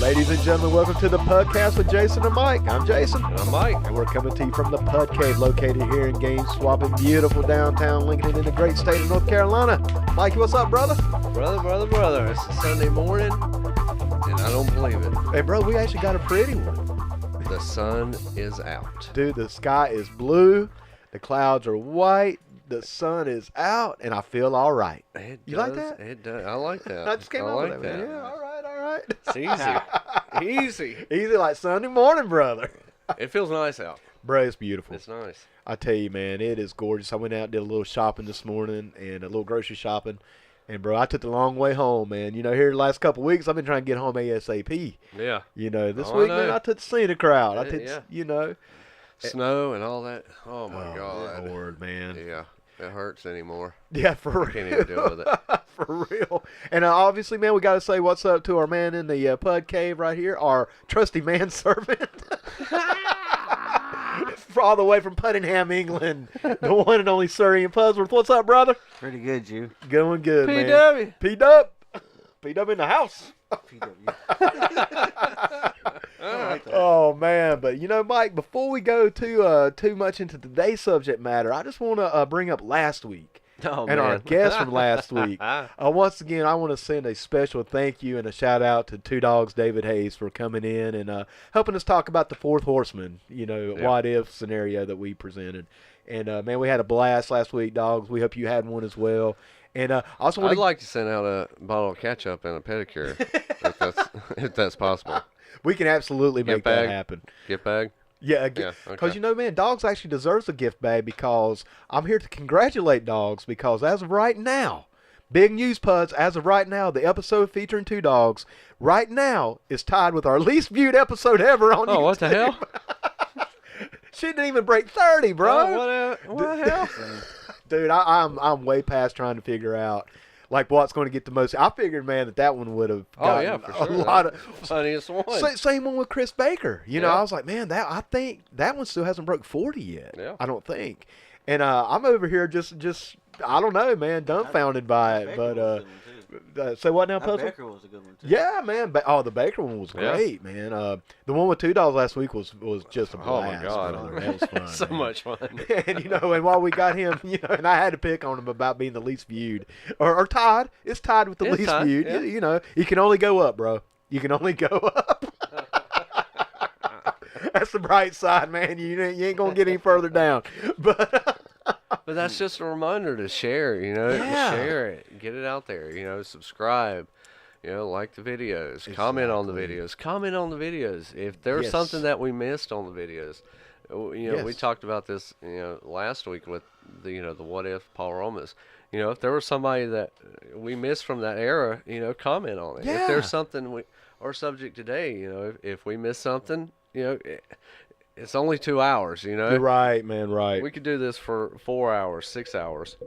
Ladies and gentlemen, welcome to the PUDcast with Jason and Mike. I'm Jason. And I'm Mike. And we're coming to you from the PUD Cave, located here in Game Swapping, beautiful downtown Lincoln in the great state of North Carolina. Mikey, what's up, brother? Brother. It's a Sunday morning, and I don't believe it. Hey, bro, we actually got a pretty one. The sun is out. Dude, the sky is blue. The clouds are white. The sun is out, and I feel all right. You like that? It does. I like that. I just came up like with that. Yeah, all right. It's easy. Easy like Sunday morning, brother. It feels nice out. Bro, it's beautiful. It's nice. I tell you, man, it is gorgeous. I went out and did a little shopping this morning and a little grocery shopping. And, bro, I took the long way home, man. You know, here the last couple of weeks, I've been trying to get home ASAP. Yeah. You know, this week, man, I took the scenic route. I took, you know. Snow and all that. Oh, my God. Lord, man. Yeah. It hurts anymore. Yeah, for real. I can't even deal with it. For real. And obviously, man, we got to say what's up to our man in the PUD cave right here, our trusty manservant. All the way from Puttingham, England, the one and only Surrey and Pudsworth. What's up, brother? Pretty good, you. Going good, man. PW. P-Dub. P-Dub in the house. Oh, man. But, you know, Mike, before we go too much into today's subject matter, I just want to bring up last week. Oh, and man. our guest from last week. Once again, I want to send a special thank you and a shout out to Two Dogs David Hayes for coming in and helping us talk about the Fourth Horseman, you know, what if scenario that we presented. And, man, we had a blast last week, dogs. We hope you had one as well. And also I'd like to send out a bottle of ketchup and a pedicure if that's possible. We can absolutely make that happen. Gift bag? Yeah, because, you know, man, Dogs actually deserves a gift bag because I'm here to congratulate Dogs because as of right now, big news, Puds, as of right now, the episode featuring Two Dogs right now is tied with our least viewed episode ever on YouTube. Oh, what the hell? She didn't even break 30, bro. What the hell? Dude, I'm way past trying to figure out like what's going to get the most. I figured, man, that one would have gotten for sure. a lot of funniest one. Same one with Chris Baker. You know, I was like, man, I think that one still hasn't broke 40 yet. Yeah. I don't think. And I'm over here just I don't know, man, dumbfounded by it. But say what now, Puzzle? Baker was a good one too. Yeah, man. The Baker one was great, man. The one with Two Dogs last week was just a blast. Oh my God, brother. That was fun. So much fun. And you know, and while we got him, you know, and I had to pick on him about being the least viewed, or tied. It's tied with the least viewed. Yeah. You know, you can only go up, bro. You can only go up. That's the bright side, man. You ain't gonna get any further down, but. But that's just a reminder to share, you know, share it, get it out there, you know, subscribe, you know, like the videos, comment on the videos. If there's something that we missed on the videos, you know, we talked about this, you know, last week with the, you know, the what if Paul Romas. You know, if there was somebody that we missed from that era, you know, comment on it. Yeah. If there's something our subject today, you know, if we missed something, you know, it's only 2 hours, you know. You're right, man, right. We could do this for 4 hours, 6 hours,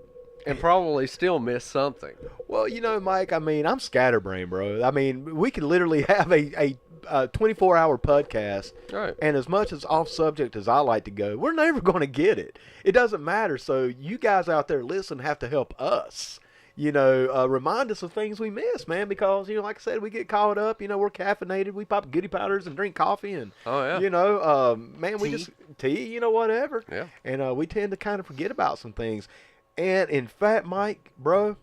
and probably still miss something. Well, you know, Mike, I mean, I'm scatterbrained, bro. I mean, we could literally have a 24-hour podcast, Right. and as much as off-subject as I like to go, we're never going to get it. It doesn't matter. So you guys out there listen have to help us. You know, remind us of things we miss, man, because, you know, like I said, we get caught up, you know, we're caffeinated, we pop goody powders and drink coffee and, you know, man, we just, tea, you know, whatever. Yeah. And we tend to kind of forget about some things. And in fact, Mike, bro,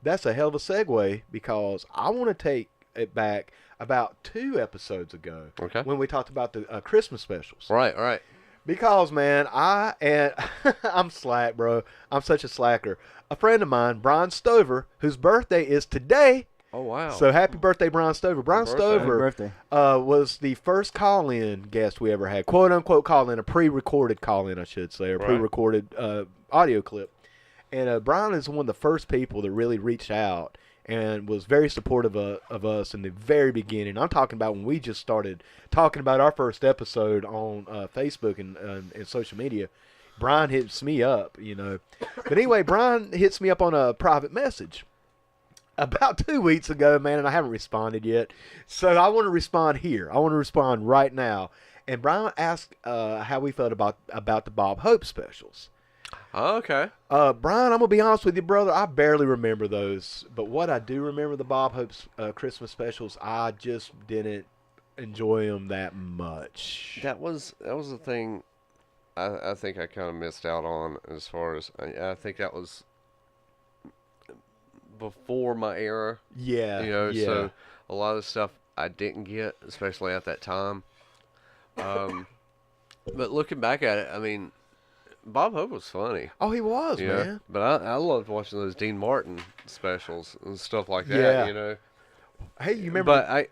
that's a hell of a segue because I want to take it back about 2 episodes ago when we talked about the Christmas specials. Right. Because, man, I'm slack, bro. I'm such a slacker. A friend of mine, Brian Stover, whose birthday is today. Oh, wow. So happy birthday, Brian Stover. Brian Stover Happy birthday. was the first call-in guest we ever had. Quote-unquote call-in, a pre-recorded call-in, I should say, or pre-recorded audio clip. And Brian is one of the first people that really reached out and was very supportive of us in the very beginning. I'm talking about when we just started talking about our first episode on Facebook and social media. Brian hits me up, you know. But anyway, Brian hits me up on a private message about 2 weeks ago, man, and I haven't responded yet. So I want to respond here. I want to respond right now. And Brian asked how we felt about the Bob Hope specials. Oh, okay. Brian, I'm going to be honest with you, brother. I barely remember those. But what I do remember, the Bob Hope's Christmas specials, I just didn't enjoy them that much. That was the thing. I think I kind of missed out on as far as I think that was before my era. Yeah, So a lot of stuff I didn't get, especially at that time. But looking back at it, I mean, Bob Hope was funny. Oh, he was, man. But I loved watching those Dean Martin specials and stuff like that. Yeah. Hey, you remember? But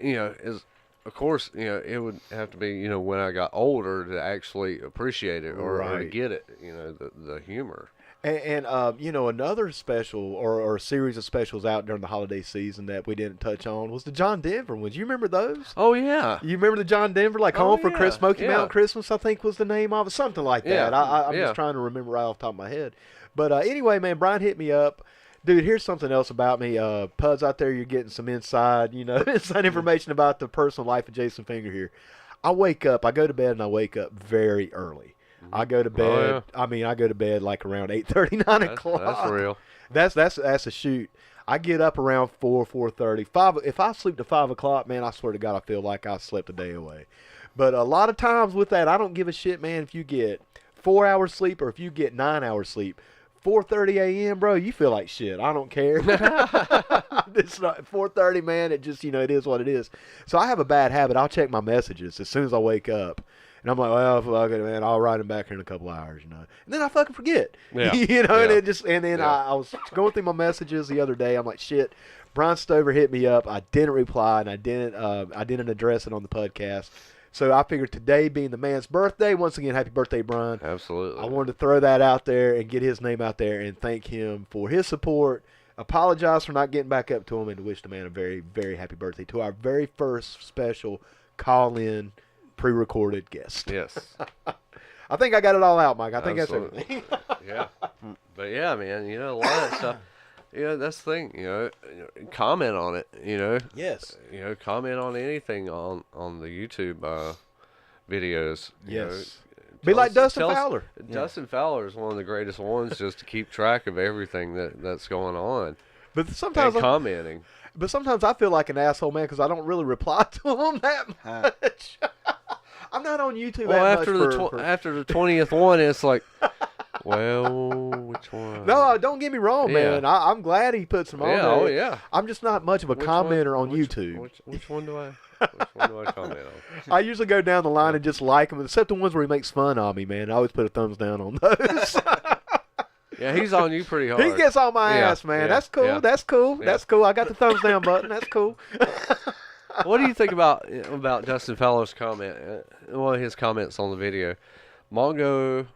of course, it would have to be, when I got older to actually appreciate it or get it, the humor. And another special or a series of specials out during the holiday season that we didn't touch on was the John Denver ones. You remember those? Oh, yeah. You remember the John Denver, Home for Christmas, Smoky Mountain Christmas, I think was the name of it, something like that. I'm just trying to remember right off the top of my head. But anyway, man, Brian hit me up. Dude, here's something else about me. PUDs out there, you're getting some inside information about the personal life of Jason Finger here. I go to bed and I wake up very early. I go to bed. I go to bed like around 8:30, 9 o'clock. That's real. That's a shoot. I get up around 4:30, 5. If I sleep to 5 o'clock, man, I swear to God, I feel like I slept a day away. But a lot of times with that, I don't give a shit, man. If you get 4 hours sleep or if you get 9 hours sleep, 4:30 a.m., bro, you feel like shit. I don't care. It's not 4:30, man. It just it is what it is. So I have a bad habit. I'll check my messages as soon as I wake up. And I'm like, well, fuck it, man. I'll write them back here in a couple hours, And then I fucking forget, Yeah. And then I was going through my messages the other day. I'm like, shit. Brian Stover hit me up. I didn't reply, and I didn't address it on the podcast. So I figured today being the man's birthday, once again, happy birthday, Brian. Absolutely. I wanted to throw that out there and get his name out there and thank him for his support. Apologize for not getting back up to him and to wish the man a very, very happy birthday to our very first special call-in pre-recorded guest. Yes. I think I got it all out, Mike. I think Absolutely. that's everything. Yeah. But yeah, man, a lot of that stuff. That's the thing, comment on it, Yes. Comment on anything on the YouTube videos. Yes. Be like Dustin Fowler. Dustin Fowler is one of the greatest ones just to keep track of everything that's going on. But sometimes commenting. But sometimes I feel like an asshole, man, because I don't really reply to them that much. I'm not on YouTube that much. After the 20th one, it's like, well, which one? No, don't get me wrong, man. I'm glad he puts them on there. Oh, yeah. I'm just not much of a commenter on YouTube. Which one do I comment on? I usually go down the line and just like them, except the ones where he makes fun of me, man. I always put a thumbs down on those. Yeah, he's on you pretty hard. He gets on my ass, man. That's cool. Yeah. That's cool. Yeah. That's cool. I got the thumbs down button. That's cool. What do you think about Dustin Fowler's comment? One of his comments on the video. Mongo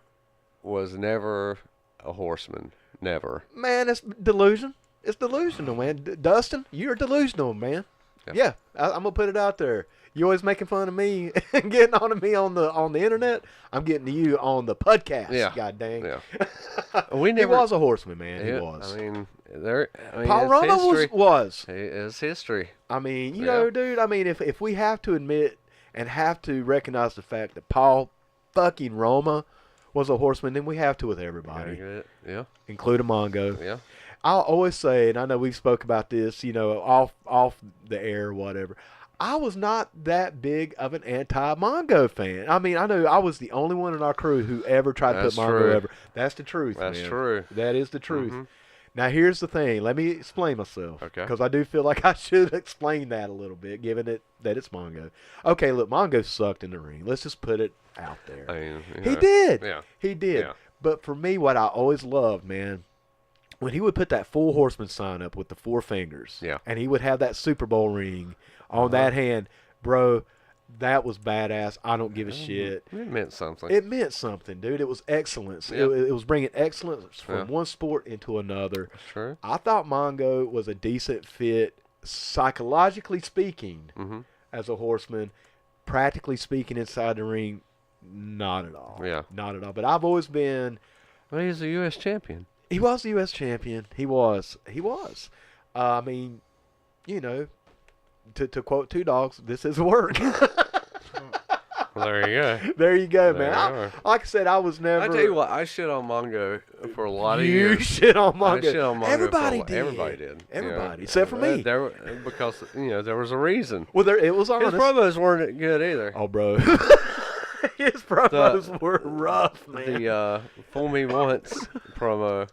was never a horseman. Never. Man, it's delusion. It's delusional, man. Dustin, you're delusional, man. Yeah, I'm gonna put it out there. You always making fun of me and getting on to me on the internet. I'm getting to you on the podcast. Yeah. God dang. Yeah. He was a horseman, man. He was. I mean, Paul Roma was. It's history. I mean, you know, dude. I mean, if we have to admit and have to recognize the fact that Paul fucking Roma was a horseman, then we have to with everybody. Yeah. Including Mongo. Yeah. I'll always say, and I know we spoke about this, off the air or whatever. I was not that big of an anti-Mongo fan. I mean, I know I was the only one in our crew who ever tried to put Mongo over. That's the truth, man. That's true. That is the truth. Mm-hmm. Now, here's the thing. Let me explain myself. Okay. Because I do feel like I should explain that a little bit, given it that it's Mongo. Okay, look, Mongo sucked in the ring. Let's just put it out there. I mean, he did. Yeah. He did. Yeah. But for me, what I always loved, man, when he would put that full horseman sign up with the 4 fingers, and he would have that Super Bowl ring on that hand, bro, that was badass. I don't give a shit. It meant something. It meant something, dude. It was excellence. Yeah. It was bringing excellence from one sport into another. That's true. I thought Mongo was a decent fit, psychologically speaking, as a horseman. Practically speaking, inside the ring, not at all. Yeah. Not at all. But I've always been... Well, he's a U.S. champion. He was the U.S. champion. He was. I mean, to quote Two Dogs, this is work. There you go. There you go, There man. you are. Like I said, I was never. I tell you what, I shit on Mongo for a lot of You years. shit on Mongo. I shit on Mongo. Everybody did. Everybody did. Everybody, except for me. Because there was a reason. Well, it was honest. His promos weren't good either. Oh, bro. His promos were rough, man. The "Fool Me Once" promo.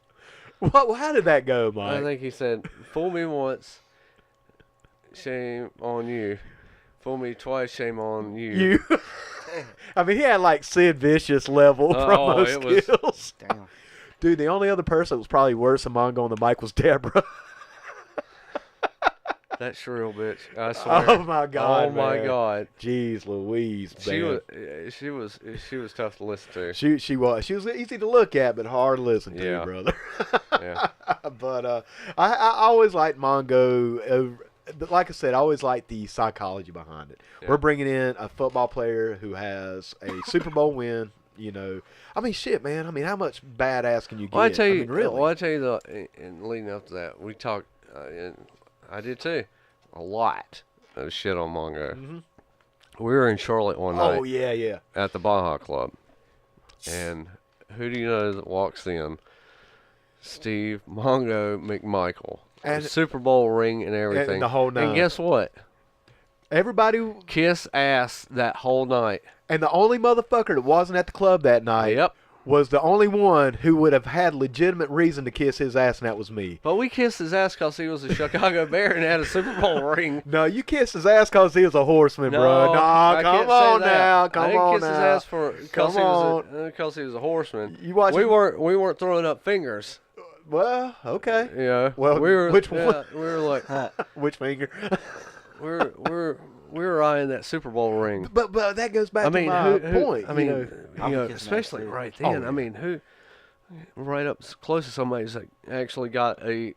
Well, how did that go, Mike? I think he said, "Fool me once, shame on you. Fool me twice, shame on you." I mean, he had like Sid Vicious level promo skills. Damn. Dude, the only other person that was probably worse than Mongo on the mic was Deborah. That shrill bitch. I swear. Oh my God! Oh my man. God. Jeez Louise, man. She was tough to listen to. She was easy to look at, but hard to listen to, brother. Yeah. But I always liked Mongo. Like I said, I always liked the psychology behind it. Yeah. We're bringing in a football player who has a Super Bowl win. I mean, shit, man. I mean, how much badass can you get? Well, I tell you, really. well, I tell you, and leading up to that, we talked, and I did too, a lot of shit on Mongo. Mm-hmm. We were in Charlotte one night. Oh yeah. At the Baja Club, and who do you know that walks in? Steve Mongo McMichael, and Super Bowl ring and everything, and the whole night. And guess what? Everybody kiss ass that whole night. And the only motherfucker that wasn't at the club that night was the only one who would have had legitimate reason to kiss his ass, and that was me. But we kissed his ass because he was a Chicago Bear and had a Super Bowl ring. No, you kissed his ass because he was a horseman, bro. No, come on now. Come on now. I didn't kiss his ass because he was a horseman. We weren't throwing up fingers. Well, okay. Yeah. Well, which one? We were like, which finger? we were eyeing that Super Bowl ring. But that goes back to my point. I mean, especially right then. Yeah. I mean, who right up close to somebody who's actually got a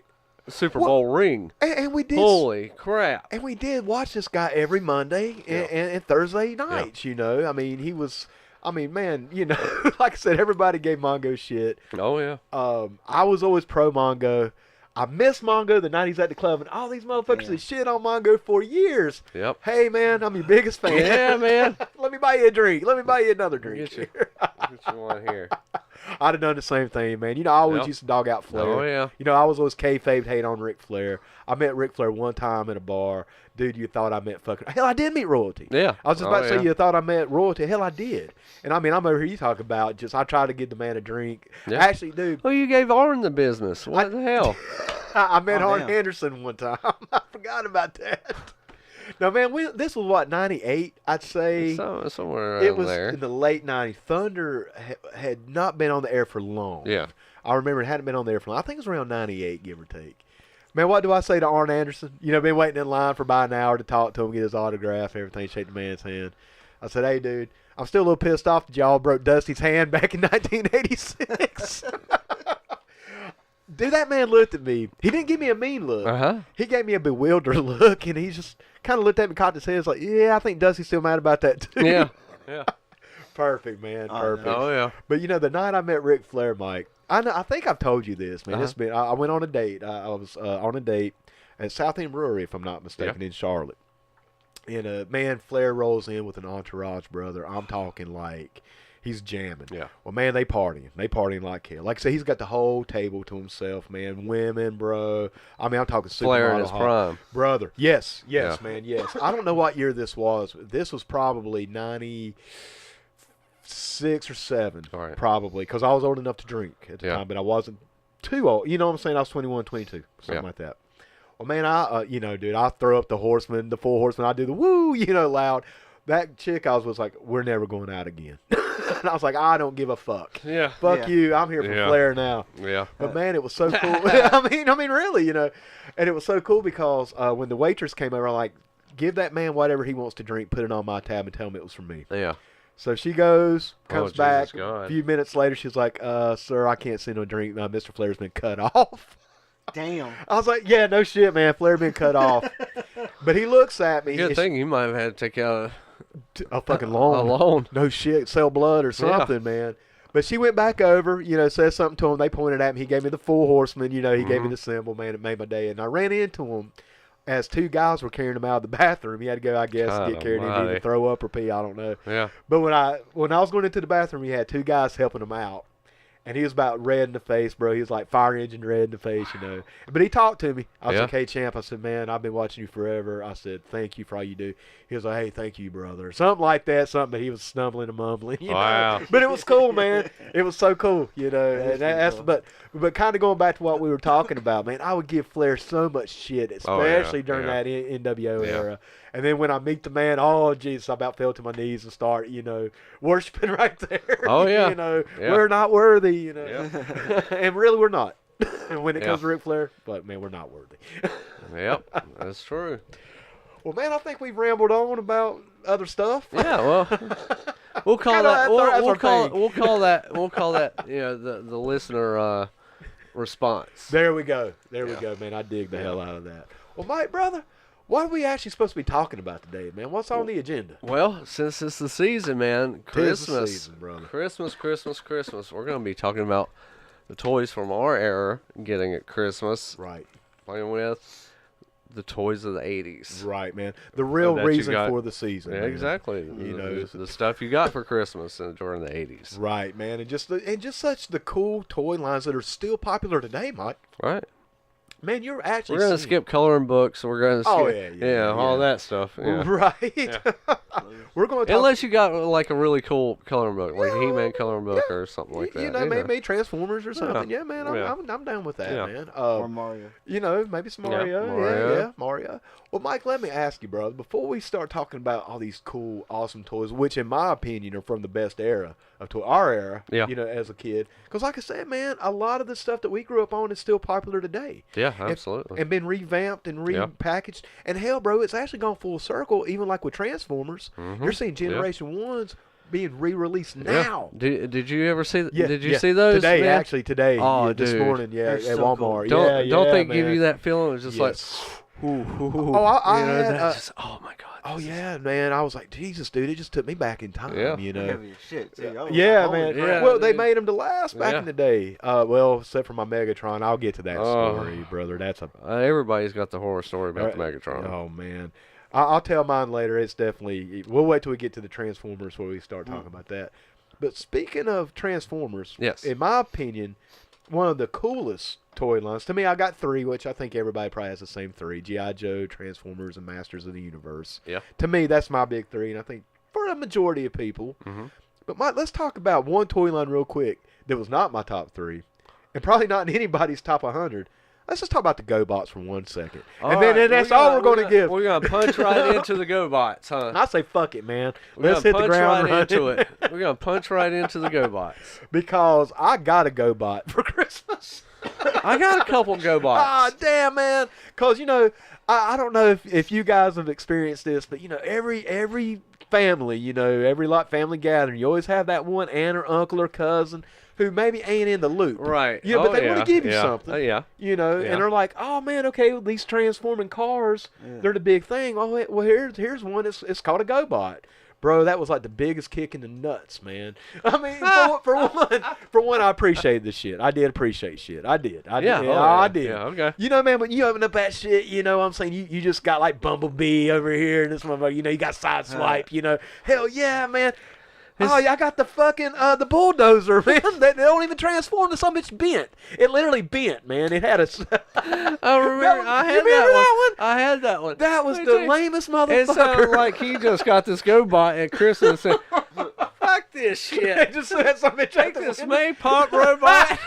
Super Bowl ring? And we did. Holy crap! And we did watch this guy every Monday and Thursday nights. I mean, he was. I mean, man, like I said, everybody gave Mongo shit. Oh yeah. I was always pro Mongo. I miss Mongo the night he's at the club, and all these motherfuckers that shit on Mongo for years. Yep. Hey, man, I'm your biggest fan. Yeah, man. Let me buy you a drink. Let me buy you another drink. Get you one here. I'd have done the same thing, man. I always used to dog out Flair. Oh, yeah. I was always kayfabe hate on Ric Flair. I met Ric Flair one time at a bar. Dude, you thought I met fucking... Hell, I did meet royalty. Yeah. I was just about to say you thought I met royalty. Hell, I did. And, I mean, I'm over here, you talk about I tried to give the man a drink. Yeah. Actually, dude... Well, you gave Arn the business. What the hell? I met Arn Anderson one time. I forgot about that. No, man, this was what, 98, I'd say. Somewhere around it was there. In the late 90s. Thunder had not been on the air for long. Yeah. I remember it hadn't been on the air for long. I think it was around 98, give or take. Man, what do I say to Arn Anderson? Been waiting in line for about an hour to talk to him, get his autograph and everything, shake the man's hand. I said, hey, dude, I'm still a little pissed off that y'all broke Dusty's hand back in 1986. Dude, that man looked at me. He didn't give me a mean look. Uh-huh. He gave me a bewildered look, and he just kind of looked at me, cocked his head, was like, yeah, I think Dusty's still mad about that, too. Yeah. Perfect, man. Perfect. Oh, yeah. But, the night I met Ric Flair, Mike, I think I've told you this, man. I went on a date. I was on a date at South End Brewery, if I'm not mistaken, in Charlotte. And, man, Flair rolls in with an entourage, brother. I'm talking like he's jamming. Yeah. Well, man, they partying. They partying like hell. Like I said, he's got the whole table to himself, man. Women, bro. I mean, I'm talking supermodel. Flair in his prime. Brother. Yes, man, yes. I don't know what year this was. This was probably 96 or 7, probably, because I was old enough to drink at the time, but I wasn't too old. You know what I'm saying? I was 21, 22, something like that. Well, man, dude, I throw up the horseman, the 4 horsemen. I do the woo, loud. That chick, I was like, we're never going out again. And I was like, I don't give a fuck. Yeah. Fuck you. I'm here for Flair now. Yeah. But, man, it was so cool. I mean, really, And it was so cool because when the waitress came over, I'm like, give that man whatever he wants to drink, put it on my tab, and tell him it was from me. Yeah. So she goes, comes back. God. A few minutes later, she's like, sir, I can't send no drink. Mr. Flair's been cut off. Damn. I was like, yeah, no shit, man. Flair been cut off. But he looks at me. Good thing you might have had to take out a fucking loan. A loan. No shit. Sell blood or something, man. But she went back over, said something to him. They pointed at me. He gave me the 4 horsemen. He gave me the symbol, man. It made my day. And I ran into him as two guys were carrying him out of the bathroom. He had to go, I guess, God get carried in to almighty. either throw up or pee. I don't know. Yeah. But when I was going into the bathroom, he had two guys helping him out. And he was about red in the face, bro. He was like fire engine red in the face, you know. But he talked to me. I was like, hey, champ. I said, man, I've been watching you forever. I said, thank you for all you do. He was like, hey, thank you, brother. Something like that. Something, but he was stumbling and mumbling, you know. But it was cool, man. It was so cool, you know. And that's, but kind of going back to what we were talking about, man, I would give Flair so much shit, especially during that NWO era. And then when I meet the man, oh, Jesus, I about fell to my knees and start, you know, worshiping right there. Oh, yeah. You know, we're not worthy, you know. Yeah. And really, we're not. And when it comes to Ric Flair, but, man, we're not worthy. Yep, that's true. Well, man, I think we've rambled on about other stuff. Yeah, well, we'll call that. We'll call that. You know, the listener response. There we go. There we go, man. I dig the hell out of that. Well, Mike, brother, what are we actually supposed to be talking about today, man? What's on the agenda? Well, since it's the season, man, Christmas, the season, brother. Christmas. We're gonna be talking about the toys from our era getting at Christmas. Right. Playing with the toys of the 80's. Right, man. The real reason for the season. Yeah, man. exactly. You know, the stuff you got for Christmas during the 80's. Right, man. And just such the cool toy lines that are still popular today, Mike. Right. Man, you're actually. We're gonna skip coloring books. We're gonna skip, all that stuff. Yeah. Right. Yeah. We're gonna talk, unless you got like a really cool coloring book, like a He-Man coloring book or something like that. You know, maybe Transformers or something. Yeah, man, I'm down with that, man. Or Mario. You know, maybe some Mario. Yeah, Mario. Well, Mike, let me ask you, brother, before we start talking about all these cool, awesome toys, which in my opinion are from the best era of our era, you know, as a kid. Because like I said, man, a lot of the stuff that we grew up on is still popular today. Yeah, absolutely. And been revamped and repackaged. And hell, bro, it's actually gone full circle, even like with Transformers. You're seeing Generation 1s being re-released now. Did you ever see did you see those today, man? Actually today. Oh, this dude. morning, at so Walmart. Cool. Don't they man. give you that feeling? It's just like I had just, oh my god. Oh yeah, man! I was like, Jesus, dude! It just took me back in time, you know. Heavy as shit, too. Man. Yeah, well, they made them to last back in the day. Well, except for my Megatron, I'll get to that story, brother. That's a everybody's got the horror story about the Megatron. Oh man, I'll tell mine later. It's definitely. We'll wait till we get to the Transformers where we start talking about that. But speaking of Transformers, in my opinion, one of the coolest toy lines. To me, I got three, which I think everybody probably has the same three: G.I. Joe, Transformers, and Masters of the Universe. Yeah. To me, that's my big three, and I think for a majority of people. But Mike, let's talk about one toy line real quick that was not my top three, and probably not in anybody's top 100. Let's just talk about the GoBots for 1 second. And then that's all we're going to give. We're going to punch right into the GoBots, huh? I say fuck it, man. Let's hit the ground right into it. We're going to punch right into the GoBots. Because I got a GoBot for Christmas. I got a couple GoBots. Ah, damn, man. Because, you know, I don't know if you guys have experienced this, but, you know, every family, you know, every family gathering, you always have that one aunt or uncle or cousin who maybe ain't in the loop. Right. Yeah, but they want to give you something. You know, and they're like, oh, man, okay, well, these transforming cars, they're the big thing. Oh, well, here's one. It's called a GoBot. Bro, that was like the biggest kick in the nuts, man. I mean, for one, I appreciate the shit. I did appreciate shit. I did. I did. Yeah, okay. You know, man, when you open up that shit, you know what I'm saying? You just got like Bumblebee over here and this motherfucker, you know, you got Sideswipe, you know. Hell yeah, man. Oh, yeah, I got the fucking, the bulldozer, man. They don't even transform. The some bitch bent. It literally bent, man. It had a... I remember. I had that one. I had that one. That was the lamest motherfucker. It sounded like he just got this GoBot at Christmas and said, fuck this shit. They just said some bitch. Take this Maypop robot.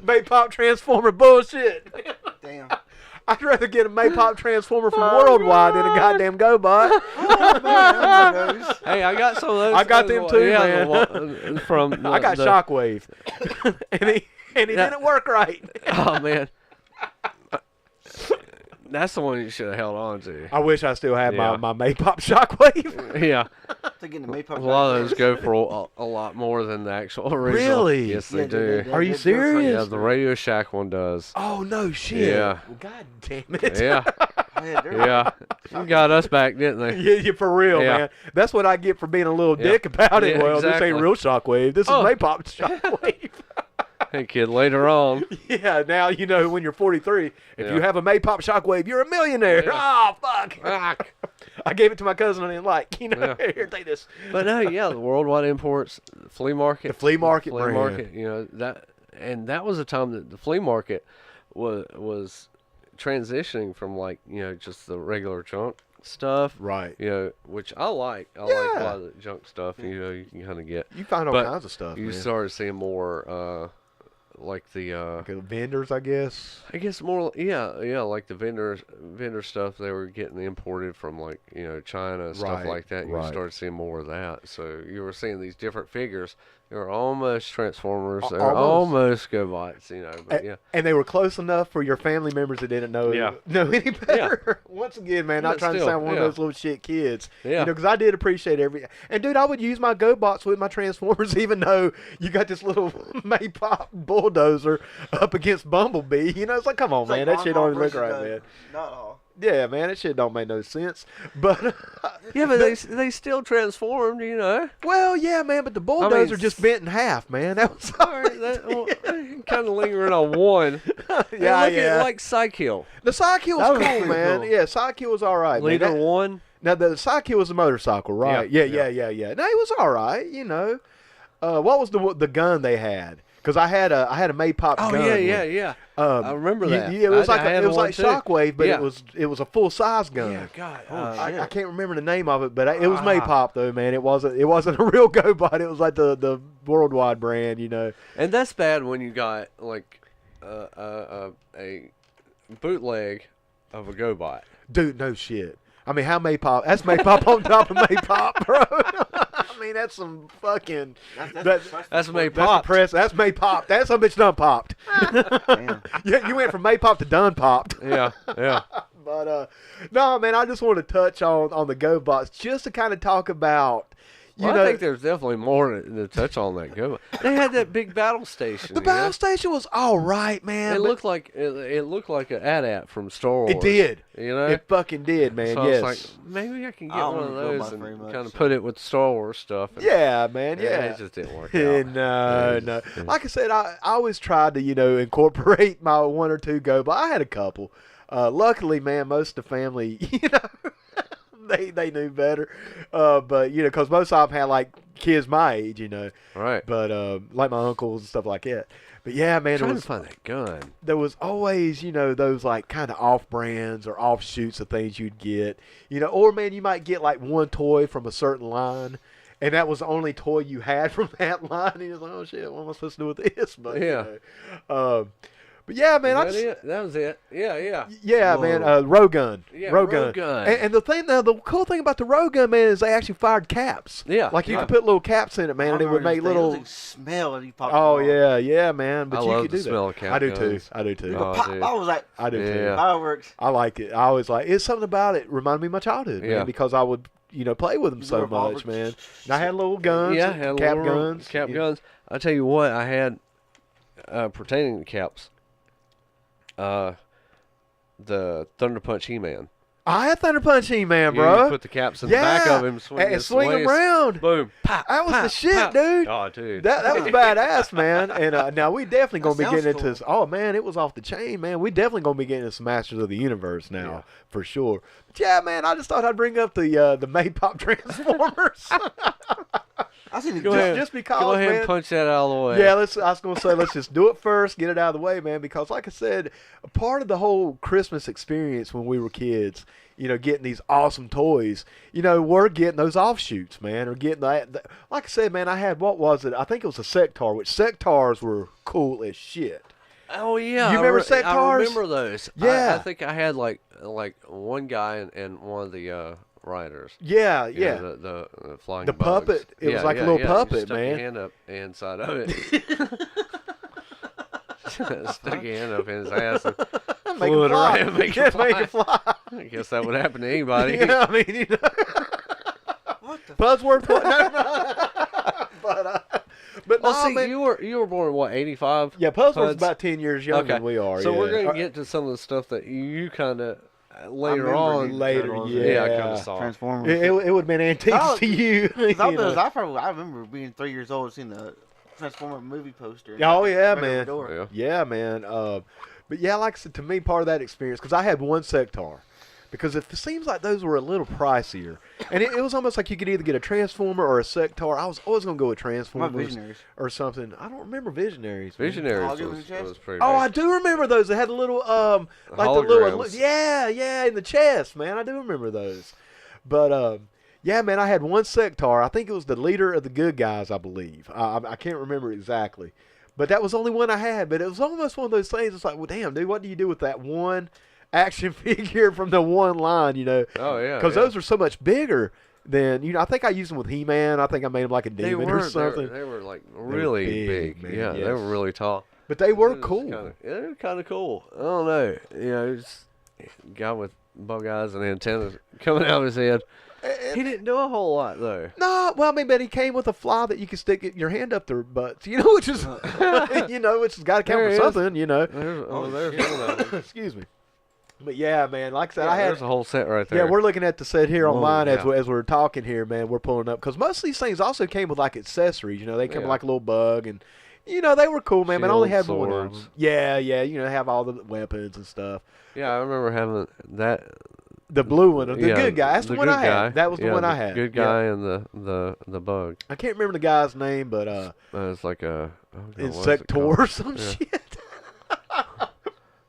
Maypop transformer bullshit. Damn. I'd rather get a Maypop transformer from Worldwide than a goddamn GoBot. Hey, I got some of those. I got them too, man. From I got Shockwave, and he didn't work right. Oh man, that's the one you should have held on to. I wish I still had my Maypop Shockwave. Yeah. Thinking the Maypop. A lot of those go for a lot more than the actual original. Really? Yes, they do. Are you serious? Yeah, the Radio Shack one does. Oh no shit. Yeah. Well, God damn it. Yeah. Yeah. You got us back, didn't they? Yeah, for real, man. That's what I get for being a little dick about it. Yeah, well, exactly. this ain't real Shockwave. This is Maypop Shockwave. Hey, kid, later on. Yeah, now you know when you're 43, if Yeah. you have a Maypop Shockwave, you're a millionaire. Yeah. Oh, fuck. Fuck. I gave it to my cousin I didn't like. You know, Yeah. here, take this. But no, yeah, the worldwide imports, flea market. The flea market brand. You know, that was a time that the flea market was transitioning from like, you know, just the regular junk stuff. Right. You know, which I like. I like a lot of the junk stuff, you know, you can kind of get. You find all But kinds of stuff, You man. started seeing more, like the Like the vendors, I guess. I guess more, yeah, like the vendor stuff they were getting imported from, like, you know, China and stuff Right, like that. And you right. started seeing more of that. So you were seeing these different figures. They were almost Transformers. They were almost GoBots, you know. But yeah, And they were close enough for your family members that didn't know any better. Once again, man, not But trying to still, sound one of those little shit kids. Yeah. You know, because I did appreciate every. And dude, I would use my GoBots with my Transformers, even though you got this little Maypop bulldozer up against Bumblebee. You know, it's like, come on, It's man, like that shit don't even look versus right, the- man. Not all. Yeah, man, that shit don't make no sense. But yeah, but they still transformed, you know. well, yeah, man, but the bulldozer just bent in half, man. That was all All right, kind of lingering on one. yeah, Hey, look at yeah. like Psykill. The Psykill That was was cool, pretty man. cool. Yeah, Psykill was all right. Leader man. one. Now the Psykill was a motorcycle, right? Yeah, Yeah. No, he was all right. You know, what was the gun they had? Because I had a Maypop Oh gun. yeah. I remember that. Yeah, it was I like had it was one like too. Shockwave, but Yeah. it was a full size gun. Yeah, God. I can't remember the name of it, but it was Maypop though, man. It wasn't a real GoBot. It was like the worldwide brand, you know. And that's bad when you got like a bootleg of a GoBot. Dude, no shit. I mean, how Maypop? That's Maypop on top of Maypop, bro. I mean, that's some fucking. That's Maypop. That's impressive. That's Maypop. That's some bitch done popped. Damn. Yeah, you went from Maypop to done popped. Yeah. But no, man, I just want to touch on the GoBots just to kind of talk about. Well, I think there's definitely more to touch on that GoBot. They had that big battle station. The battle station was all right, man. It but looked like it looked like an AT-AT from Star Wars. it did. You know. It fucking did, man. So yes. I was like, maybe I can get I one of don't really go those by very and much, kind of so. put it with Star Wars stuff. And Yeah, man. Yeah. It just didn't work out. No. Like I said, I always tried to, incorporate my one or two GoBots. I had a couple. Luckily, man, most of the family, they knew better. But, because most of them had, like, kids my age, Right. But, like my uncles and stuff like that. But, yeah, man, Trying to find that gun. there was always, those, like, kind of off-brands or offshoots of things you'd get. Or, man, you might get, like, one toy from a certain line. And that was the only toy you had from that line. And he was like, oh, shit, what am I supposed to do with this? But, Yeah. But, yeah, man, That was it. Yeah. yeah, Whoa. man, Rogun. Yeah, Rogun. Rogun. And the cool thing about the Rogun, man, is they actually fired caps. Yeah, Like you yeah. could put little caps in it, man, and it would make little. smell as you pop. Oh them off. yeah, man. But I you love could the do smell that. of cap I do guns. too. I do too. You go Oh, pop. dude. I was like, I do too. Yeah. fireworks. I like it. I always like. It's something about it reminded me of my childhood, Yeah. man, because I would play with them so Revolver. much, man. And I had little guns, Yeah, had cap little guns, Cap guns. I tell you what, I had pertaining to caps. The Thunder Punch He-Man. I had Thunder Punch He-Man, You bro. put the caps in the back of him, swing and his swing them waist. around. Boom. Pop, That was the pop, shit, pop. dude. Oh, dude. That was badass, man. And now we definitely gonna That be getting sounds into this. Oh man, it was off the chain, man. We definitely gonna be getting into some Masters of the Universe now, Yeah. for sure. But yeah, man, I just thought I'd bring up the Maypop Transformers. I seen it. Go ahead. just because, Go ahead man. and punch that out of the way. Yeah, I was gonna say let's just do it first, get it out of the way, man. Because like I said, a part of the whole Christmas experience when we were kids, getting these awesome toys, we're getting those offshoots, man, or getting that. Like I said, man, I had, what was it? I think it was a Sectar, which Sectars were cool as shit. Oh yeah. You remember I Sectars? remember those. Yeah. I think I had like one guy and one of the riders. Yeah, You yeah. know, the flying The bugs. puppet. It was like a little You puppet, stuck man. Your hand up inside of it. Stuck your hand up in his ass and Make flew it it fly. around. Make Yeah, it fly. make it fly. I guess that would happen to anybody. Yeah, I mean, What the? Buzzword. But Well, no, see, man. you were born what, 85? Yeah, Puzzword's Puds? about 10 years younger Okay. than we are. So yeah. we're gonna get to some of the stuff that you kind of later remember on. you- later, I yeah. I kind of saw. Transformers. It would have been antiques Oh, to you. Cause you know. I remember being 3 years old, seeing the Transformer movie poster. Oh, yeah, right over the man. door. Yeah, man. But yeah, like I said, to me, part of that experience, because I had one Sectar. Because it seems like those were a little pricier. And it was almost like you could either get a Transformer or a Sectar. I was always going to go with Transformers Visionaries. or something. I don't remember Visionaries. Man. Visionaries Oh, was pretty Oh, nice. I do remember those. They had a little, like the little, Holograms. yeah, in the chest, man. I do remember those. But, yeah, man, I had one Sectar. I think it was the leader of the good guys, I believe. I can't remember exactly. But that was the only one I had. But it was almost one of those things. It's like, well, damn, dude, what do you do with that one action figure from the one line, you know? Oh, yeah. Because those are so much bigger than, you know, I think I used them with He-Man. I think I made them like a demon or something. They were like really big. man, Yeah, yes. they were really tall. But they were It was cool. they were kind of cool. I don't know. You know, just a guy with bug eyes and antennas coming out of his head. He didn't do a whole lot, though. No, well, I mean, but he came with a fly that you can stick your hand up their butts, you know, which is, you know, which has got to count There for he is. something, you know. There's one of them. Excuse me. But yeah, man, like I said, Yeah, I had. there's a whole set right there. Yeah, we're looking at the set here Whoa, online as yeah. as we're talking here, man. We're pulling up because most of these things also came with like accessories. You know, they come with Yeah. like a little bug, and you know they were cool, man. But I only had Shield, one of them. swords. Yeah, you know, have all the weapons and stuff. Yeah, I remember having that. The blue one, the yeah, good guy. That's the one good I had. guy. That was the Yeah, one I had. Good Yeah. guy and the bug. I can't remember the guy's name, but It's like a Insector or some Yeah. shit.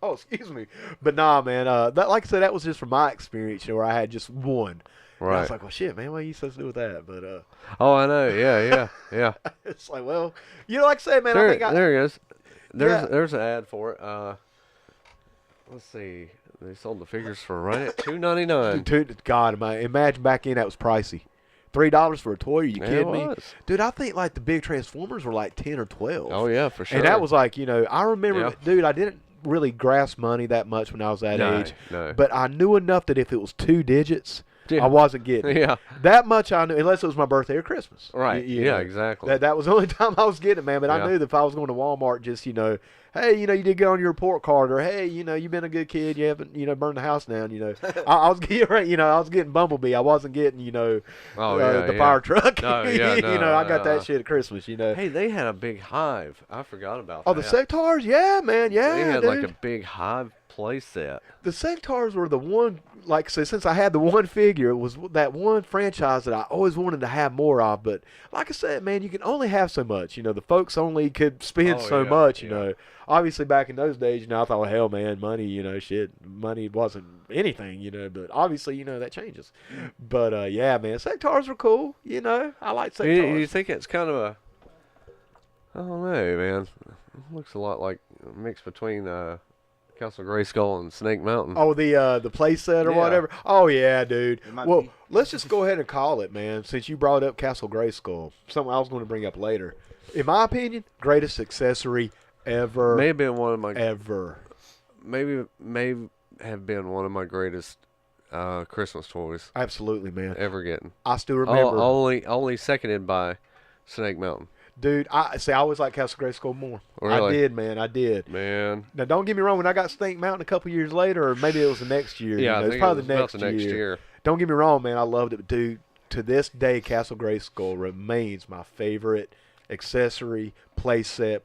Oh, excuse me. But nah, man. That, like I said, that was just from my experience, you know, where I had just one. And I Right. was like, well, shit, man, what are you supposed to do with that? But Oh, I know. Yeah. it's like, well, you know, like I said, man, I there, think I. there he is. Yeah. There's an ad for it. Let's see. They sold the figures for right at $2.99. Dude, God, imagine back in that was pricey. $3 for a toy? Are you Yeah, kidding it me? was. Dude, I think like the big Transformers were like 10 or 12. Oh yeah, for sure. And that was like, you know, I remember, Yeah. dude, I didn't really grasp money that much when I was that age. No. But I knew enough that if it was 2 digits, Yeah. I wasn't getting it. Yeah. That much I knew, unless it was my birthday or Christmas. Right. You Yeah. know. Exactly. That was the only time I was getting it, man. But I Yeah. knew that if I was going to Walmart, just, you know, hey, you know, you did good on your report card, or hey, you know, you've been a good kid, you haven't, you know, burned the house down, you know. I was getting, you know, I was getting Bumblebee. I wasn't getting, you know, Oh, yeah, the yeah. fire truck. No, you yeah, know, I got no. that shit at Christmas, you know. Hey, they had a big hive. I forgot about Oh, that. the Sectars? Yeah, man, yeah, They had dude. like a big hive play set. The Sectars were the one, like, so since I had the one figure, it was that one franchise that I always wanted to have more of. But like I said, man, you can only have so much. You know, the folks only could spend Oh, so yeah, much, you yeah. know. Obviously, back in those days, you know, I thought, well, hell, man, money, you know, shit, money wasn't anything, you know. But obviously, you know, that changes. But, yeah, man, Sectars were cool, you know. I like You, Sectars. you think it's kind of a? I don't know, man. It looks a lot like a mix between Castle Grayskull and Snake Mountain. Oh, the play set or Yeah. whatever. Oh yeah, dude. It might Well, be. let's just go ahead and call it, man. Since you brought up Castle Grayskull, something I was going to bring up later. In my opinion, greatest accessory ever. May have been one of my Ever. may have been one of my greatest Christmas toys Absolutely, man. ever getting. I still remember, Only seconded by Snake Mountain. dude. I always liked Castle Grayskull more. I Really? did, man. I did. Man. Now, don't get me wrong. When I got Snake Mountain a couple years later, or maybe it was the next year. Yeah, you know, I it's think probably it was the about next, the next year. year. Don't get me wrong, man. I loved it, but dude, to this day, Castle Grayskull remains my favorite accessory, play set,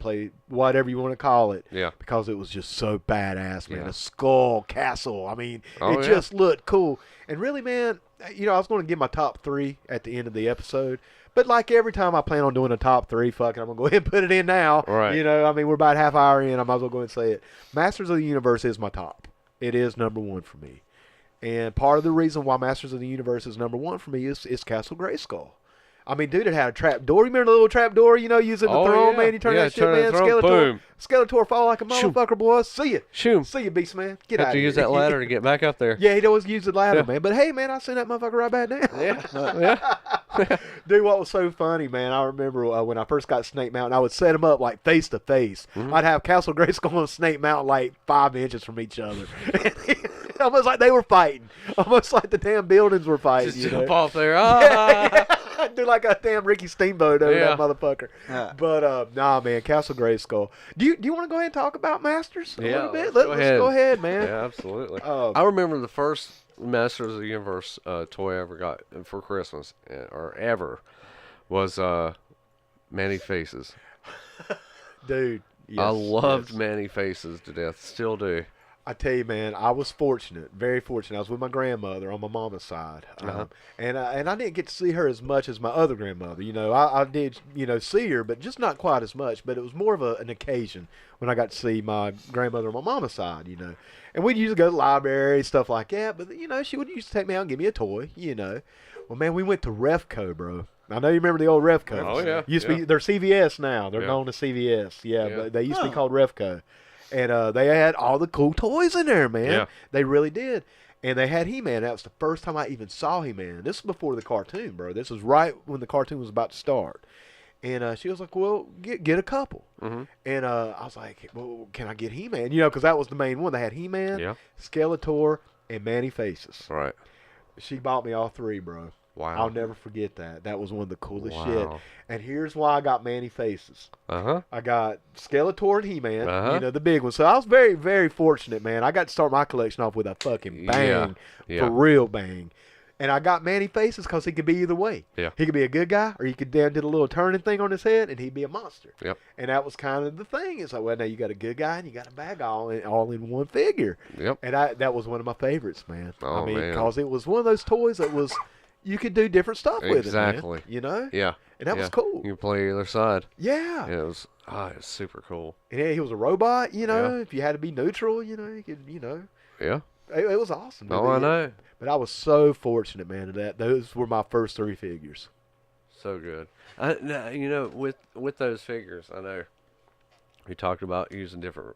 whatever you want to call it. Yeah. Because it was just so badass, man. Yeah. A skull castle. I mean, Oh, it yeah. just looked cool. And really, man, you know, I was going to give my top 3 at the end of the episode. But like every time I plan on doing a top 3, fucking, I'm going to go ahead and put it in now. Right. You know, I mean, we're about half hour in. I might as well go ahead and say it. Masters of the Universe is my top. It is number 1 for me. And part of the reason why Masters of the Universe is number 1 for me is Castle Grayskull. I mean, dude, it had a trap door. You remember the little trap door, you know, using the Oh, throne, yeah. man? You turn Yeah, that shit, turn man. the throne, boom. Skeletor fall like a Shoo. motherfucker, boy. See ya. Shoo. See ya, beast man. Get out Have of to here. use that ladder to get back up there. Yeah, he'd always use the ladder, Yeah. man. But hey, man, I seen that motherfucker right back down. Yeah. Dude, what was so funny, man, I remember when I first got Snake Mountain, I would set them up like face to face. I'd have Castle Grayskull and Snake Mountain like 5 inches from each other. Almost like they were fighting. Almost like the damn buildings were fighting. Just you jump know? off there. Ah. Do like a damn Ricky Steamboat over Yeah. that motherfucker. Yeah. But nah, man, Castle Grayskull. Do you want to go ahead and talk about Masters a Yeah, little bit? let's Let's go go ahead. ahead, man. Yeah, absolutely. Um, I remember the first Masters of the Universe toy I ever got for Christmas, or ever, was Manny Faces. Dude. Yes, I loved yes. Manny Faces to death. Still do. I tell you, man, I was fortunate, very fortunate. I was with my grandmother on my mama's side, and I didn't get to see her as much as my other grandmother. You know, I did, see her, but just not quite as much. But it was more of an occasion when I got to see my grandmother on my mama's side. And we'd usually go to the library, stuff like that. But she would used to take me out and give me a toy. Well, man, we went to Refco, bro. I know you remember the old Refco. Oh yeah. Used to be, they're CVS now. They're known as CVS. Yeah, but they used to be called Refco. And they had all the cool toys in there, man. Yeah. They really did. And they had He-Man. That was the first time I even saw He-Man. This was before the cartoon, bro. This was right when the cartoon was about to start. And she was like, well, get a couple. Mm-hmm. And I was like, well, can I get He-Man? Because that was the main one. They had He-Man, Skeletor, and Manny Faces. Right. She bought me all three, bro. Wow. I'll never forget that. That was one of the coolest Wow. shit. And here's why I got Manny Faces. Uh-huh. I got Skeletor and He-Man, the big one. So I was very, very fortunate, man. I got to start my collection off with a fucking bang, for real bang. And I got Manny Faces because he could be either way. Yeah. He could be a good guy, or he could did a little turning thing on his head, and he'd be a monster. Yep. And that was kind of the thing. It's like, well, now you got a good guy, and you got a bad guy all in one figure. Yep. And that was one of my favorites, man. Oh, man. Because it was one of those toys that was, you could do different stuff with Exactly. it, man. Yeah. And that was cool. You play either side. Yeah. Yeah, it was super cool. And he was a robot, if you had to be neutral, you could, Yeah. It was awesome. Oh, I know. But I was so fortunate, man, that those were my first three figures. So good. Now, with those figures, I know we talked about using different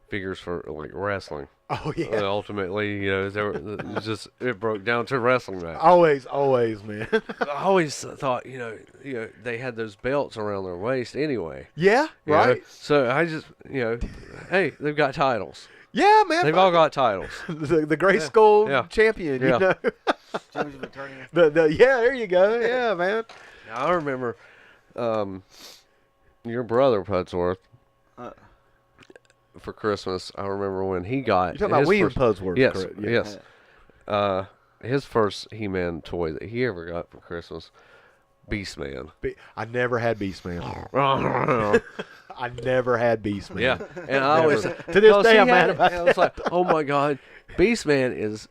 figures for like wrestling. Oh yeah. And ultimately, it broke down to wrestling match. Always, man. I always thought, they had those belts around their waist anyway. Yeah, you right. know? So I just, hey, they've got titles. Yeah, man. They've all got titles. the Gray Skull champion, Yeah. Championship attorney. There you go. Yeah, man. I remember your brother, Pudsworth, for Christmas. I remember when he got. You're talking about William Pudsworth, yes, correct? Yes. His first He-Man toy that he ever got for Christmas, Beastman. I never had Beastman. Yeah, I never had Beastman. and I always to this day I'm mad about it. I was like, oh my god, Beastman is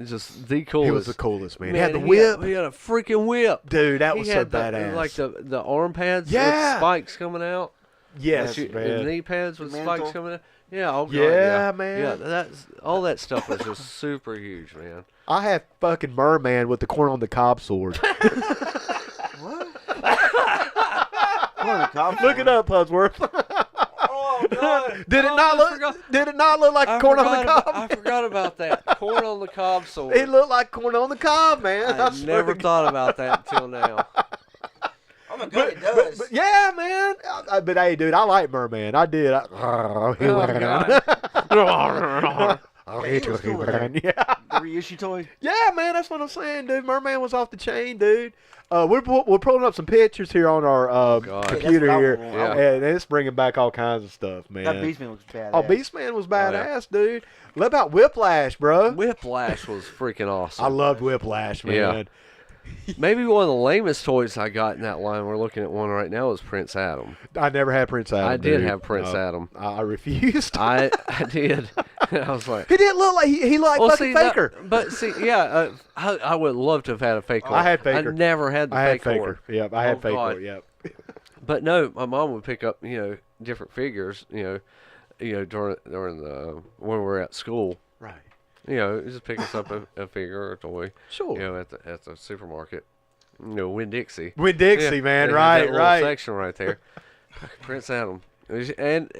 just the coolest. He was the coolest, man. Man, He had the whip. He had a freaking whip. Dude, that He was so had badass. like the arm pads with Yeah. spikes coming out. Yes, The man. knee pads with Mantle. spikes coming out. Yeah, oh god, Yeah, man. Yeah, that's all that stuff was just super huge, man. I had fucking Merman with the corn on the cob sword. What? Corn on the cob Look it up, Pudsworth. Oh god! Did it not look like corn on the cob? I forgot about that. Corn on the cob sword. It looked like corn on the cob, man. I swear never to thought about that until now. Oh my god, it does. But yeah, man. But hey, dude, I like Merman. I did. Oh, God. Yeah. The reissue toy. Yeah, man, that's what I'm saying, dude. Merman was off the chain, dude. We're pulling up some pictures here on our God. computer Yeah, that's here, what I want. and it's bringing back all kinds of stuff, man. That Beastman looks badass. Oh, Beastman was yeah. badass, dude. What about Whiplash, bro? Whiplash was freaking awesome. I loved Whiplash, man. Yeah. Maybe one of the lamest toys I got in that line, we're looking at one right now, is Prince Adam. I never had Prince Adam. I did dude. have Prince No, Adam. I refused. I did. I was like, He didn't look like he looked like fucking Faker. I would love to have had a Faker. I had Faker. I never had the I had Faker. Faker. Yep, I had Oh, Faker. God. Yep. But no, my mom would pick up, different figures, during the when we were at school. Right. Just pick us up a figure or a toy. Sure. At the supermarket. Winn-Dixie. Winn-Dixie, Yeah, man. they had Right, that little right. section right there. Prince Adam. And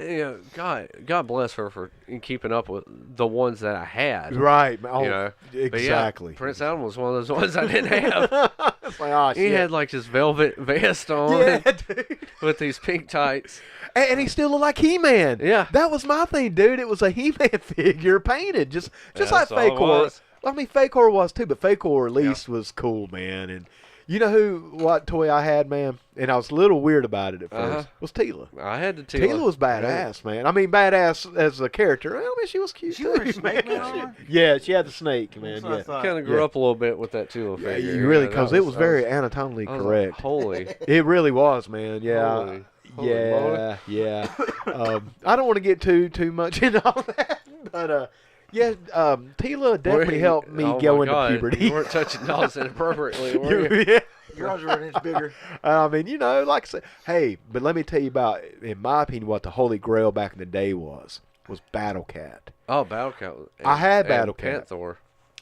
God bless her for keeping up with the ones that I had. Right. Oh, But exactly. yeah, Prince Adam was one of those ones I didn't have. It's like, oh, He shit. had like this velvet vest on Yeah, dude. with these pink tights. And he still looked like He-Man. Yeah. That was my thing, dude. It was a He-Man figure painted, just like That's all it Fakor. was. I mean, Fakor was too, but Fakor at least was cool, man. And you know what toy I had, man? And I was a little weird about it at first. Was Tila. I had to Tila was badass, man. I mean, badass as a character. I mean, she was cute She too, wore a snake man. man on her? Yeah, she had the snake, man. That's what I Yeah. thought. Kind of grew Yeah. up a little bit with that Tula Yeah, figure. you really, That because it was very I anatomically was like, correct. holy. It really was, man. Yeah. Holy. Holy moly. Yeah. I don't want to get too much into all that, but yeah, Tila definitely helped me go into puberty. You weren't touching dolls inappropriately, were you? Yeah. Your eyes were an inch bigger. I mean, like I said, hey, but let me tell you about, in my opinion, what the Holy Grail back in the day was Battle Cat. Oh, Battle Cat. I had Battle Cat.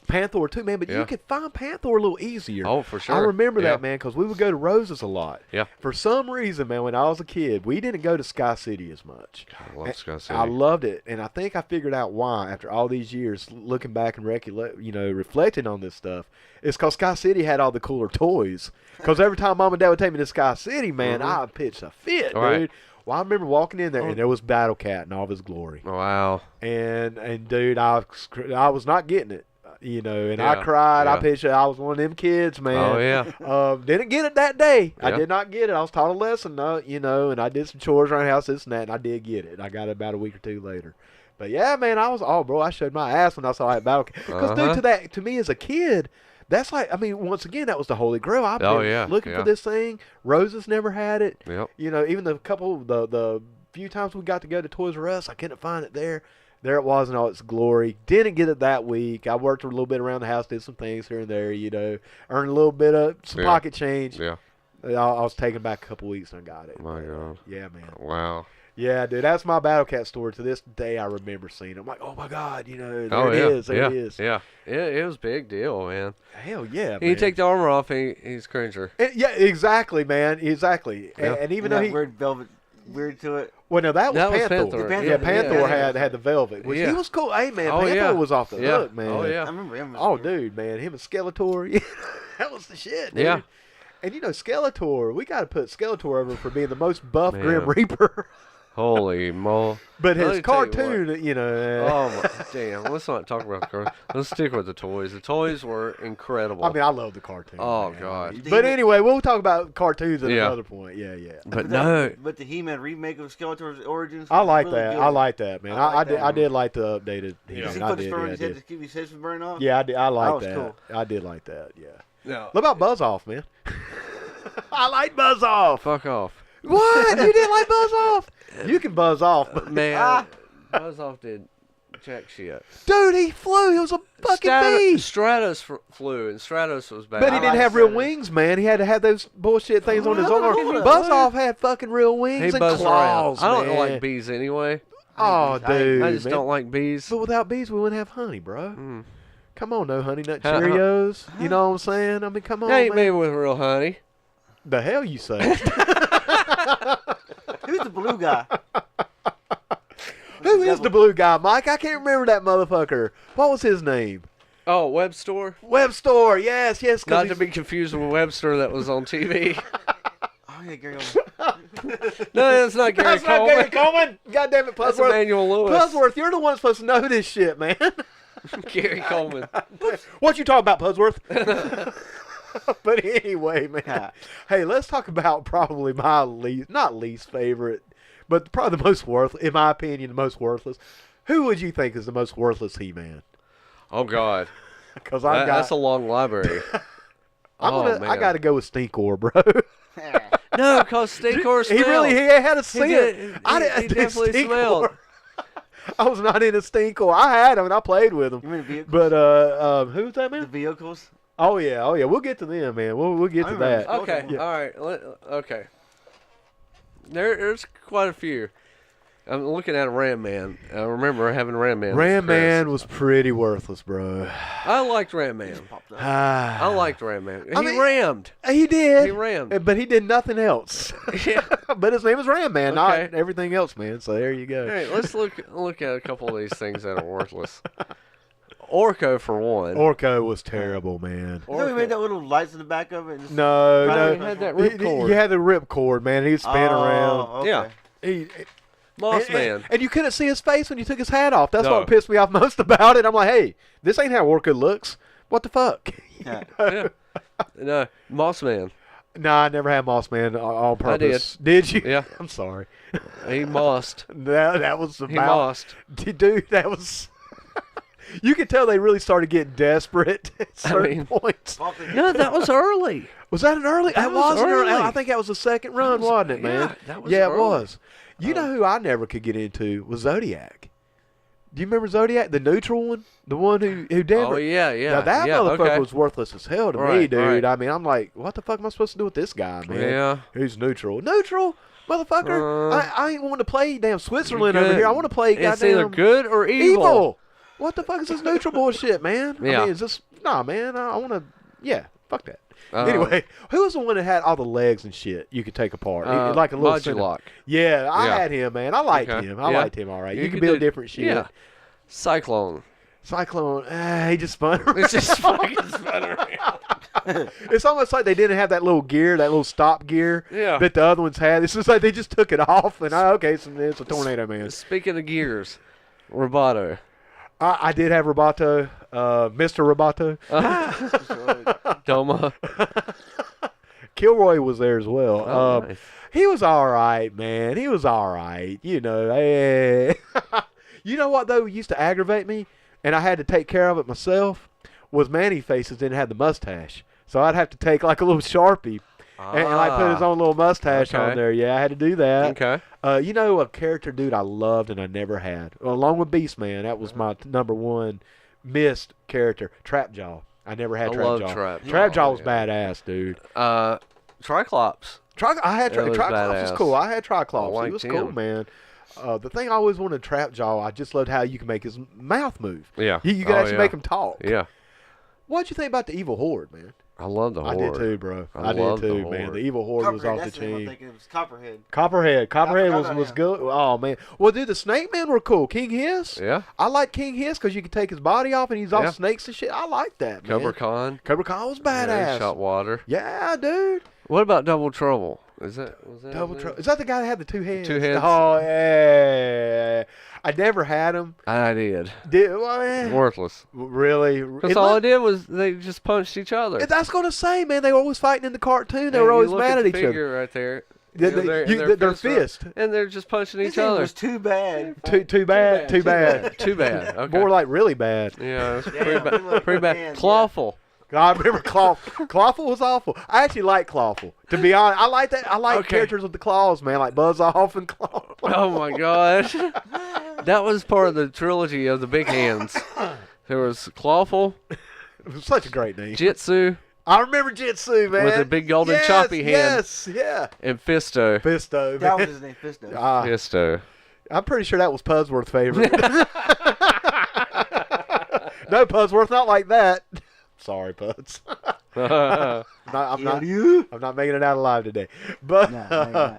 Panther too, man, but you could find Panther a little easier. Oh, for sure. I remember that, man, because we would go to Rose's a lot. Yeah. For some reason, man, when I was a kid, we didn't go to Sky City as much. God, I love Sky City. I loved it, and I think I figured out why after all these years looking back and reflecting on this stuff. It's because Sky City had all the cooler toys. Because every time Mom and Dad would take me to Sky City, man, I pitched a fit, dude. Well, I remember walking in there, and there was Battle Cat in all of his glory. Wow. And dude, I was not getting it. And I cried. I pitched it. I was one of them kids, man. Oh, yeah. Didn't get it that day. Yeah. I did not get it. I was taught a lesson, and I did some chores around the house, this and that, and I did get it. I got it about a week or two later. But, yeah, man, I showed my ass when I saw that Battle Cat. Because, dude, to me as a kid, that's like, I mean, once again, that was the Holy Grail. I've been looking for this thing. Roses never had it. Yep. Even the few times we got to go to Toys R Us, I couldn't find it there. There it was in all its glory. Didn't get it that week. I worked a little bit around the house, did some things here and there, earned a little bit of some pocket change. Yeah. I was taken back a couple weeks and I got it. My God. Yeah, man. Wow. Yeah, dude, that's my Battle Cat story. To this day, I remember seeing it. I'm like, oh, my God, there it is. There it is. Yeah. It was a big deal, man. Hell yeah, man. You take the armor off, he's Cringer. Yeah, exactly, man. Exactly. Yeah. And even though weird velvet weird to it. Well, no, that was Panther. Yeah, Panther had the velvet, which he was cool. Hey, man, Panther was off the hook, man. Oh, yeah. I remember him. Dude, man, him and Skeletor, that was the shit, dude. Yeah. And, Skeletor, we got to put Skeletor over for being the most buff Grim Reaper. Holy moly. But his cartoon, Oh, my, damn. Let's not talk about the cartoon. Let's stick with the toys. The toys were incredible. I mean, I love the cartoon. Oh, man. God. But anyway, we'll talk about cartoons at another point. Yeah. But no. But the He-Man remake of Skeletor's origins. I like really that. Good. I like that, man. I did like the updated. Yeah. He put his fur in his head to keep his head from burning off? Yeah, I like that. Cool. I did like that, yeah. No. What about Buzz Off, man? I like Buzz Off. Fuck off. What? You didn't like Buzz Off? You can buzz off, but man, Buzz Off did jack shit. Dude, he flew. He was a fucking beast. Stratos flew, and Stratos was bad. But he didn't have real wings, man. He had to have those bullshit things on his arm. Buzz Off had fucking real wings and claws, around. I don't like bees anyway. Oh, dude. I just don't like bees. But without bees, we wouldn't have honey, bro. Come on, no Honey Nut Cheerios. You know what I'm saying? I mean, come on, ain't made with real honey. The hell you say? Who's the blue guy? Who is the blue guy, Mike? I can't remember that motherfucker. What was his name? Oh, Webster. Webster, yes. Not to be confused with Webster that was on TV. Oh, yeah, Gary. No, that's not Gary Coleman. That's not Gary Coleman. God damn it, Pudsworth. That's Emmanuel Lewis. Pudsworth, you're the one supposed to know this shit, man. Gary Coleman. What you talking about, Pudsworth? But anyway, man. Hey, let's talk about probably my not least favorite, but probably the most worthless, in my opinion, the most worthless. Who would you think is the most worthless He-Man? Oh, God. Because that's a long library. I got to go with Stinkor, bro. No, because Stinkor smelled. He had a scent. He definitely smelled. I was not in a Stinkor. I had him and I played with him. You mean the vehicles? But who's that, man? The vehicles? Oh yeah. We'll get to them, man. We'll get to that. Okay, all right. Okay. There's quite a few. I'm looking at a Ram Man. I remember having Ram Man. Ram Man was pretty worthless, bro. I liked Ram Man. I liked Ram Man. He rammed. He did. He rammed. But he did nothing else. Yeah. But his name was Ram Man, not everything else, man. So there you go. All right, let's look at a couple of these things that are worthless. Orko, for one. Orko was terrible, man. You know he made that little lights in the back of it? No. He had that rip cord. You had the rip cord, man. He'd spin around. Okay. Yeah. Moss Man. And you couldn't see his face when you took his hat off. That's what pissed me off most about it. I'm like, hey, this ain't how Orko looks. What the fuck? Yeah. No, Moss Man. No, I never had Moss Man on purpose. I did. Did you? Yeah. I'm sorry. He mossed. That was about... He mossed. Dude, that was... You could tell they really started getting desperate at certain points. No, that was early. Was that an early? That It was an early. early. I think that was the second run, wasn't it, man? Yeah, that was it early. was. You know who I never could get into was Zodiac. Do you remember Zodiac, the neutral one, the one who Denver? Oh yeah, yeah. Now that motherfucker okay. was worthless as hell to me, Right, dude. right. I mean, I'm like, what the fuck am I supposed to do with this guy, man? Yeah. Who's neutral? Neutral, motherfucker. I ain't wanting to play damn Switzerland Good. over here. I want to play It's goddamn either good or evil. evil. What the fuck is this neutral bullshit, man? Yeah. I mean, is this man? I want to. Yeah, fuck that. Anyway, who was the one that had all the legs and shit you could take apart? Like a little Modulok. Yeah, I Yeah. had him, man. I liked Okay. him. I Yeah. liked him all right. You You could could build do- different shit. Yeah. Cyclone. Cyclone, he just spun around. It's just fucking spun around. It's almost like they didn't have that little gear, that little stop gear Yeah. that the other ones had. It's just like they just took it off and okay, so it's a tornado man. Speaking of gears, Roboto. I did have Roboto, Mr. Roboto. Doma. Kilroy was there as well. Oh, nice. He was all right, man. He was all right. You know, you know what though used to aggravate me, and I had to take care of it myself. Was Manny Faces didn't have the mustache, so I'd have to take like a little Sharpie and like put his own little mustache on there. Yeah, I had to do that. Okay. You know, a character dude I loved and I never had, along with Beastman. That was my number one missed character. Trapjaw. I never had I Trapjaw. love Trapjaw. Trapjaw was Yeah. badass, dude. Triclops. I had That was Triclops was badass. cool. I had Triclops. I He liked was cool, him. man. The thing I always wanted Trapjaw, I just loved how you can make his mouth move. Yeah. You could actually make him talk. Yeah. What'd you think about the Evil Horde, man? I love the I Horde. did too, bro. I I did love the too, man. Horde. The Evil Horde was off the That's the name I'm chain. thinking. It was Copperhead. Copperhead forgot about was him. good. Oh man. Well, dude, the Snake Men were cool. King Hiss. Yeah. I like King Hiss because you could take his body off and he's all Yeah. snakes and shit. I like that, man. Cobra Khan. Cobra Khan was Yeah, badass. he shot water. Yeah, dude. What about Double Trouble? Was that Double his name? Trouble. Is that the guy that had the two heads? Two heads. Oh yeah. I never had him. I did. Well, Worthless. really? Because It all I looked- did was they just punched each other. That's gonna say, man. They were always fighting in the cartoon. They And were you always look mad at at the each other. figure right there. Their Their fist. And they're just punching His each name other. was Too Bad. Too bad. Too bad. Too bad. Okay. More like really bad. Yeah, it's Yeah, pretty, pretty pretty bad. hands, yeah. Clawful. I remember Clawful was awful. I actually like Clawful. To be honest, I like that. I like Okay. characters with the claws, man, like Buzz Off and Claw. Oh my gosh. That was part of the trilogy of the big hands. There was Clawful, It was such a great name. Jitsu, I remember Jitsu, man. With the big golden yes, choppy hand. Yes, yeah. and Fisto. Fisto, That was man. his name, Fisto. Fisto. I'm pretty sure that was Pudsworth's favorite. No, Pudsworth, not like that. Sorry, Puds. I'm not making it out alive today. But No,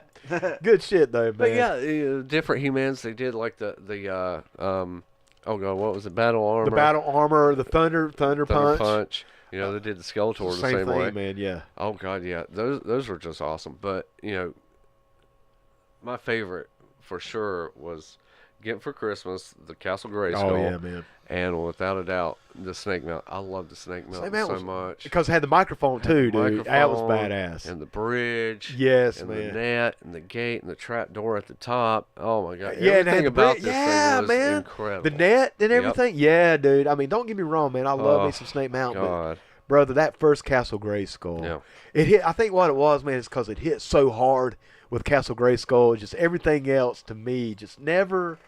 good shit though, man. But yeah, different humans. They did like the oh god, what was it? Battle armor. The battle armor, the thunder punch. You know, they did the Skeletor the Same same thing, way. man. Yeah. Oh god, yeah. Those were just awesome. But you know, my favorite for sure was getting for Christmas the Castle Grayskull. Oh yeah, man. And without a doubt, the Snake Mountain. I love the Snake Mountain so much. Because it had the microphone too, dude. That was badass. And the bridge. Yes, and man. the net and the gate and the trap door at the top. Oh my god. Yeah, and it Everything had the about bridge. this Yeah, thing was man. incredible. The net and Yep. everything. Yeah, dude. I mean, don't get me wrong, man. I love Oh, me some Snake Mountain. But, God. brother, that first Castle Grayskull. Yeah. It hit. I think what it was, man, is because it hit so hard with Castle Grayskull. Just everything else to me just never.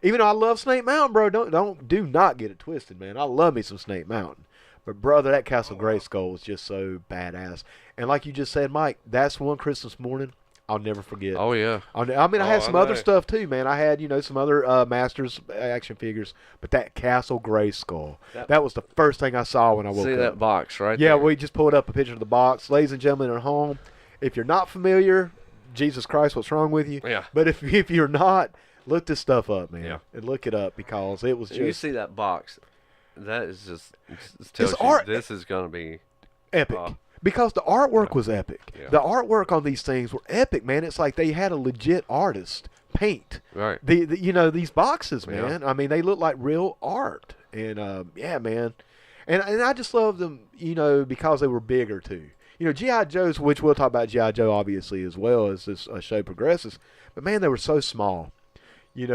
Even though I love Snake Mountain, bro, do not get it twisted, man. I love me some Snake Mountain. But brother, that Castle Grayskull was just so badass. And like you just said, Mike, that's one Christmas morning I'll never forget. Oh yeah. I mean, I had Oh, some I other know. stuff too, man. I had, some other Masters action figures, but that Castle Grayskull, that was the first thing I saw when I woke See up. that box right Yeah, there? we just pulled up a picture of the box. Ladies and gentlemen at home, if you're not familiar, Jesus Christ, what's wrong with you? Yeah. But if you're not, look this stuff up, man. Yeah. And look it up because it was When you just see that box, that is just it tells It's you art. this is gonna be epic. Because the artwork was epic. Yeah. The artwork on these things were epic, man. It's like they had a legit artist paint right. these boxes, Yeah. man. I mean, they look like real art. And yeah, man. And I just love them, because they were bigger too. G.I. Joe's, which we'll talk about G.I. Joe obviously as well as this show progresses. But man, they were so small.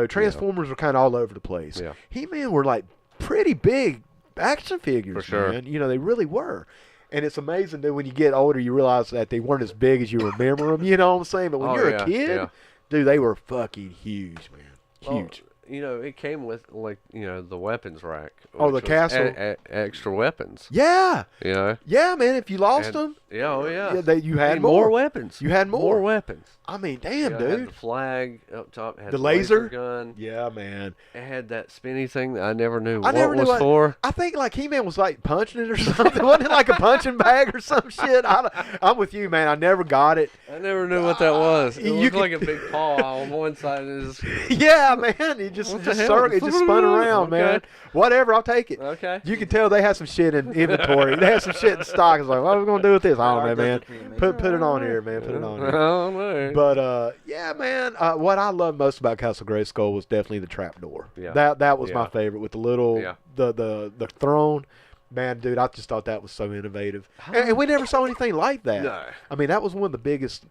Transformers were kind of all over the place. Yeah. He-Man were like pretty big action figures, For sure. man. You know, they really were. And it's amazing that when you get older, you realize that they weren't as big as you remember them. You know what I'm saying? But when you're a kid, dude, they were fucking huge, man. Huge. Well, you know, it came with, like, you know, the weapons rack. Oh, the which was castle? extra weapons. Yeah. You know? Yeah, man. If you lost them, Yeah, oh, yeah. you had more weapons. You had more. More weapons. I mean, damn, You know, dude. It had the flag up top. Had The laser gun. Yeah, man. It had that spinny thing that I never knew I never knew was for. I think like He-Man was like punching it or something. Wasn't it like a punching bag or some shit? I'm with you, man. I never got it. I never knew what that was. It you looked could- like a big paw on one side. And Yeah, man. It just What the hell? it just spun around, man. Okay. Whatever, I'll take it. Okay. You can tell they had some shit in inventory. They had some shit in stock. It's like, what are we gonna do with this? I don't know, man. Put it on here, man. Put it on I here. don't know. But yeah, man. What I loved most about Castle Grayskull was definitely the trapdoor. Yeah. That was my Yeah. favorite with the little Yeah. the throne. Man, dude, I just thought that was so innovative, and we never saw anything like that. No. I mean, that was one of the biggest,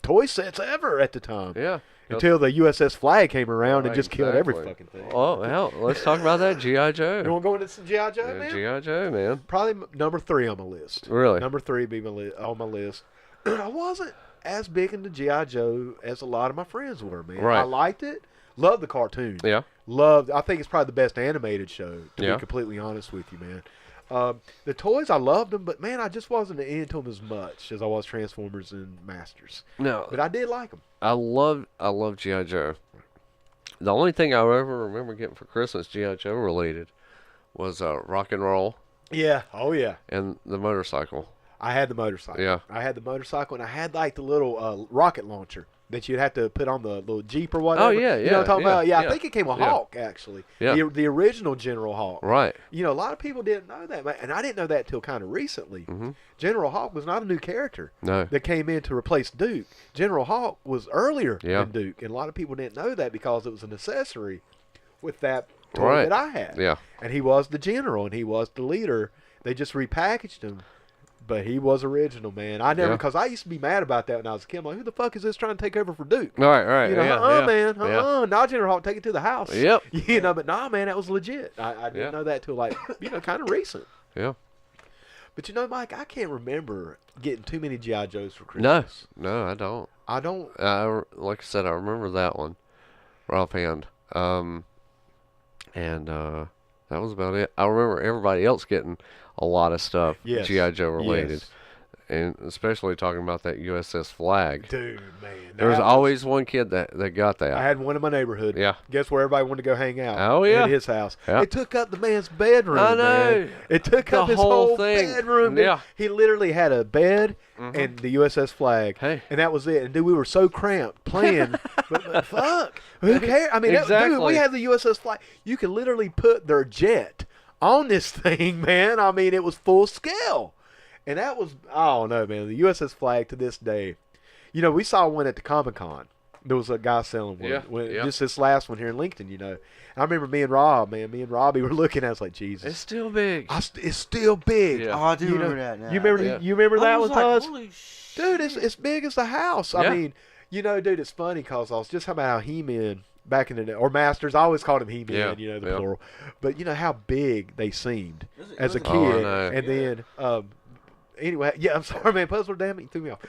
toy sets ever at the time. Yeah. Until the USS Flag came around and Right, just killed every exactly. fucking thing. Oh, hell, let's talk about that G.I. Joe. You want to go into some G.I. Joe, man? G.I. Joe, man. Probably number 3 on my list. Really? Number 3 be on my list. I wasn't as big into G.I. Joe as a lot of my friends were, man. Right. I liked it. Loved the cartoon. Yeah. I think it's probably the best animated show, to Yeah. be completely honest with you, man. The toys, I loved them, but, man, I just wasn't into them as much as I was Transformers and Masters. No. But I did like them. I love G.I. Joe. The only thing I ever remember getting for Christmas G.I. Joe related was rock and roll Yeah. Oh, yeah. and the motorcycle. I had the motorcycle. Yeah. I had the motorcycle, and I had, like, the little rocket launcher that you'd have to put on the little Jeep or whatever. Oh, yeah, You know what I'm talking yeah, about? Yeah, I yeah. think it came with Yeah. Hawk, actually. Yeah. The original General Hawk. Right. A lot of people didn't know that, man, and I didn't know that till kind of recently. Mm-hmm. General Hawk was not a new character No. that came in to replace Duke. General Hawk was earlier Yeah. than Duke, and a lot of people didn't know that because it was an accessory with that toy Right. that I had. Yeah. And he was the general, and he was the leader. They just repackaged him. But he was original, man. I never, Yeah. because I used to be mad about that when I was a kid. I'm like, who the fuck is this trying to take over for Duke? Right, right. Yeah, yeah. Man, Yeah. Now General Hawk, take it to the house. Yep. But nah, man, that was legit. I didn't Yeah. know that till like, kind of recent. Yeah. But Mike, I can't remember getting too many G.I. Joes for No. Christmas. No, I don't. I don't. Like I said, I remember that one, right offhand. And that was about it. I remember everybody else getting a lot of stuff Yes. G.I. Joe related. Yes. And especially talking about that USS Flag. Dude, man. There was that always one kid that got that. I had one in my neighborhood. Yeah. Guess where everybody wanted to go hang out? Oh, yeah. At his house. Yeah. It took up the man's bedroom. I know. Man. It took The up his whole whole thing. bedroom. dude. Yeah. He literally had a bed Mhm. and the USS Flag. Hey. And that was it. And dude, we were so cramped playing. but fuck. Who cares? I mean, dude, Exactly. we had the USS Flag. You could literally put their jet on this thing, man. I mean, it was full scale. And that was, I don't know, man. The USS Flag to this day. We saw one at the Comic-Con. There was a guy selling one. Yeah. Just this last one here in Lincoln, And I remember me and Robbie were looking at it. I was like, Jesus. It's still big. It's still big. Yeah. Oh, I do remember that now. You remember, Yeah. you remember that I was one, like, Tuz? holy shit. Dude, it's big as the house. I Yeah. mean, dude, it's funny because I was just talking about how He-Man back in the day, or Masters, I always called him He-Man, Yeah. the Yeah. plural. But how big they seemed It as a was kid. Oh, I know. And then, anyway, yeah, I'm sorry, man, Puzzler, damn it, you threw me off.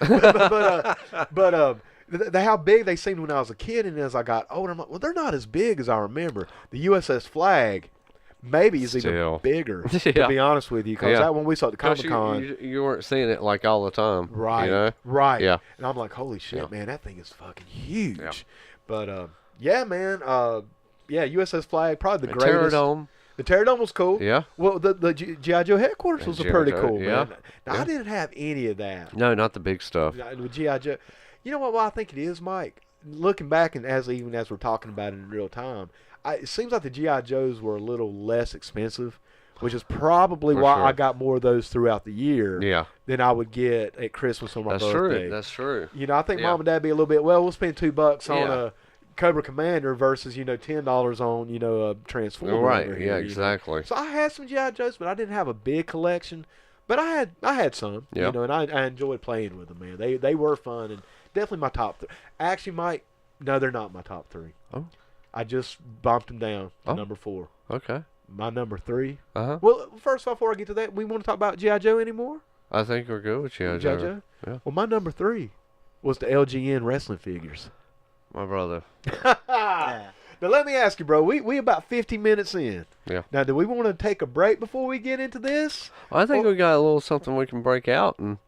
But how big they seemed when I was a kid, and as I got older, I'm like, well, they're not as big as I remember. The USS Flag maybe is even Still. bigger, Yeah. to be honest with you, because Yeah. that one we saw at the 'Cause Comic-Con. you weren't seeing it like all the time. Right, You know? right. Yeah. And I'm like, holy shit, Yeah. man, that thing is fucking huge. Yeah. But, yeah, man, USS Flag, probably the The greatest. Pterodome. The Pterodome was cool. Yeah. Well, the G.I. Joe headquarters was G.I. pretty Joe, cool, yeah. man. Now, Yeah. I didn't have any of that. No, not the big stuff. With G.I. Joe. You know what I think it is, Mike? Looking back, and as we're talking about it in real time, it seems like the G.I. Joes were a little less expensive, which is probably For why sure. I got more of those throughout the year Yeah. than I would get at Christmas or my That's birthday. true. That's true. I think Yeah. Mom and Dad be a little bit, well, we'll spend $2 on Yeah. a Cobra Commander versus, $10 on, a Transformer. Right. over Yeah, here, exactly. So I had some G.I. Joes, but I didn't have a big collection. But I had some, Yeah. and I enjoyed playing with them, man. They were fun, and definitely my top 3. Actually, Mike, no, they're not my top 3. Oh. I just bumped them down to Oh. number 4. Okay. My number 3. Well, first off, before I get to that, we want to talk about G.I. Joe anymore? I think we're good with G.I. Joe. Yeah. Well, my number 3 was the LGN wrestling figures. My brother. Yeah. Now, let me ask you, bro. We about 50 minutes in. Yeah. Now, do we want to take a break before we get into this? I think we got a little something we can break out and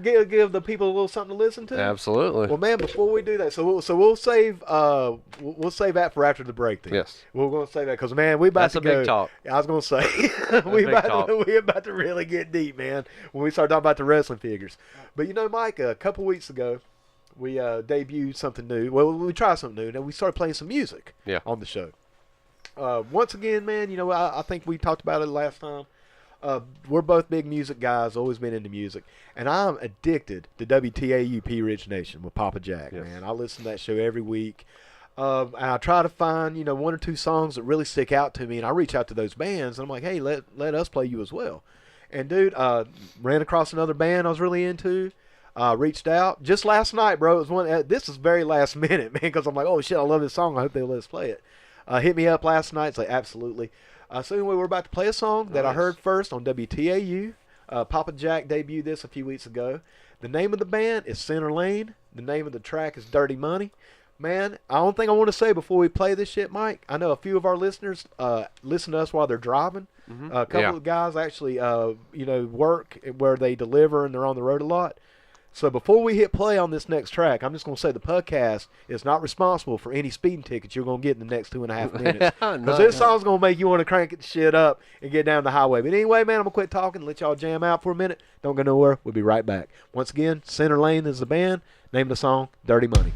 Give the people a little something to listen to? absolutely. Well, man, before we do that, we'll save that for after the break then. Yes. We're going to save that because, man, we about That's to a go. big talk. I was going to say, big talk. we about to really get deep, man, when we start talking about the wrestling figures. But, you know, Mike, a couple weeks ago, we debuted something new. Well, we tried something new, and we started playing some music on the show. Once again, man, you know, I think we talked about it last time. We're both big music guys, always been into music, and I'm addicted to WTAU P Ridge Nation with Papa Jack, man. I listen to that show every week, and I try to find, you know, 1 or 2 songs that really stick out to me, and I reach out to those bands, and I'm like, hey, let us play you as well. And, dude, ran across another band I was really into, reached out. Just last night, bro, it was one. This is very last minute, man, because I'm like, oh, shit, I love this song. I hope they'll let us play it. Hit me up last night. It's like, absolutely. So anyway, we're about to play a song that I heard first on WTAU. Papa Jack debuted this a few weeks ago. The name of the band is Center Lane. The name of the track is Dirty Money. Man, I don't think I want to say before we play this shit, Mike. I know a few of our listeners listen to us while they're driving. A couple of guys actually, you know, work where they deliver and they're on the road a lot. So before we hit play on this next track, I'm just going to say the PUDcast is not responsible for any speeding tickets you're going to get in the next 2.5 minutes. Because this song's going to make you want to crank the shit up and get down the highway. But anyway, man, I'm going to quit talking and let y'all jam out for a minute. Don't go nowhere. We'll be right back. Once again, Center Lane is the band. Name of the song, Dirty Money.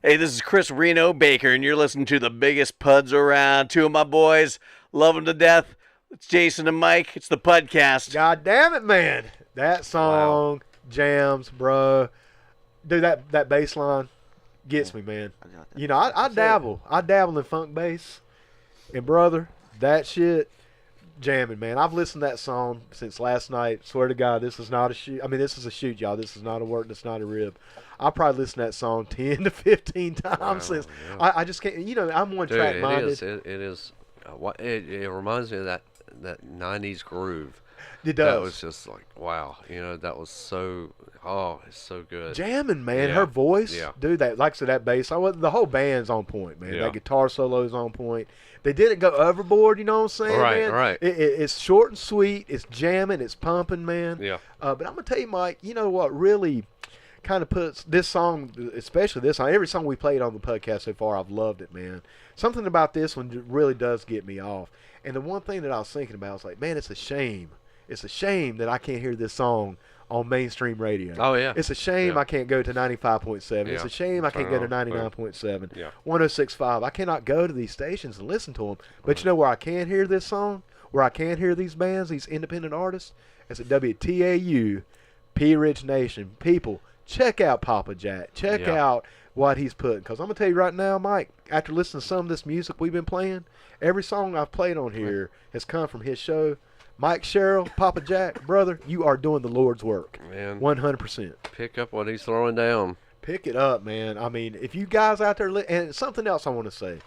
Hey, this is Chris Reno Baker, and you're listening to the biggest PUDs around. 2 of my boys, love them to death. It's Jason and Mike. It's the PUDcast. God damn it, man. That song jams, bro. Dude, that bass line gets me, man. You know, I dabble. I dabble in funk bass. And, brother, that shit jamming, man. I've listened to that song since last night. Swear to God, this is not a shoot. I mean, this is a shoot, y'all. This is not a work. This is not a rib. I probably listened to that song 10 to 15 times since. Yeah. I just can't. You know, I'm one track minded. It is. It reminds me of that 90s groove. It does. That was just like, wow. That was so. Oh, it's so good. Jamming, man. Yeah. Her voice, Yeah. dude. That, like I said, that bass. The whole band's on point, man. Yeah. That guitar solo's on point. They didn't go overboard. You know what I'm saying, Right, man? right. It's short and sweet. It's jamming. It's pumping, man. Yeah. But I'm gonna tell you, Mike. You know what really kind of puts this song, especially this song. Every song we played on the podcast so far, I've loved it, man. Something about this one really does get me off. And the one thing that I was thinking about was like, man, it's a shame. It's a shame that I can't hear this song on mainstream radio. Oh, yeah. It's a shame Yeah. I can't go to 95.7. It's Yeah. a shame I can't go to Turn it on. 99.7. Yeah. 106.5. I cannot go to these stations and listen to them. But you know where I can hear this song? Where I can hear these bands, these independent artists? It's at WTAU, P Ridge Nation. People, check out Papa Jack. Check Yeah. out what he's putting. Because I'm going to tell you right now, Mike, after listening to some of this music we've been playing, every song I've played on here has come from his show. Mike Sherrill, Papa Jack, brother, you are doing the Lord's work. Man, 100%. pick up what he's throwing down. Pick it up, man. I mean, if you guys out there, and something else I want to say.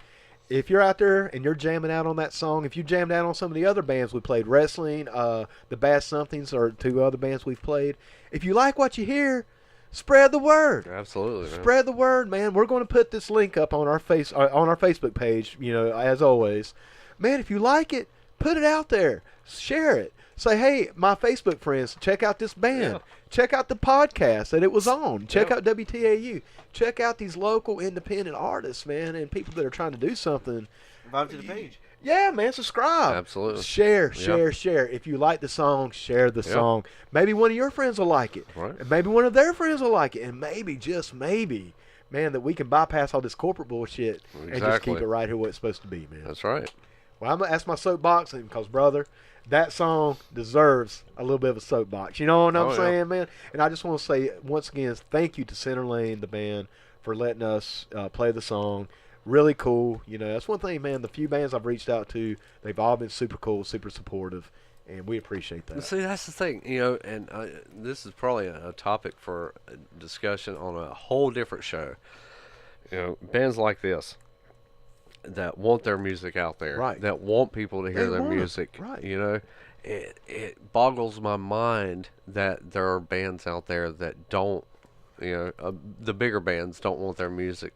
If you're out there and you're jamming out on that song, if you jammed out on some of the other bands we played, Wrestling, the Bad Somethings are two other bands we've played. If you like what you hear, spread the word. Absolutely, man. Spread the word, man. We're going to put this link up on our Facebook page, as always. Man, if you like it, put it out there. Share it. Say, hey, my Facebook friends, check out this band. Yeah. Check out the podcast that it was on. Check Yeah. out WTAU. Check out these local independent artists, man, and people that are trying to do something. Vibe to the page. Yeah, man, subscribe. Absolutely. Share. Yeah. If you like the song, share the Yeah. song. Maybe one of your friends will like it. Right. And maybe one of their friends will like it. And maybe, just maybe, man, that we can bypass all this corporate bullshit and just Exactly. keep it right here where it's supposed to be, man. That's right. Well, I'm going to ask my soapbox because, brother, that song deserves a little bit of a soapbox. You know what I'm Oh, yeah. saying, man? And I just want to say, once again, thank you to Center Lane, the band, for letting us play the song. Really cool. That's one thing, man. The few bands I've reached out to, they've all been super cool, super supportive, and we appreciate that. See, that's the thing, and this is probably a topic for a discussion on a whole different show. Bands like this that want their music out there, Right. that want people to hear They their want 'em, music, right. it boggles my mind that there are bands out there that don't, the bigger bands don't want their music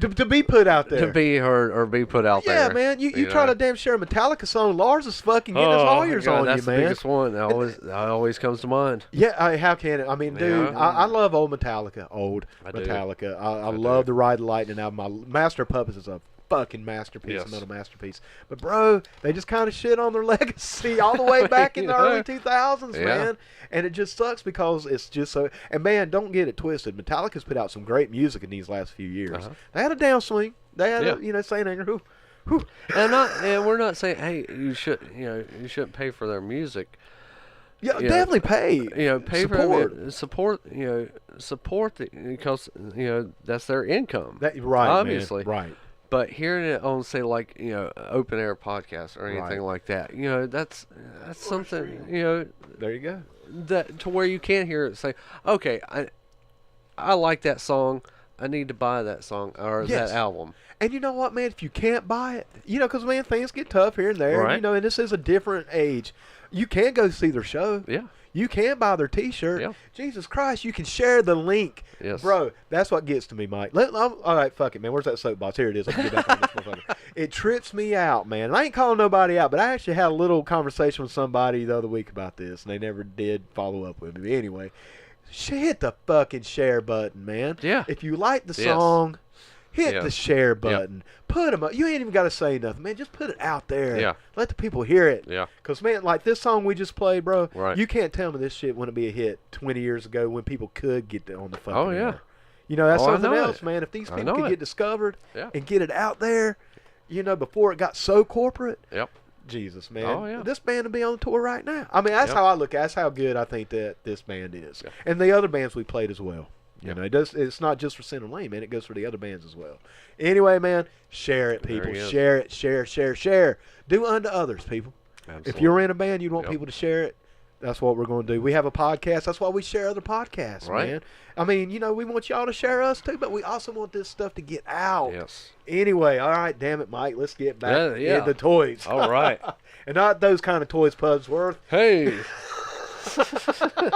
To be put out there. to be heard or be put out there. Yeah, man. You try to damn share a Metallica song. Lars is fucking getting his lawyers God, on that's you, the man. biggest one. That always comes to mind. Yeah, how can it? I mean, dude, Yeah. I love old Metallica. I do. Metallica. I do. love the Ride the Lightning album. My Master of Puppets is a fucking masterpiece, Yes. a metal masterpiece. But, bro, they just kind of shit on their legacy all the way back in the early 2000s, Yeah. man. And it just sucks because it's just so. And, man, don't get it twisted. Metallica's put out some great music in these last few years. Uh-huh. They had a downswing. They had Yeah. a, Saint Anger. Whew. And we're not saying, hey, you shouldn't pay for their music. Yeah, Yeah. definitely pay. Pay Support. for support because that's their income. Right, obviously. man. Right. But hearing it on, say, like, open air podcast or anything Right. like that, that's something, There you go. that to where you can hear it say, okay, I like that song. I need to buy that song or Yes. that album. And you know what, man? If you can't buy it, because, man, things get tough here and there. Right. And this is a different age. You can go see their show. Yeah. You can buy their T-shirt. Yeah. Jesus Christ, you can share the link. Yes. Bro, that's what gets to me, Mike. All right, fuck it, man. Where's that soapbox? Here it is. I can get back on this motherfucker. It trips me out, man. And I ain't calling nobody out, but I actually had a little conversation with somebody the other week about this, and they never did follow up with me. But anyway, hit the fucking share button, man. Yeah. If you like the Yes. song, hit the Yes. share button. Put them up. You ain't even got to say nothing, man. Just put it out there. Yeah. Let the people hear it. Yeah. Because, man, like this song we just played, bro, Right. you can't tell me this shit wouldn't be a hit 20 years ago when people could get on the fucking Oh, yeah. air. That's Oh, I something know else, it. man. If these I people know could it. get discovered Yeah. and get it out there, before it got so corporate, Yep. Jesus, man. Oh, yeah. This band would be on tour right now. I mean, that's Yep. how I look at it. That's how good I think that this band is. Yeah. And the other bands we played as well. Yep. It's not just for Center Lane, man. It goes for the other bands as well. Anyway, man, share it, There people. he is. Share it. Share. Do unto others, people. Absolutely. If you're in a band, you want Yep. people to share it. That's what we're going to do. We have a podcast. That's why we share other podcasts, Right. man. I mean, we want y'all to share us too, but we also want this stuff to get out. Yes. Anyway, all right, damn it, Mike. Let's get back Yeah. into toys. All right. And not those kind of toys Pud's worth. Hey.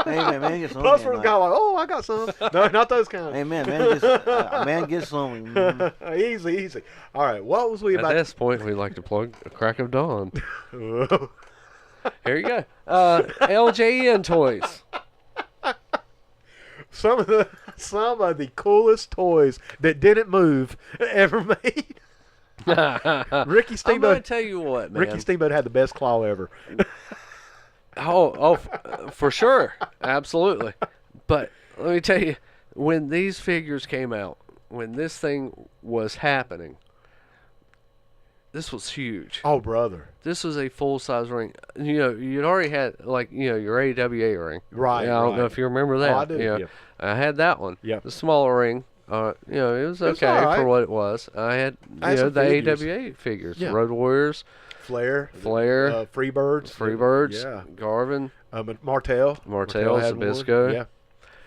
Hey man gets some. Plus, man, we're got like, oh, I got some. No, not those kind. Hey man gets some. Mhm. Easy. All right, what was we At about? this point, we like to plug a Crack of Dawn. To... Here you go. LJN toys. some of the coolest toys that didn't move ever made. Ricky I'm gonna Steamboat. tell you what, man. Ricky Steamboat had the best claw ever. For sure, absolutely. But let me tell you, when these figures came out, when this thing was happening, this was huge. Oh, brother. This was a full-size ring. You know, you'd already had, like, you know, your AWA ring. Right. Yeah, I don't know if you remember that. Oh, I do. You know, Yeah. I had that one. Yep. The smaller ring. You know, it was okay all right. for what it was. I had, I had some the figures. AWA figures. Yeah. Road Warriors, Flair. Freebirds. Freebirds. Yeah. Garvin, Martell. Martell, had one. Zabisco. Yeah.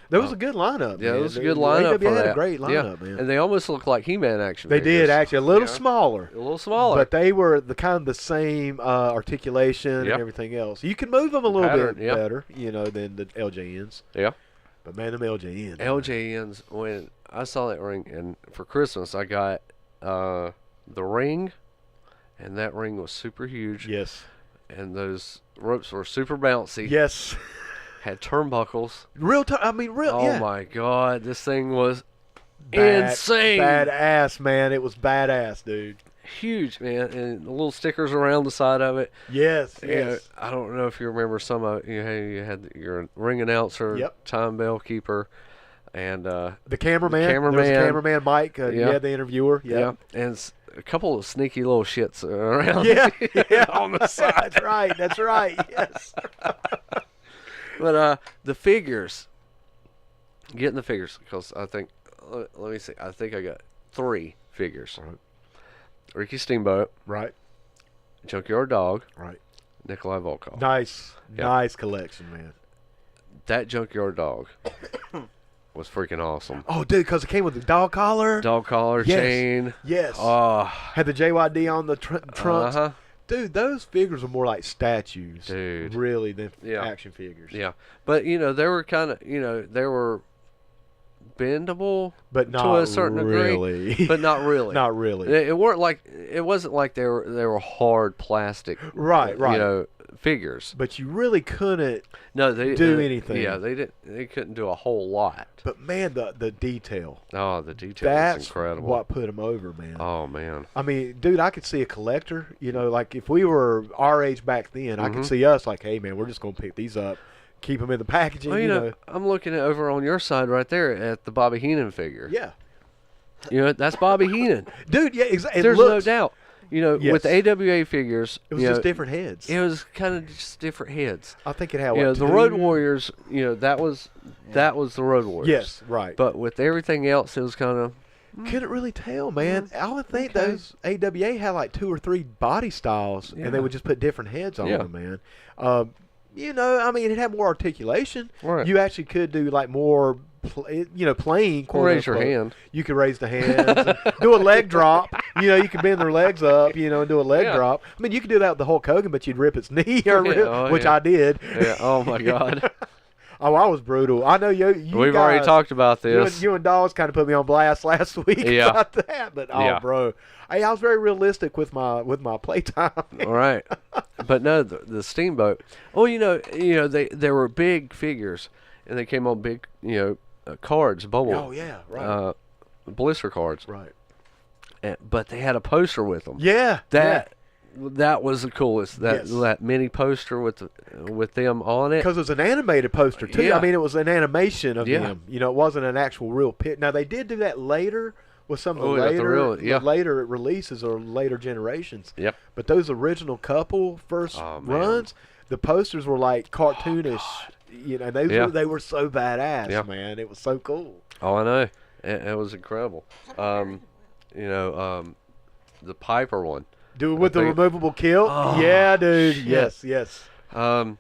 That was a good lineup. Yeah, man. it was a good lineup AWA for had that. a great lineup, man. And they almost looked like He-Man action They figures. did actually a little Yeah. smaller. A little smaller. But they were the kind of the same articulation Yep. and everything else. You can move them a little Pattern, bit yep. better, you know, than the LJNs. Yeah. But man, them LJNs. LJNs, when I saw that ring, and for Christmas I got the ring, and that ring was super huge. Yes. And those ropes were super bouncy. Yes. Had turnbuckles. Real. Oh yeah. my God, this thing was Bad- insane. Badass, man. It was badass, dude. Huge, man, and the little stickers around the side of it. Yes. You know, Yes. I don't know if you remember some of it. You had your ring announcer, Yep. time bell keeper, and The cameraman. There was a cameraman. cameraman, Mike. Yeah. Yeah, the interviewer. yeah, and a couple of sneaky little shits around. Yeah. on the side. That's right. Yes. But the figures, getting the figures, because I think, let me see, I think I got 3 figures. Right. Ricky Steamboat, Right. Junkyard Dog, Right. Nikolai Volkov. Nice. Yep. Nice collection, man. That Junkyard Dog was freaking awesome. Oh, dude, because it came with the dog collar. Dog collar, Yes. chain. Yes. Oh, Had the JYD on the trunks. uh-huh. Dude, those figures are more like statues. Dude. Really, than Yeah. action figures. Yeah. But, you know, they were kind of, you know, they were bendable But not to a certain really. degree, but not really. Not really. It wasn't like they were hard plastic, Right, right. you know, figures. But you really couldn't. No, they do they- anything. Yeah, they couldn't do a whole lot. But man, the detail. Oh, the detail That's is incredible. what put them over, man. Oh man. I mean, dude, I could see a collector. You know, like if we were our age back then, I Mm-hmm. could see us like, hey, man, we're just gonna pick these up, keep them in the packaging. Well, you know, I'm looking at over on your side right there at the Bobby Heenan figure. Yeah, You know, that's Bobby Heenan. dude. Yeah, exactly. There's no doubt. You know, Yes. with the AWA figures, It was you just know, different heads. It was kind of just different heads. I think it had. You know, what, the two? Road Warriors. You know, that was the Road Warriors. Yes, right. But with everything else, it was kind of Couldn't really tell, man. I would think okay. those AWA had like 2 or 3 body styles, and they Yeah. would just put different heads on Yeah. them, man. You know, I mean, it had more articulation. Right. You actually could do like more, playing. quote raise your unquote. hand. You could raise the hands, and do a leg drop. You know, you could bend their legs up. You know, and do a leg Yeah. drop. I mean, you could do that with the Hulk Hogan, but you'd rip its knee, or Oh, which yeah. I did. Yeah. Oh my God. Oh, I was brutal. I know you. We've already guys- taled about You this. and, you and Dawes kind of put me on blast last week Yeah. about that, but Yeah. bro, hey, I was very realistic with my playtime. All right. But no, the Steamboat. Oh, you know, they were big figures, and they came on big, cards, bubble. Oh yeah, right, Blister cards. right. But they had a poster with them. Yeah, That was the coolest. Yes. That mini poster with them on it. because it was an animated poster too. Yeah. I mean, it was an animation of Yeah. them. You know, it wasn't an actual real pic. Now they did do that later with some of the Oh, yeah, later, the later releases or later generations. Yep. But those original couple first Oh, man. runs, the posters were like cartoonish. You know, Yeah. they were so badass, Yeah. man. It was so cool. Oh, I know. It was incredible. The Piper one. Do it with the think- removable kilt? Oh, yeah, dude. shit. Yes. Iron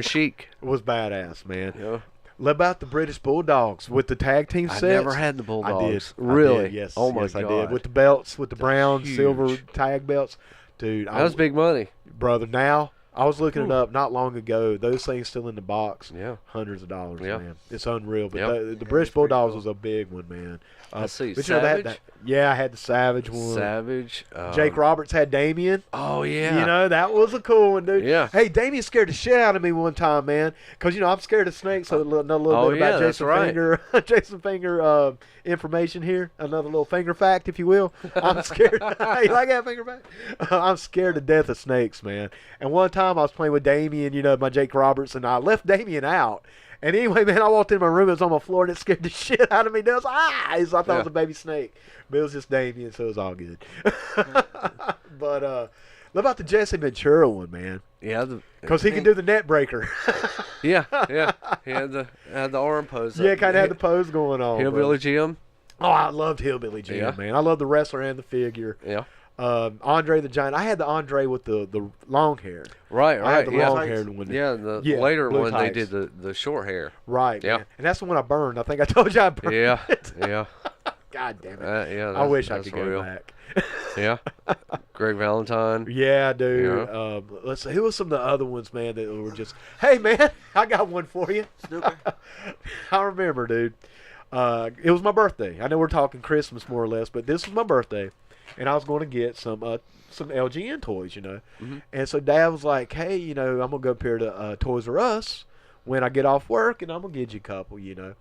Sheik. It was badass, man. You know, What about the British Bulldogs with the tag team I sets? never had the Bulldogs. I did. Really? I did, yes. Oh my yes, God. I did. With the belts, with the brown, huge. silver tag belts. Dude, That was big money. brother, now I was looking it up not long ago. Those things still in the box. Yeah. Hundreds of dollars, Yeah. man. It's unreal. But Yep. the British Bulldogs cool. was a big one, man. Let's see. But you know, Savage? yeah, I had the Savage one. Savage. Jake Roberts had Damien. Oh, yeah. You know, that was a cool one, dude. Yeah. Hey, Damien scared the shit out of me one time, man. Because, you know, I'm scared of snakes. So another little Oh, bit yeah, about that's Jason right. Finger. Jason Finger information here. Another little finger fact, if you will. I'm scared. You like that finger fact? I'm scared to death of snakes, man. And one time I was playing with Damien, you know, my Jake Roberts, and I left Damien out. And anyway, man, I walked in my room. It was on my floor, and it scared the shit out of me. I was like, I thought it was a baby snake. But it was just Damien, so it was all good. But what about the Jesse Ventura one, man? Yeah. Because he can do the net breaker. Yeah. He had the arm pose. Yeah, up. kind of had the pose going on. Hillbilly Jim. Oh, I loved Hillbilly Jim, Yeah. man. I love the wrestler and the figure. Yeah. Andre the Giant. I had the Andre with the long hair. Right. I had the Yeah. long haired one. Yeah. The Yeah, later blue one they tights. did the short hair. Right. Yeah. Man. And that's the one I burned. I think I told you I burned Yeah. it. Yeah. God damn it. Yeah. I wish I that's could go real. back. Yeah. Greg Valentine. Yeah, dude. Yeah. Let's see. Who was some of the other ones, man, that were just, hey, man, I got one for you. Snooker. I remember, dude. It was my birthday. I know we're talking Christmas more or less, but this was my birthday, and I was going to get some LGN toys, you know. Mm-hmm. And so Dad was like, hey, you know, I'm going to go up here to Toys R Us when I get off work, and I'm going to get you a couple, you know.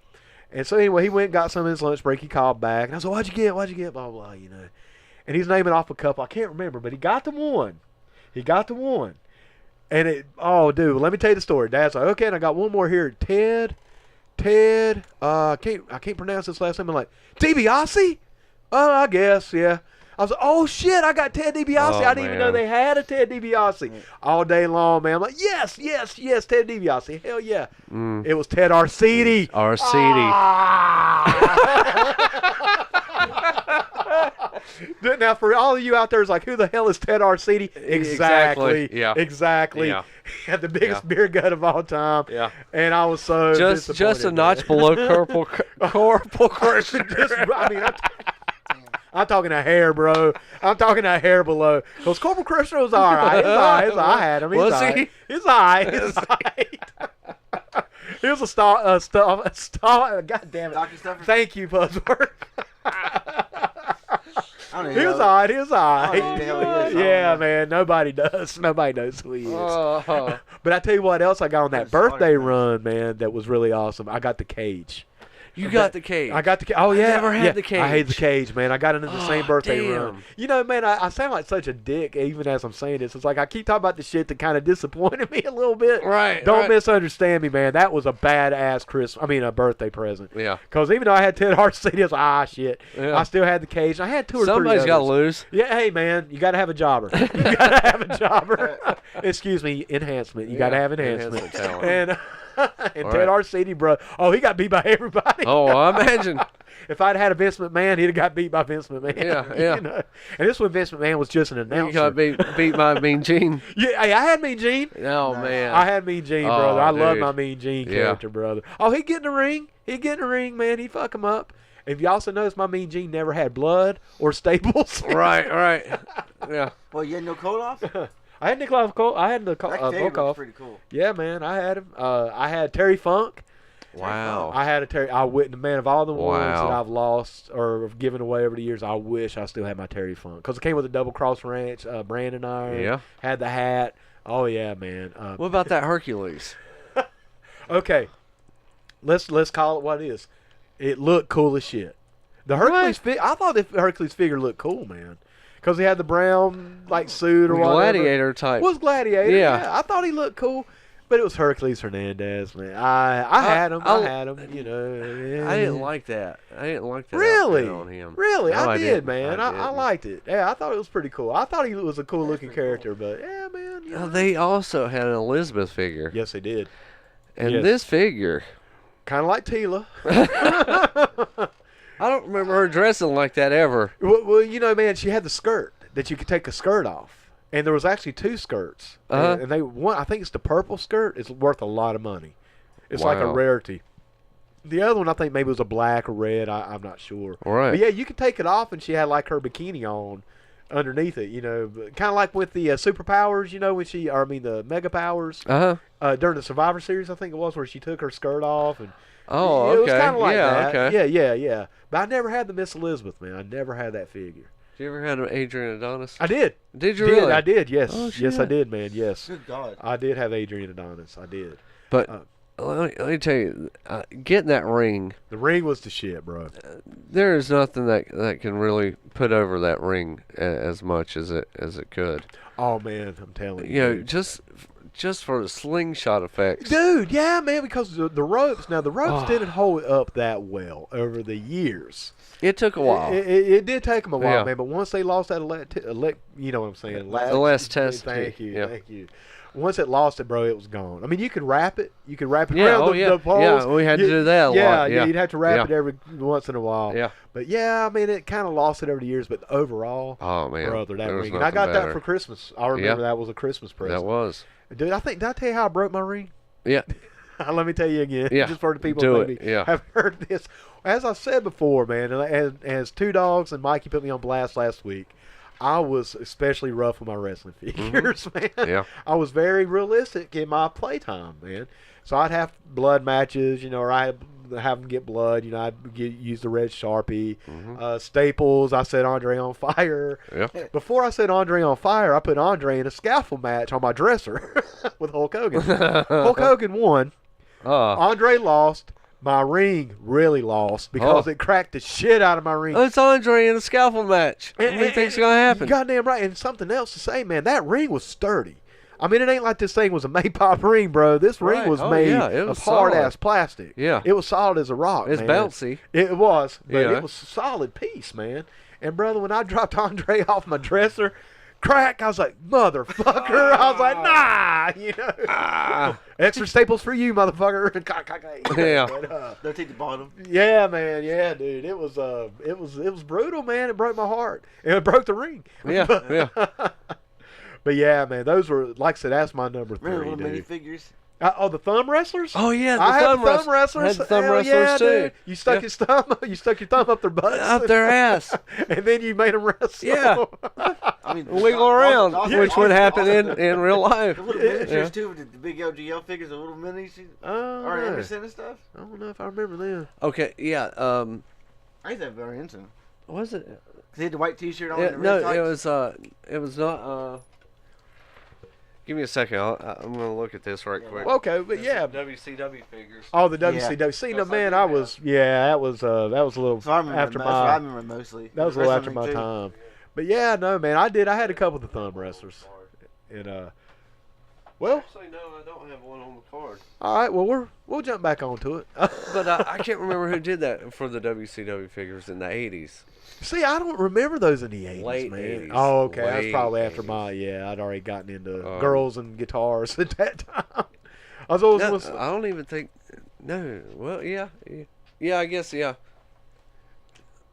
And so anyway, he went and got some in his lunch break. He called back, and I was like, what'd you get? Blah, blah, blah, you know. And he's naming off a couple. I can't remember, but he got the one. And oh, dude, let me tell you the story. Dad's like, okay, and I got one more here. Ted, I can't pronounce his last name. I'm like, DiBiase? Oh, I guess, yeah. I was like, oh, shit, I got Ted DiBiase. Oh, I didn't even know man. they had a Ted DiBiase. All day long, man. I'm like, yes, Ted DiBiase. Hell yeah. It was Ted Arcidi. Now, for all of you out there, it's like, who the hell is Ted Arcidi? Exactly. Yeah. Exactly. Yeah. He had the biggest beer gut of all time. Yeah. And I was so Just a disappointed, notch man. below Corporal Crusher. I mean, I'm talking a hair, bro. I'm talking a hair below. Because Corporal Crusher was all right. I had him. He's Was all he? right. He's all right. He was a star. God damn it. Dr. Stuffer. Thank you, Buzzword. I don't He know. was all right. He was all I don't know who the hell he right. is. Yeah, man. Nobody does. Nobody knows who he is. Oh. But I tell you what else I got on that That's hard, birthday man. run, man, that was really awesome. I got the cage. You got the cage. I got the cage. Oh, yeah. never had yeah. the cage. I hate the cage, man. I got it in the same Oh, birthday damn. run. You know, man, I sound like such a dick even as I'm saying this. It's like I keep talking about the shit that kind of disappointed me a little bit. Right. Don't right. misunderstand me, man. That was a badass a birthday present. Yeah. Because even though I had Ted Arcidi, I was like, shit. Yeah. I still had the cage. I had two or Somebody's three got to others. lose. Yeah, hey, man, you got to have a jobber. You got to have a jobber. Excuse me, enhancement. You got to have enhancement. talent. And All Ted right. Arcidi, bro. Oh, he got beat by everybody. Oh, I imagine. If I'd had a Vince McMahon, he'd have got beat by Vince McMahon. Yeah. You know? And this one, Vince McMahon was just an You announcer. got beat by Mean Gene. Yeah, hey, I had Mean Gene. Oh, man. I had Mean Gene, Oh, brother. I love dude. my Mean Gene Yeah. character, brother. Oh, he'd get in the ring. Man. He'd fuck him up. If you also notice, my Mean Gene never had blood or staples. Right. Yeah. Well, you had no coat off? I had Nikolai Volkov. I had the That Dave looks Volkov. pretty cool. Yeah, man, I had him. I had Terry Funk. Wow. I had a Terry. I wouldn't, man, of all the ones Wow. that I've lost or have given away over the years, I wish I still had my Terry Funk because it came with a double cross ranch, Brandon iron. Yeah. Had the hat. Oh yeah, man. What about that Hercules? Okay, let's call it what it is. It looked cool as shit. The Hercules I thought the Hercules figure looked cool, man, because he had the brown like suit or whatever. Gladiator type. Was Gladiator? Yeah. Yeah, I thought he looked cool. But it was Hercules Hernandez, man. I had him. I had him. You know. I didn't like that. I didn't like that Really? outfit on him. Really, No, I did, didn't. man. I didn't. liked it. Yeah, I thought it was pretty cool. I thought he was a cool looking character, but yeah, man. You know. They also had an Elizabeth figure. Yes, they did. And yes. this figure, Kind of like Tila. I don't remember her dressing like that ever. Well, you know, man, she had the skirt that you could take a skirt off. And there was actually two skirts. Uh-huh. And they one, I think it's the purple skirt. It's worth a lot of money. It's like a Wow. rarity. The other one, I think maybe was a black or red. I'm not sure. Right. But yeah, you could take it off, and she had like her bikini on underneath it, kind of like with the superpowers, when the mega powers during the Survivor Series, I think it was, where she took her skirt off and Oh, it okay. was kind of like that. Okay. Yeah. But I never had the Miss Elizabeth, man. I never had that figure. Did you ever have an Adrian Adonis? I did. Did you really? I did. Yes. Oh, yes, I shit. did, man. Yes. Good God. I did have Adrian Adonis. I did. But let me tell you, getting that ring, The ring was the shit, bro. there is nothing that can really put over that ring as much as it could. Oh man, I'm telling you. You know, dude. just for the slingshot effects. Dude, yeah, man, because the ropes. Now the ropes didn't hold up that well over the years. It took a while. It did take them a while, Yeah. man. But once they lost that you know what I'm saying? The last test. Thank you, Yeah. thank you. Once it lost it, bro, it was gone. I mean, you could wrap it. You could wrap it Yeah, around yeah. the poles. Yeah, we had to do that a lot. Yeah. You'd have to wrap Yeah. it every once in a while. Yeah. But yeah, I mean, it kind of lost it over the years. But overall, Oh man, brother, that there was ring. And I got nothing that better. for Christmas. I remember that was a Christmas present. That was. Dude, did I tell you how I broke my ring? Yeah. Let me tell you again, Yeah. just for the people Do who it. maybe Yeah. have heard this. As I said before, man, as Two Dogs and Mikey put me on blast last week, I was especially rough with my wrestling figures, man. Yeah. I was very realistic in my playtime, man. So I'd have blood matches, or I'd have them get blood. I'd use the red Sharpie. Staples, I set Andre on fire. Yeah. Before I set Andre on fire, I put Andre in a scaffold match on my dresser with Hulk Hogan. Hulk Hogan won. Andre lost. My ring really lost because it cracked the shit out of my ring. It's Andre in a scaffold match. What do you think's gonna happen? Goddamn right. And something else to say, man, that ring was sturdy. I mean, it ain't like this thing was a Maypop ring, bro. This ring Right. was Oh, made yeah, it of was hard-ass solid. plastic. Yeah. It was solid as a rock, It's man. bouncy. It was, but Yeah. it was a solid piece, man. And, brother, when I dropped Andre off my dresser, crack, I was like, motherfucker. I was like, nah, Extra staples for you, motherfucker. Yeah. But, Don't take the bottom. yeah, man. Yeah, dude. It was brutal, man. It broke my heart. And it broke the ring. Yeah. Yeah. But yeah, man, those were, like I said, that's my number Remember 3, little dude. minifigures? The thumb wrestlers? Oh yeah, the I had thumb the thumb wrestlers. Had the thumb Hell wrestlers yeah, too. dude. You stuck you stuck your thumb up their butts. Up their ass. And then you made them wrestle. Yeah. I mean, Wiggle around, which would happen in real life. The little miniatures Yeah. too, with the big LGL figures, the little minis, Oh, or no. Anderson and stuff. I don't know if I remember them. Okay. Yeah. I used to have Anderson. Was it? 'Cause he had the white T-shirt on. Yeah, and the no, red tights. it was not. Give me a second. I'm gonna look at this right quick. Well, okay, but yeah. WCW figures. Oh, the WCW. See, no, man, that was that was a little So I remember after most, my. I remember mostly. That was a The little rest after of them my too. time. But yeah, no, man, I had a couple of the thumb wrestlers. And well, Actually, no, I don't have one on the card. all right, well we'll jump back onto it. But I can't remember who did that for the WCW figures in the 80s. See, I don't remember those in the 80s, Late man. 80s. Oh, okay. That's Late probably after 80s. I'd already gotten into Um, girls and guitars at that time. I was always No, I don't even think. No. Well, yeah. Yeah, I guess, yeah.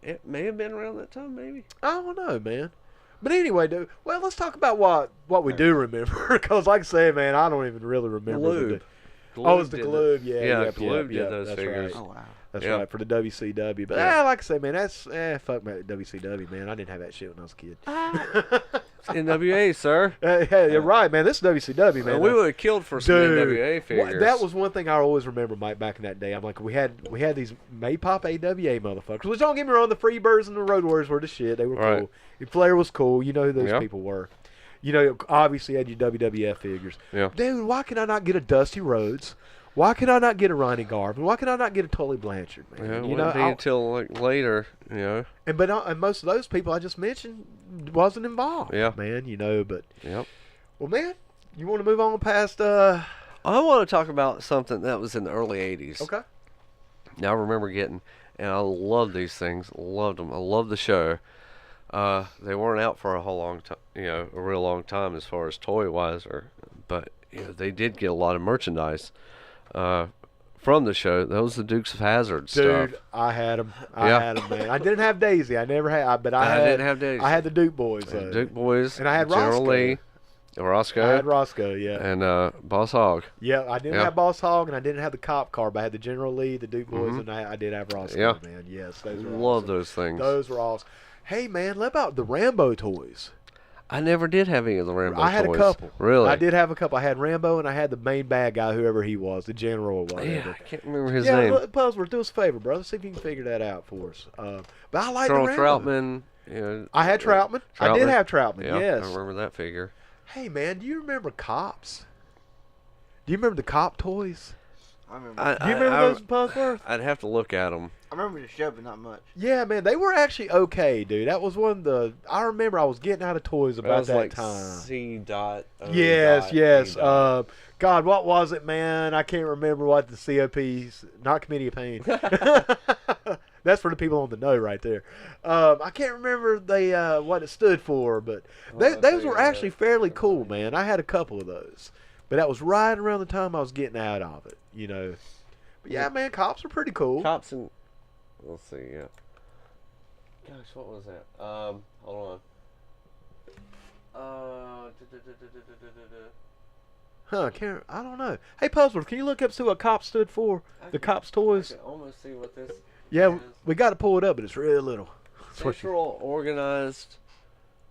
It may have been around that time, maybe. I don't know, man. But anyway, dude. Well, let's talk about what we do remember, because like I say, man, I don't even really remember. Gloob. Oh, it's the did Gloob, yeah. Yeah, yep, Gloob yep, did yep, those that's figures. Right. Oh wow. That's Yeah. right, for the WCW. But Yeah. like I say, man, that's fuck my WCW, man. I didn't have that shit when I was a kid. NWA, sir. Hey, you're right, man. This is WCW, man. We would have killed for some Dude, NWA figures. that was one thing I always remember, Mike, back in that day. I'm like, we had these Maypop AWA motherfuckers. Which, don't get me wrong, the Freebirds and the Road Warriors were the shit. They were Right. cool. And Flair was cool. You know who those Yeah. people were. You know, obviously had your WWF figures. Yeah. Dude, why can I not get a Dusty Rhodes? Why can I not get a Ronnie Garvin? Why can I not get a Tully Blanchard, man? Yeah, it you know, wouldn't be until like later, you know. and most of those people I just mentioned wasn't involved. Yeah. Man, you know, but Yep. well, man, you want to move on past I want to talk about something that was in the early 80s. okay. Now I remember getting, and I love these things. Loved them. I love the show. They weren't out for a whole long time, a real long time as far as toy wise, but they did get a lot of merchandise from the show. That was the Dukes of Hazzard Dude, stuff. I had them. Yeah. I had them, man. I didn't have Daisy. I never had, but I didn't have Daisy. I had the Duke boys. Duke Boys, and I had General Roscoe. Lee, Roscoe, I had Roscoe, yeah. and Boss Hogg. Yeah, I didn't Yeah. have Boss Hogg, and I didn't have the cop car, but I had the General Lee, the Duke boys, and I did have Roscoe, Yeah. man. Yes, those were Love awesome. those things. Those were awesome. Hey, man, what about the Rambo toys? I never did have any of the Rambo I had toys. a couple. Really? I did have a couple. I had Rambo, and I had the main bad guy, whoever he was, the general or whatever. Yeah, I can't remember his name. Puzzler, do us a favor, brother. See if you can figure that out for us. But I like Colonel the Rambo. Troutman. You know, I had Troutman. I did have Troutman, yeah, yes. I remember that figure. Hey, man, do you remember Cops? Do you remember the Cop toys? I remember. Do you remember those, Puzzler? I'd have to look at them. I remember the show, but not much. Yeah, man, they were actually okay, dude. That was one of the. I remember I was getting out of toys about that time. C dot. Yes. God, what was it, man? I can't remember what the COP's. Not Committee of Pain. That's for the people on the know right there. I can't remember what it stood for, but those were actually fairly cool, man. I had a couple of those, but that was right around the time I was getting out of it, you know. But yeah, man, Cops are pretty cool. Cops and let's see, yeah. Gosh, what was that? Hold on. I don't know. Hey, Puzzler, can you look up see what Cops stood for? The Cops toys. I can almost see what this. Yeah, is. we got to pull it up, but it's real little. Central Organized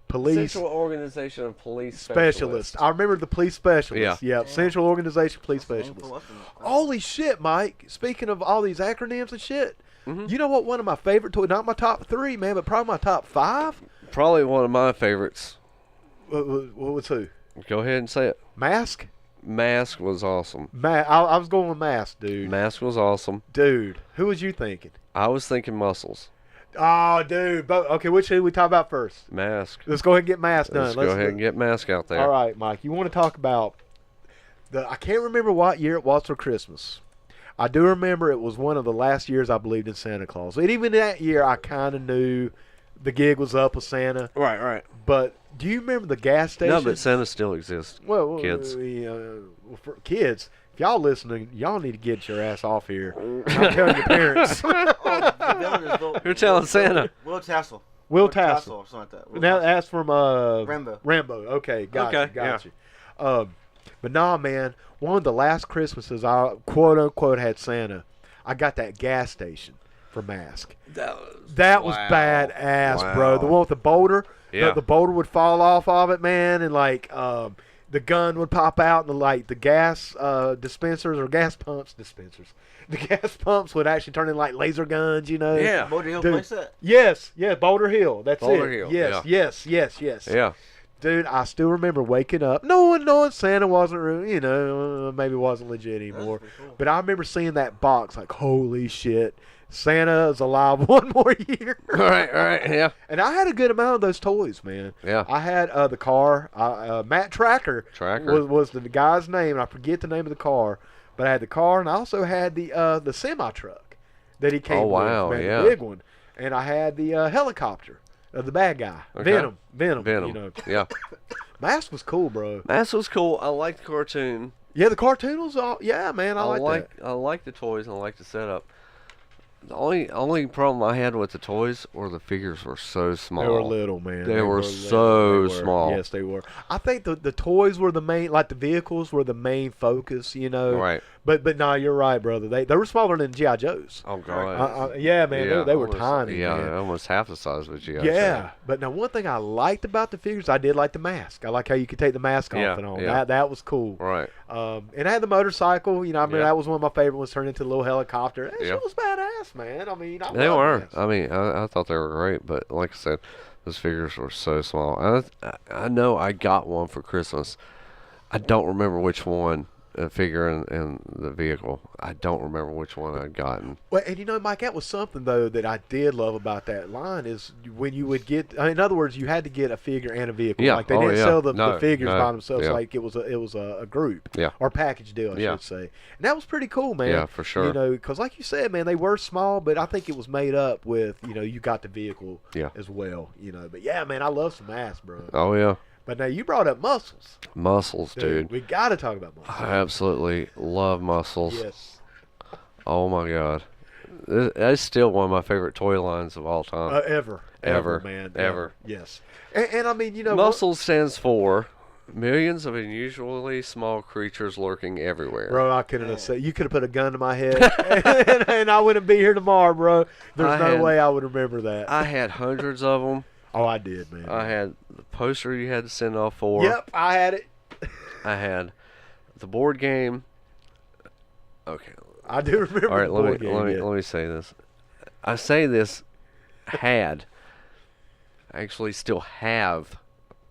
Police Central Organization of Police Specialists. I remember the police specialists. Yeah. Yep. Central Organization Police That's Specialists. the Holy shit, Mike. Speaking of all these acronyms and shit, Mhm. you know what one of my favorite toys, not my top 3, man, but probably my top 5? Probably one of my favorites. What was who? Go ahead and say it. Mask? Mask was awesome. I was going with Mask, dude. Mask was awesome. Dude, who was you thinking? I was thinking Muscles. Oh, dude. Okay, which should we talk about first? Mask. Let's go ahead and get Mask done. Let's go ahead and get Mask out there. All right, Mike. You want to talk about I can't remember what year it was for Christmas. I do remember it was one of the last years I believed in Santa Claus. And even that year, I kind of knew the gig was up with Santa. Right. But do you remember the gas station? No, but Santa still exists. Well, kids. For kids, if y'all listening, y'all need to get your ass off here. I'm telling your parents. You're telling Santa. Will Tassel. Will Or Tassel. or something like that. Will Now Tassel. that's from Rambo. Rambo. Okay, got Okay, you. But nah, man, one of the last Christmases I quote unquote had Santa, I got that gas station for Mask. That was badass, bro. The one with the boulder. Yeah. The boulder would fall off of it, man, and like the gun would pop out, and the gas dispensers or gas pumps dispensers. The gas pumps would actually turn into like laser guns, you know. Yeah. Boulder Hill Dude. place that? Yes, Boulder Hill. That's Boulder it. Hill, Yes. Yeah. Dude, I still remember waking up, knowing Santa wasn't, maybe wasn't legit anymore. pretty cool. But I remember seeing that box, like, holy shit, Santa is alive one more year. All right, yeah. And I had a good amount of those toys, man. Yeah. I had the car. Matt Tracker was the guy's name. I forget the name of the car, but I had the car, and I also had the semi truck that he came wow, with, man, yeah. the big one. And I had the helicopter of the bad guy, Okay. Venom. You Venom. know, Yeah. Mask was cool, bro. Mask was cool. I liked the cartoon. Yeah, the cartoon was all. Yeah, man, I like that. I like the toys and I like the setup. The only problem I had with the toys were the figures were so small. They were little, man. They were little. so They were. small. Yes, they were. I think the toys were the main, like the vehicles were the main focus, you know. Right. But no, you're right, brother. They were smaller than G.I. Joes. Oh god. Yeah, man, Yeah, they were almost- tiny. Yeah, man. almost half the size of G.I. Yeah, but now one thing I liked about the figures, I did like the mask. I like how you could take the mask off Yeah, and on. yeah. That was cool. Right. And I had the motorcycle. You know, I mean, Yeah. that was one of my favorite ones. Turned into a little helicopter. That Yeah. shit was badass, man. I mean, They love were. masks. I mean, I thought they were great, but like I said, those figures were so small. I know I got one for Christmas. I don't remember which one. A figure in the vehicle. I don't remember which one I'd gotten. Well, and you know, Mike, that was something though that I did love about that line is when you would get. In other words, you had to get a figure and a vehicle. Yeah. Like they Oh, didn't yeah. sell the No, figures no. by themselves. Yeah. Like it was a group. Yeah. Or package deal, I Yeah. should say. And that was pretty cool, man. Yeah, for sure. You know, because like you said, man, they were small, but I think it was made up with you got the vehicle Yeah. as well. You know, but yeah, man, I love some ass, bro. Oh yeah. But now you brought up muscles, Muscles, dude. We got to talk about muscles. I absolutely love Muscles. Yes. Oh my god. That's still one of my favorite toy lines of all time. Ever, Ever, man. ever. Yes. And I mean, Muscles stands for Millions of unusually small creatures lurking everywhere. Bro, I couldn't have said. You could have put a gun to my head, and I wouldn't be here tomorrow, bro. There's no way I would remember that. I had hundreds of them. Oh, I did, man. I had the poster you had to send off for. Yep, I had it. I had the board game. Okay. I do remember. All right, the board game, let me say this. I say this. I actually still have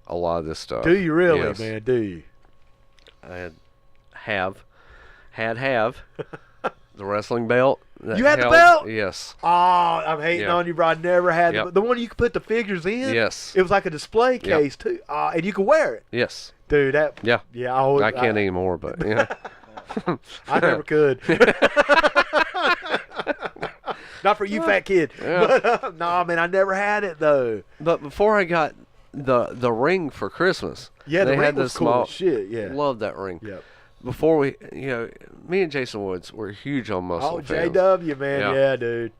a lot of this stuff. Do you really, Yes. man? Do you? I have the wrestling belt. that You had the held- belt? Yes. Oh, I'm hating Yeah. on you, bro. I never had Yep. the one you could put the figures in. Yes. It was like a display case too, and you could wear it, Yes. dude. That Yeah. yeah. I can't anymore, but yeah. I never could. Not for you, fat kid. Yeah. But nah, man, I never had it though. But before I got the ring for Christmas, Yeah, they the ring had was this cool small. as shit. Yeah. Loved that ring. Yep. Before we, me and Jason Woods were huge on muscle Oh, fans. JW, man. Yeah. Yeah, dude.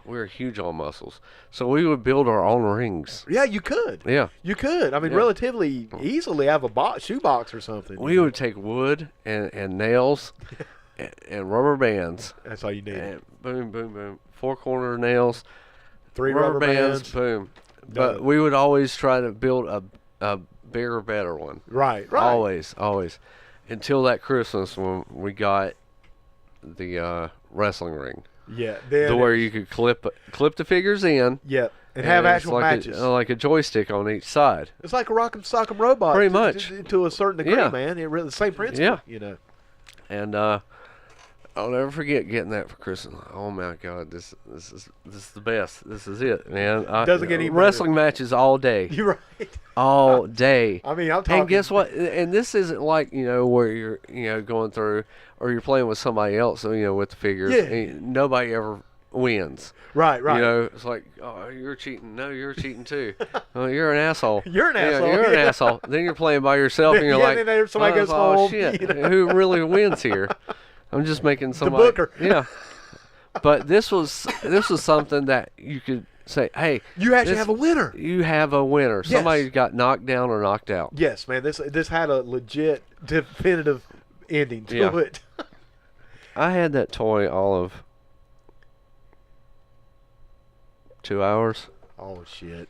We were huge on muscles, so we would build our own rings. Yeah, you could. Yeah. You could. I mean, Yeah. relatively easily have a shoebox or something. We would take wood and nails and rubber bands That's all you need. and boom, boom, boom, 4-corner nails, 3 rubber bands. boom. But Done. we would always try to build a bigger, better one. Right. Always. Until that Christmas when we got the wrestling ring, Yeah. Then where you could clip the figures in. Yep. And have it's actual like matches. like a joystick on each side. It's like a Rock'em Sock'em Robot. Pretty much. To a certain degree, Yeah. man. It really the same principle. Yeah. You know. And I'll never forget getting that for Christmas. Oh my God, this is the best. This is it, man. Doesn't get any better. Wrestling matches all day, You're right. all day. I mean, I'm talking. And guess what? And this isn't like where you're going through or you're playing with somebody else. With the figures. Yeah. And nobody ever wins. Right. It's like, oh, you're cheating. No, you're cheating too. Oh, you're an asshole. You're an Yeah, asshole. You're an Yeah. asshole. Then you're playing by yourself, and you're Yeah, like, then there- somebody goes oh home, shit, you know. who really wins here? I'm just making somebody. booker. Yeah. But this was something that you could say, hey, You actually this- have a winner. you have a winner. Yes. Somebody got knocked down or knocked out. Yes, man. This had a legit, definitive ending to Yeah. it. I had that toy all of 2 hours. Oh shit.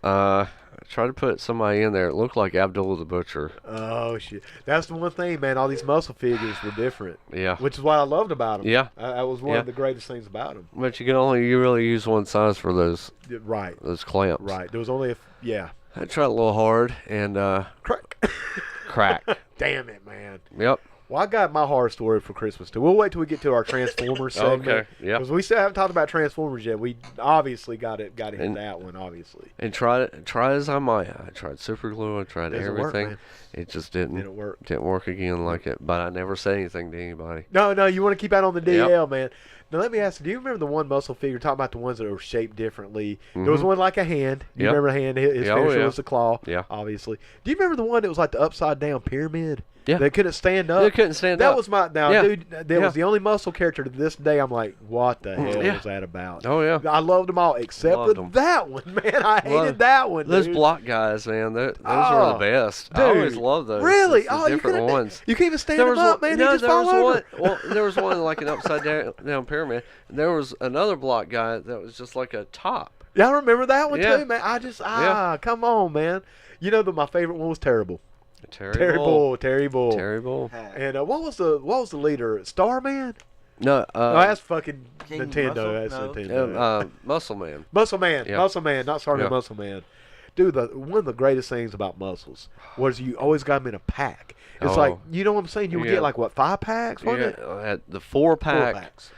I tried to put somebody in there. It looked like Abdullah the Butcher. Oh shit. That's the one thing, man. All these muscle figures were different. Yeah. Which is what I loved about them. Yeah. That was one Yeah. of the greatest things about them. But you really use one size for those Right. clamps. Right. There was only yeah. I tried a little hard and Crack. crack. Damn it, man. Yep. Well, I got my horror story for Christmas too. We'll wait till we get to our Transformers segment. Okay, yeah. Because we still haven't talked about Transformers yet. We obviously got to hit And- that one, obviously. And try as I might. I tried super glue. I tried Doesn't work, everything. man. It just didn't Didn't work. again like it. But I never said anything to anybody. No, you want to keep out on the DL, man. Now, let me ask you, do you remember the one muscle figure, talking about the ones that were shaped differently? There was one like a hand. Do you Yep. remember the hand? His Yeah, oh, finisher yeah. was the claw, Yeah. obviously. Do you remember the one that was like the upside-down pyramid? Yeah. They couldn't stand up? They couldn't stand that up. was my, now, Yeah. dude, that Yeah. was the only muscle character to this day. I'm like, what the hell Yeah. was that about? Oh, yeah. I loved them all except Loved for 'em. that one, man. I hated Loved- that one, Those dude. block guys, man, those are the Oh, best. Dude, I always love those. Really? It's the Oh, you different couldn't ones. You can't even stand There them was up, one, man. no, They just there fall was over. one. Well, there was one like an upside down pyramid. And there was another block guy that was just like a top. Yeah, I remember that one Yeah. too, man. I just Yeah. come on, man. You know that my favorite one was Terrible. Terry Bull. Terry Bull. Terry Bull. And what was the leader? Starman? No, No, that's fucking King Nintendo. Muscle? That's No. Nintendo. Muscle Man. Muscle Man. Yeah. Muscle Man. Not Starman. Yeah. Muscle Man. Dude, one of the greatest things about muscles was you always got them in a pack. It's Oh. like, you know what I'm saying? You would Yeah. get like, what, 5 packs? Wasn't it? At the 4-pack. 4 packs.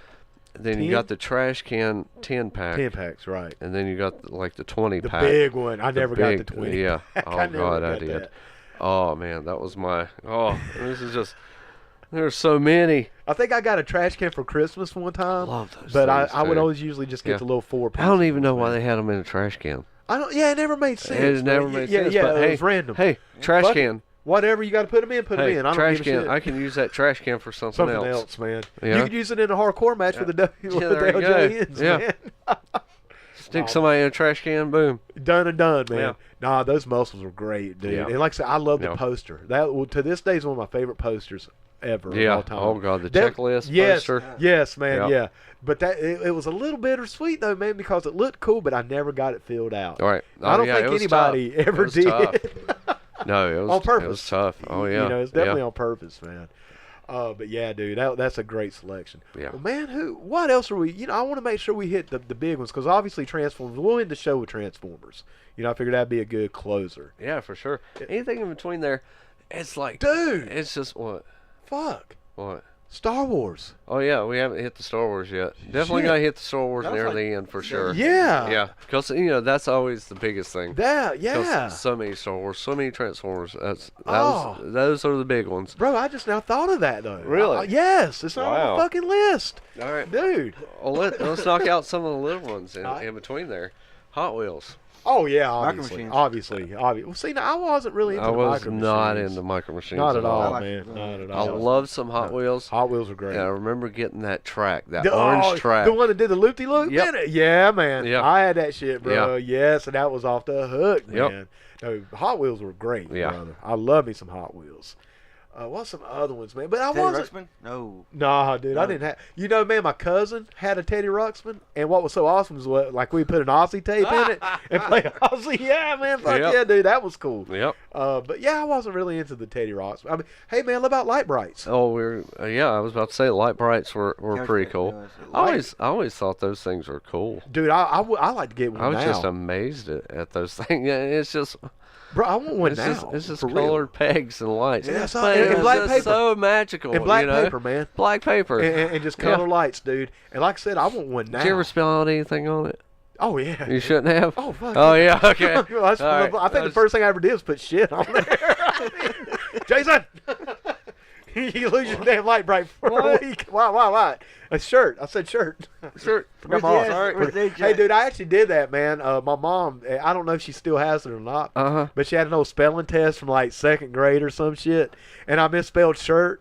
Then 10? you got the trash can 10-pack. 10 packs, right. And then you got like the 20-pack. The big one. I never got the 20. Yeah. pack. Oh, I never God, I got did. that. Oh, man, that was this is just, there's so many. I think I got a trash can for Christmas one time. Love those But things, I would too. always usually just get Yeah. the little 4 packs. I don't even know why they had them in a trash can. Yeah, it never made sense. It never man. made yeah, sense. Yeah, but it hey, was random. Hey, trash Fuck it. can. Whatever you got to put them in, put them Hey, in. I don't trash give a can. shit. I can use that trash can for something else. man. Yeah. You could use it in a hardcore match with the Yeah, there you go. LJNs, Yeah. man. Stick somebody in a trash can, boom. Done and done, man. Yeah. Nah, those muscles were great, dude. Yeah. And like I said, I love the Yeah. poster. To this day is one of my favorite posters ever of all time. Oh God, the That- checklist yes, poster. Yes, man, Yep. yeah. But it was a little bittersweet though, man, because it looked cool, but I never got it filled out. All right. I don't yeah, think it was anybody tough. ever It was did. tough. No, it was On purpose. It was tough. Oh yeah. You know, it's definitely on purpose, man. But yeah, dude, that's a great selection. Yeah. Well, man, what else are we? You know, I want to make sure we hit the big ones because obviously Transformers. We'll end the show with Transformers. You know, I figured that'd be a good closer. Yeah, for sure. Anything in between there, it's like, Dude, it's just what? fuck, What? Star Wars. Oh yeah, we haven't hit the Star Wars yet. Definitely Shit. gotta hit the Star Wars That near was like- the end for sure. Yeah. Yeah, because that's always the biggest thing. That 'Cause yeah. So many Star Wars, so many Transformers. Oh. Those are the big ones. Bro, I just now thought of that though. Really? Yes, it's not on Wow. the fucking list, All right. dude. Well, let's knock out some of the little ones All right. in between there. Hot Wheels. Oh yeah, Micro obviously, Machines. obviously. Well, see, now I wasn't really into I the was Micro not Machines. into Micro Machines. Not at all, like man. it. Not at I all. love some Hot Wheels. Hot Wheels are great. And I remember getting that track, that The- orange track. The one that did the loop-de-loop Yep. in it? Yeah, man. Yep. I had that shit, bro. Yes, and that was off the hook, Yep. man. No, Hot Wheels were great, Yeah. brother. I love me some Hot Wheels. What's some other ones, man? But I Teddy wasn't. Ruxpin? No. Nah, dude, I No. didn't have. You know, man, my cousin had a Teddy Ruxpin, and what was so awesome was like we put an Aussie tape in it and play Aussie. Yeah, man, fuck Yep. yeah, dude, that was cool. Yep. But yeah, I wasn't really into the Teddy Ruxpin. I mean, hey, man, what about Light Brights? Oh, I was about to say light brights were Couch pretty Bright, cool. yes. I always thought those things were cool. Dude, I like to get one I was now. just amazed at those things. Yeah, it's just Bro, I want one it's now. just for real. colored pegs and lights. Yeah, so- But and it's black just paper. so magical. And black you know? paper, man. Black paper. And just color lights, dude. And like I said, I want one now. Did you ever spell out anything on it? Oh, yeah. You shouldn't have. Oh, fuck. Oh yeah. Okay. Well, that's- All right. I think the first thing I ever did was put shit on there. Jason! You lose your damn light bright for What? a week. Why? A shirt. I said shirt. Sure. Forgot Where's my the boss. S? Sorry. Where's the H Hey, at? dude, I actually did that, man. My mom, I don't know if she still has it or not, but she had an old spelling test from like second grade or some shit, and I misspelled shirt.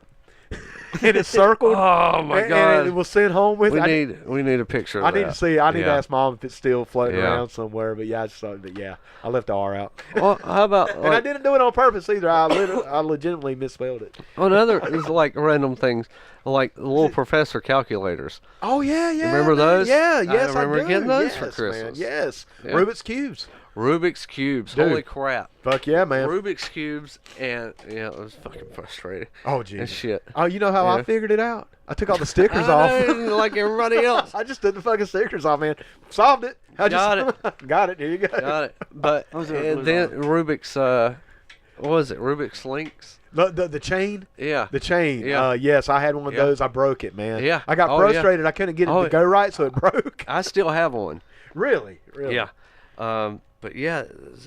And it's circled. Oh my and god. it was sent home with We it. need a picture of I that. need to see. I need to Yeah. ask mom if it's still floating Yeah. around somewhere. But yeah, I just thought. But yeah, I left the R out. Well, how about And I didn't do it on purpose either. I legitimately misspelled it. another is like random things, like the little professor calculators. Oh yeah. Remember man. those? Yeah, I yes, I remember do. getting those yes, for Christmas. Man. Yes, Yeah. Rubik's cubes. Rubik's cubes. Dude. Holy crap. Fuck yeah, man. Rubik's cubes, and it was fucking frustrating. Oh And geez. shit. Oh, you know how I Yeah. figured it out? I took all the stickers I off. know, like everybody else. I just took the fucking stickers off, man. Solved it. Got it. Got it. Here you go. Got it. But Those are and blue then Rubik's, what was it? Rubik's Links? The chain. Yeah. The chain. Yeah. Yes, I had one of Yeah. those. I broke it, man. Yeah. I got Oh, yeah. frustrated. I couldn't get it Oh, to go right, so it broke. I still have one. Really? Yeah. But yeah,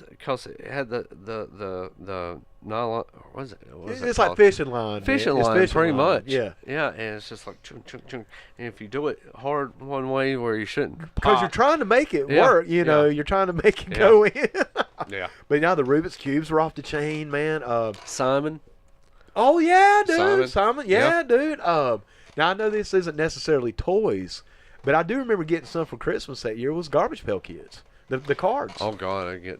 because it had the nylon. What is it? What is it It's like called? fishing line. man. Fishing It's line, pretty line. much. Yeah. Yeah, and it's just like chung chung chung. And if you do it hard one way where you shouldn't, Because you're pop. trying to make it Yeah. work, you know. Yeah. You're trying to make it Yeah. go in. Yeah. But now the Rubik's cubes were off the chain, man. Simon. Oh yeah, dude. Simon. Yeah, Yeah. dude. Now I know this isn't necessarily toys, but I do remember getting some for Christmas that year. Was Garbage Pail Kids, the cards. Oh God, I get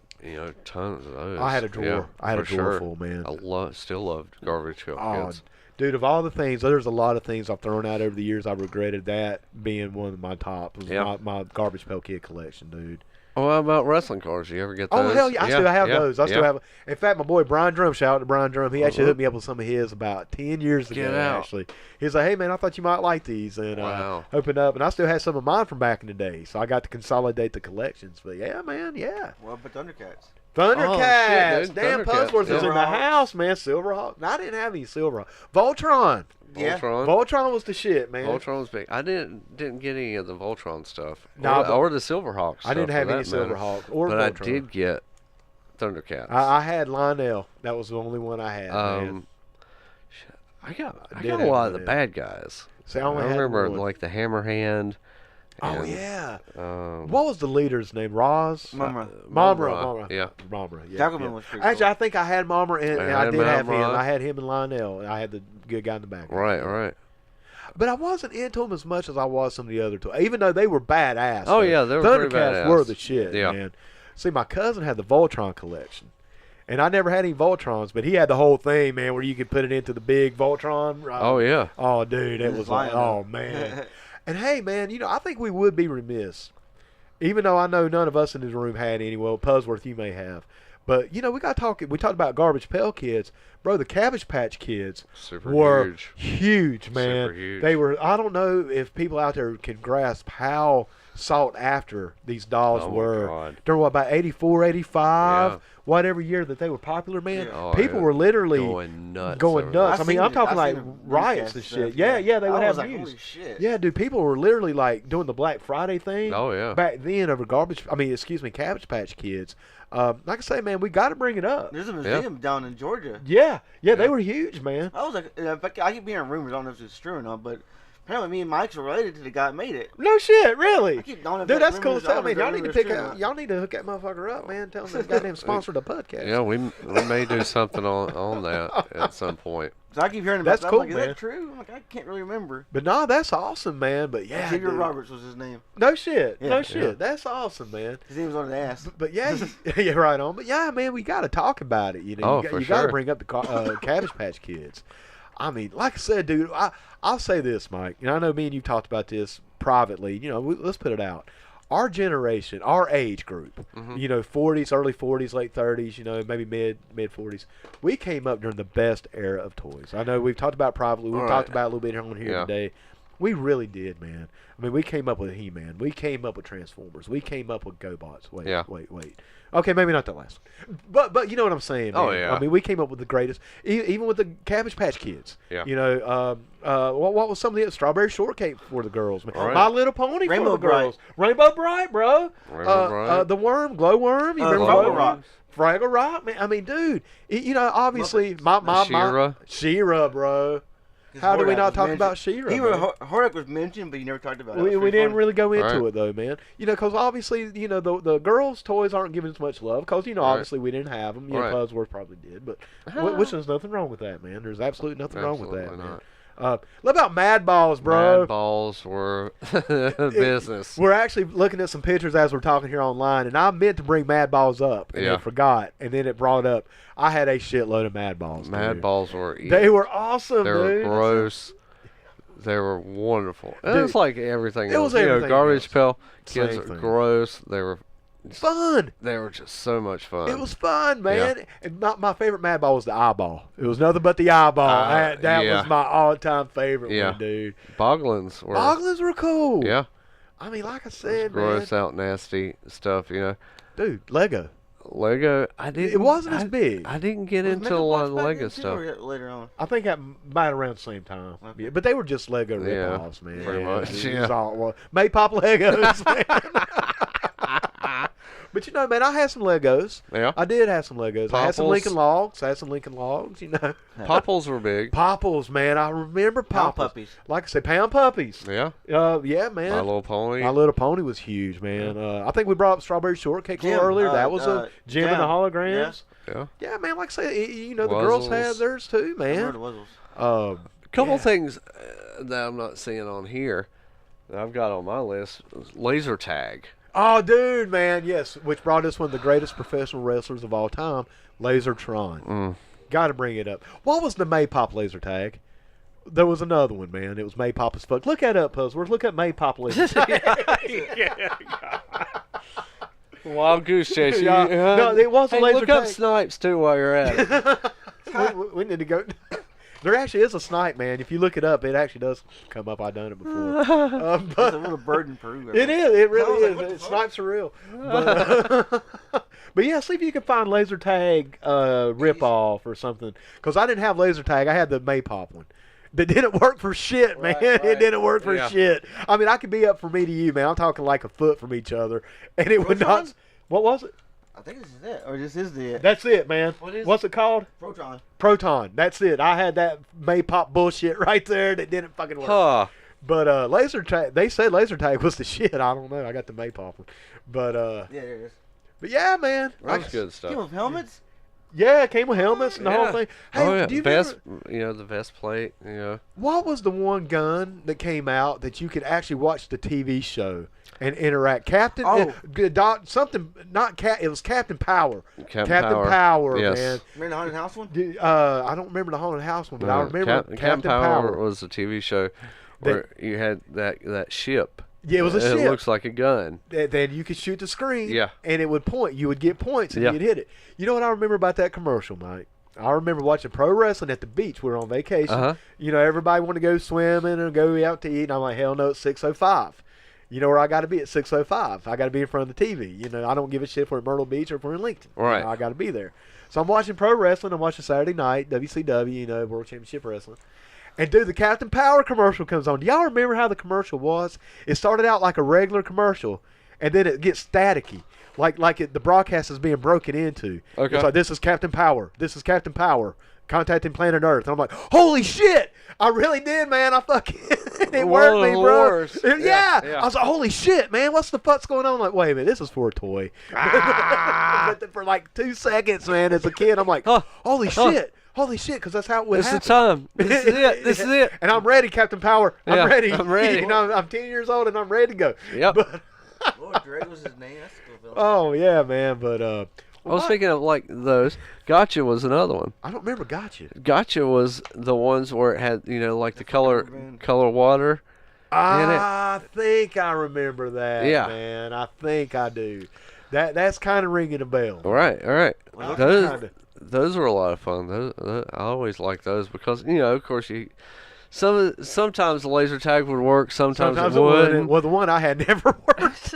tons of those. I had a drawer. Yeah, I had a for drawer sure. full, man. I still loved Garbage Pail Oh, Kids. dude, of all the things, there's a lot of things I've thrown out over the years. I regretted that being one of my top. Was Yeah. my Garbage Pail Kid collection, dude. Oh, how about wrestling cars? You ever get those? Oh hell yeah! I still have yeah, those. I still yeah. have. In fact, my boy Brian Drum, shout out to Brian Drum. He actually Uh-huh. hooked me up with some of his about 10 years ago. Get out. Actually, he was like, "Hey man, I thought you might like these," and Wow. opened up, and I still had some of mine from back in the day. So I got to consolidate the collections. But yeah, man, yeah. What about Thundercats? Thundercats, shit, dude. damn, Thundercats, Pudsworth was in the Silverhawks. house, man. Silverhawk. No, I didn't have any Silverhawk. Voltron. Yeah. Voltron. Voltron was the shit, man. Voltron was big. I didn't get any of the Voltron stuff. Nah, or, but- or the Silverhawk stuff. I didn't for have any that matter. Silverhawk or But Voltron. I did get Thundercats. I had Lionel. That was the only one I had. Man. Shit, I got did a have lot of the Lionel. bad guys. See, I I only had remember one. like the Hammerhand. Oh and, yeah. Um, What was the leader's name? Roz? Mumra. Momra. Yeah. Momra. Yeah. Jackman yeah. was pretty Actually, cool. I think I had Momra, and I I had did have him. Momra. I had him and Lionel. I had the good guy in the back. Right. but I wasn't into them as much as I was some of the other toys, even though they were badass. Oh, yeah, they were pretty Thundercats badass. were the shit, Yeah. man. See, my cousin had the Voltron collection. And I never had any Voltrons, but he had the whole thing, man, where you could put it into the big Voltron. Oh, yeah. Oh, dude, it was like, flying, oh, man. And, hey, man, you know, I think we would be remiss, even though I know none of us in this room had any. Well, Pudsworth, you may have. But, you know, we talked about Garbage Pail Kids. Bro, the Cabbage Patch Kids were huge, man. Super huge. They were, I don't know if people out there can grasp how sought after these dolls were. God. During, what, about 84, 85? Yeah. whatever year that they were popular, man, Oh, people yeah. were literally going nuts. going over nuts. that. I mean, I'm talking like riots and shit. Yeah, they would have news. Holy shit. Yeah, dude, people were literally like doing the Black Friday thing. Oh, yeah. Back then over Cabbage Patch Kids. Like I say, man, we got to bring it up. There's a museum down in Georgia. Yeah, they were huge, man. I was like, in fact, I keep hearing rumors. I don't know if it's true or not, but apparently me and Mike's related to the guy that made it. No shit, really. I keep knowing if Dude, that's rumors- cool I as hell, don't know man. if Y'all that need to rumor's pick true or up. not. Y'all need to hook that motherfucker up, man. Tell him that goddamn sponsor the podcast. Yeah, we may do something on that at some point. So I keep hearing about That's that. cool, I'm like, man. is that true? I'm like, I can't really remember. But no, that's awesome, man. But yeah, Xavier dude. Roberts was his name. No shit, Yeah. no shit. Yeah. That's awesome, man. His name was on the ass. But yeah, yeah, right on. But yeah, man, we got to talk about it. You know, Oh, you for got to sure. bring up the Cabbage Patch Kids. I mean, like I said, dude, I'll say this, Mike. And I know me and you talked about this privately. You know, let's put it out. Our generation, our age group, you know, 40s, early 40s, late 30s, you know, maybe mid 40s. We came up during the best era of toys. I know we've talked about privately. We've talked about it a little bit on here Yeah. today. We really did, man. I mean, we came up with He-Man. We came up with Transformers. We came up with GoBots. Wait. Okay, maybe not the last one. But you know what I'm saying, man. Oh, yeah. I mean, we came up with the greatest, even with the Cabbage Patch Kids. Yeah. You know, what was some of the Strawberry Shortcake for the girls? Man. Right. My Little Pony Rainbow for the girls. Rainbow Bright, bro. Rainbow Bright. The Worm, Glow Worm. You remember Fraggle Glow Rock. Worm? Fraggle Rock, man. I mean, dude, you know, obviously, She-Ra, bro. How do we not talk about She-Ra? Hordak was mentioned, but you never talked about it. We didn't really go into Right. it though, man. You know, because obviously, you know, the girls' toys aren't given as much love because you know, Right. obviously, we didn't have them. You know, Right. Pudsworth probably did, but which there's nothing wrong with that, man. There's absolutely nothing wrong with that, Absolutely man. not. What about Mad Balls, bro? Mad balls were business. We're actually looking at some pictures as we're talking here online, and I meant to bring Mad Balls up, and Yeah. I forgot, and then it brought up. I had a shitload of Mad Balls. Mad dude. balls were evil. They were awesome, They were dude. gross. They were wonderful. Dude, It was like everything it else. was You know, everything Garbage else. Pail Kids Same were thing. gross. They were Fun. just so much fun. It was fun, man. And my favorite Mad Ball was the eyeball. It was nothing but the eyeball. That yeah. was my all-time favorite Yeah. one, dude. Boglins were. Boglins were cool. Yeah. I mean, like I said, man. Gross out nasty stuff, you know. Dude, Lego. Lego, I didn't. It wasn't as big. I didn't get Was into Mega a lot Bots of back Lego then, too, stuff. or later on. I think that might around the same time. Okay. Yeah, but they were just Lego Yeah, rip-offs, man. pretty much, It yeah. was all, well, Maypop Legos, man. But you know, man, I had some Legos. Yeah. I did have some Legos. I had some Popples. Lincoln Logs. You know. Popples were big. Popples, man. I remember Pound Popples. puppies. Like I said, Pound Puppies. Yeah. Yeah, man. My Little Pony. My Little Pony was huge, man. I think we brought up Strawberry Shortcake a little Jim, earlier. That was a Jim and the Jim, Holograms. Yeah. Yeah, man. Like I say, you know, the girls Wuzzles. had theirs too, I remember man. the Wuzzles. Couple Yeah. things that I'm not seeing on here that I've got on my list. Laser tag. Oh, dude, man. Yes, which brought us one of the greatest professional wrestlers of all time, Lasertron. Got to bring it up. What was the Maypop laser tag? There was another one, man. It was Maypop as fuck. Look that up, Puzzlers. Look at Maypop laser tag. Wild goose chase. Yeah. No, it was a hey, laser look up tag. Snipes too while you're at it. we need to go. There actually is a snipe, man. If you look it up, it actually does come up. I've done it before. It's a But little bird in Peru. it is. It really I was like, what the is. fuck? Snipes are real. But yeah, see if you can find laser tag rip-off or something. Because I didn't have laser tag. I had the Maypop one. That didn't work for shit, man. Right. It didn't work for Yeah. shit. I mean, I could be up from me to you, man. I'm talking like a foot from each other. And it would Which not... one? What was it? I think this is it. Or this is the That's it, man. What is What's it called? Proton. Proton. That's it. I had that Maypop bullshit right there that didn't fucking work. Huh. But laser tag, they said laser tag was the shit. I don't know. I got the Maypop one. But Yeah, there it is. but yeah, man. That was good stuff. Speaking of helmets, Yeah, it came with helmets and the whole thing. Hey, do you vest, remember, the vest plate, what was the one gun that came out that you could actually watch the TV show and interact? Captain, something, not Cat. It was Captain Power. Captain Power, yes. man. Remember the haunted house one? I don't remember the haunted house one, but I remember Captain Power was a TV show where you had that ship. Yeah, it was a ship. It looks like a gun. Then you could shoot the screen. Yeah. And it would point. You would get points and you'd hit it. You know what I remember about that commercial, Mike? I remember watching pro wrestling at the beach. We were on vacation. Uh-huh. Everybody wanted to go swimming and go out to eat. And I'm like, hell no, it's 6:05. You know where I got to be at 6:05? I got to be in front of the TV. I don't give a shit if we're in Myrtle Beach or if we're in Lincoln. Right. I got to be there. So I'm watching pro wrestling. I'm watching Saturday night, WCW, World Championship Wrestling. And, dude, the Captain Power commercial comes on. Do y'all remember how the commercial was? It started out like a regular commercial, and then it gets staticky, the broadcast is being broken into. Okay. It's like, this is Captain Power. This is Captain Power. Contacting Planet Earth. And I'm like, holy shit! I really did, man. I fucking it worked me, bro. Yeah. I was like, holy shit, man. What's the fuck's going on? I'm like, wait a minute, this is for a toy. But for like 2 seconds, man, as a kid, I'm like, holy shit. Holy shit, because that's how it would happen. This is the time. This is it. This is it. And I'm ready, Captain Power. I'm ready. I'm ready. I'm 10 years old and I'm ready to go. Yep. But, Lord Dre was his name. That's a cool film. oh, yeah, man. But, I was thinking of like those. Gotcha was another one. I don't remember Gotcha. Gotcha was the ones where it had, like the color water. I think I remember that, Yeah. man. I think I do. That's kind of ringing a bell. All right. Well, Those were a lot of fun. Those I always liked those because of course sometimes the laser tag would work, sometimes it wouldn't. Well, the one I had never worked.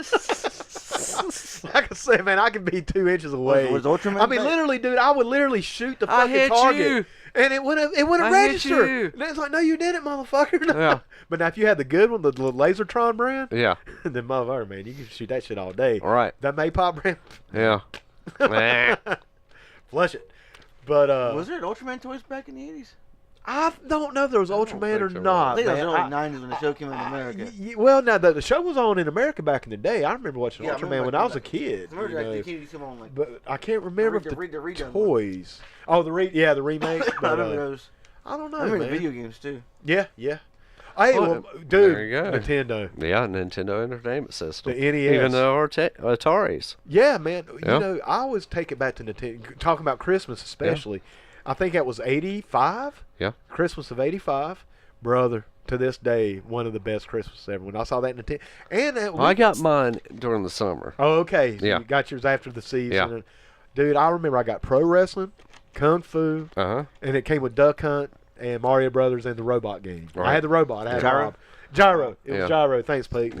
I can say, man, I can be 2 inches away. Was Ultraman I mean, literally, dude, I would literally shoot the fucking hit target. you. And it wouldn't I hit register. you. And it's like, no, you didn't, motherfucker. No. Yeah. But now, if you had the good one, the Lasertron brand, Yeah. then motherfucker, man, you can shoot that shit all day. All right. That Maypop brand, Yeah. flush it. But was there an Ultraman toys back in the 80s? I don't know if there was Ultraman or think so. not. I think it was man. early 90s when the show came in America. Well, now the show was on in America back in the day. I remember watching Yeah, I Ultraman remember when I was a kid. I remember you know. the kid used to come on like. But I can't remember if the redone toys. Oh, the remake. I But, remember those. I don't know, I remember man. the video games too. Yeah. Hey, Well, dude, there you go. Nintendo, Yeah, Nintendo Entertainment System. the NES. Even the Ataris. Yeah, man. Yeah. I always take it back to Nintendo. Talking about Christmas, especially. I think that was 85. Yeah. Christmas of 85, brother. To this day, one of the best Christmases ever. When I saw that Nintendo, and that I got mine during the summer. Oh, okay. So Yeah. you got yours after the season. Yeah. And, dude, I remember I got pro wrestling, kung fu, Uh-huh. and it came with Duck Hunt and Mario Brothers and the robot game. Right. I had the robot. I had Gyro? Rob. Gyro. It Yeah. was Gyro. Thanks, Pete.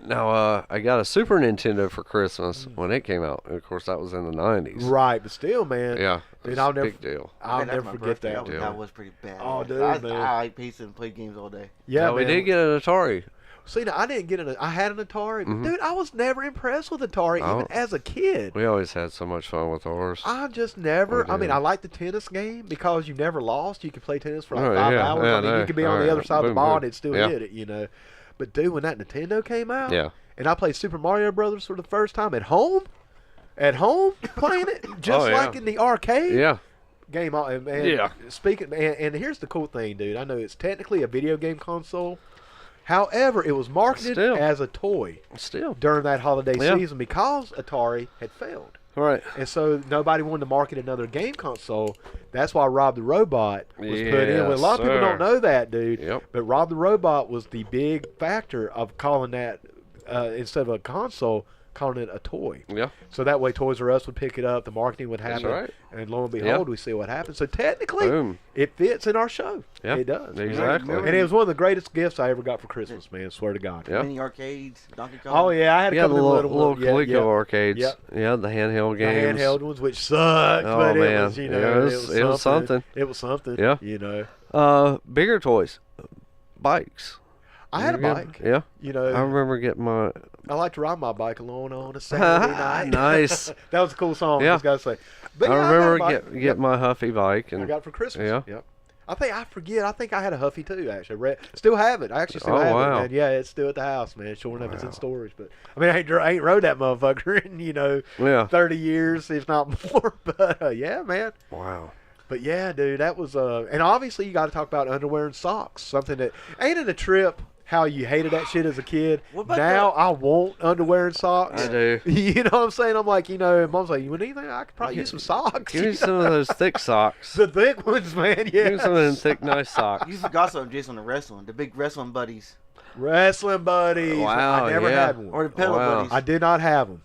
I got a Super Nintendo for Christmas when it came out. And of course, that was in the 90s. Right, but still, man. Yeah. Dude, It's I'll a never. big deal. I'll Man, that's never my forget birthday. that. That, deal. that was pretty bad. Oh, dude, I man. ate pizza and played games all day. Yeah, we man. did get an Atari. See, now, I didn't get an. I had an Atari, but Mhm. dude, I was never impressed with Atari, Oh. even as a kid. We always had so much fun with ours. I just never. We I mean, did. I like the tennis game because you never lost. You could play tennis for like Oh, 5 yeah, hours. yeah, I mean, no, you could be on the alright, other side of the boom, ball boom. and it'd still Yeah. hit it, But dude, when that Nintendo came out, Yeah. and I played Super Mario Brothers for the first time at home, playing it just Oh, yeah. like in the arcade. Yeah. Game on, and Yeah. Speaking, and here's the cool thing, dude. I know it's technically a video game console. However, it was marketed Still. as a toy Still. during that holiday Yeah. season because Atari had failed. All right. And so nobody wanted to market another game console. That's why Rob the Robot was put in. Well, a lot of people don't know that, dude. Yep. But Rob the Robot was the big factor of calling that, instead of a console, calling it a toy. Yeah. So that way Toys R Us would pick it up, the marketing would happen, right. and lo and behold, we see what happens. So technically, Boom. it fits in our show. Yeah. It does. Exactly. And it was one of the greatest gifts I ever got for Christmas, man. Swear to God. Yeah. Mini arcades, Donkey Kong. Oh, yeah, I had a Yeah, the couple of little little ones. Coleco arcades. Yep. Yeah, the handheld The games. handheld ones, which sucked, Oh, but it man. was, Yeah, it was something. It was something. Yeah. Bigger toys. Bikes. I had a bike. Yeah. I I remember getting my... I like to ride my bike alone on a Saturday night. Nice. That was a cool song. Yeah. I just gotta say. But I yeah, remember got a bike. get my Huffy bike. I And got it for Christmas. Yeah. Yep. I think I had a Huffy too. Actually, still have it. I actually still have it. Man. Yeah, it's still at the house, man. Sure enough, it's in storage. But I mean, I ain't rode that motherfucker in 30 years, if not more. But yeah, man. Wow. But yeah, dude, that was and obviously you got to talk about underwear and socks. Something that ain't it a trip. How you hated that shit as a kid. Now I want underwear and socks. I do. You know what I'm saying? I'm like, Mom's like, you want anything? I could probably use some socks. Give me some of those thick socks. The thick ones, man. Yeah. Give me some of them thick, nice socks. You forgot something, Jason, the wrestling. The big wrestling buddies. Wrestling buddies. Wow, I never had one. Or the pedal buddies. I did not have them.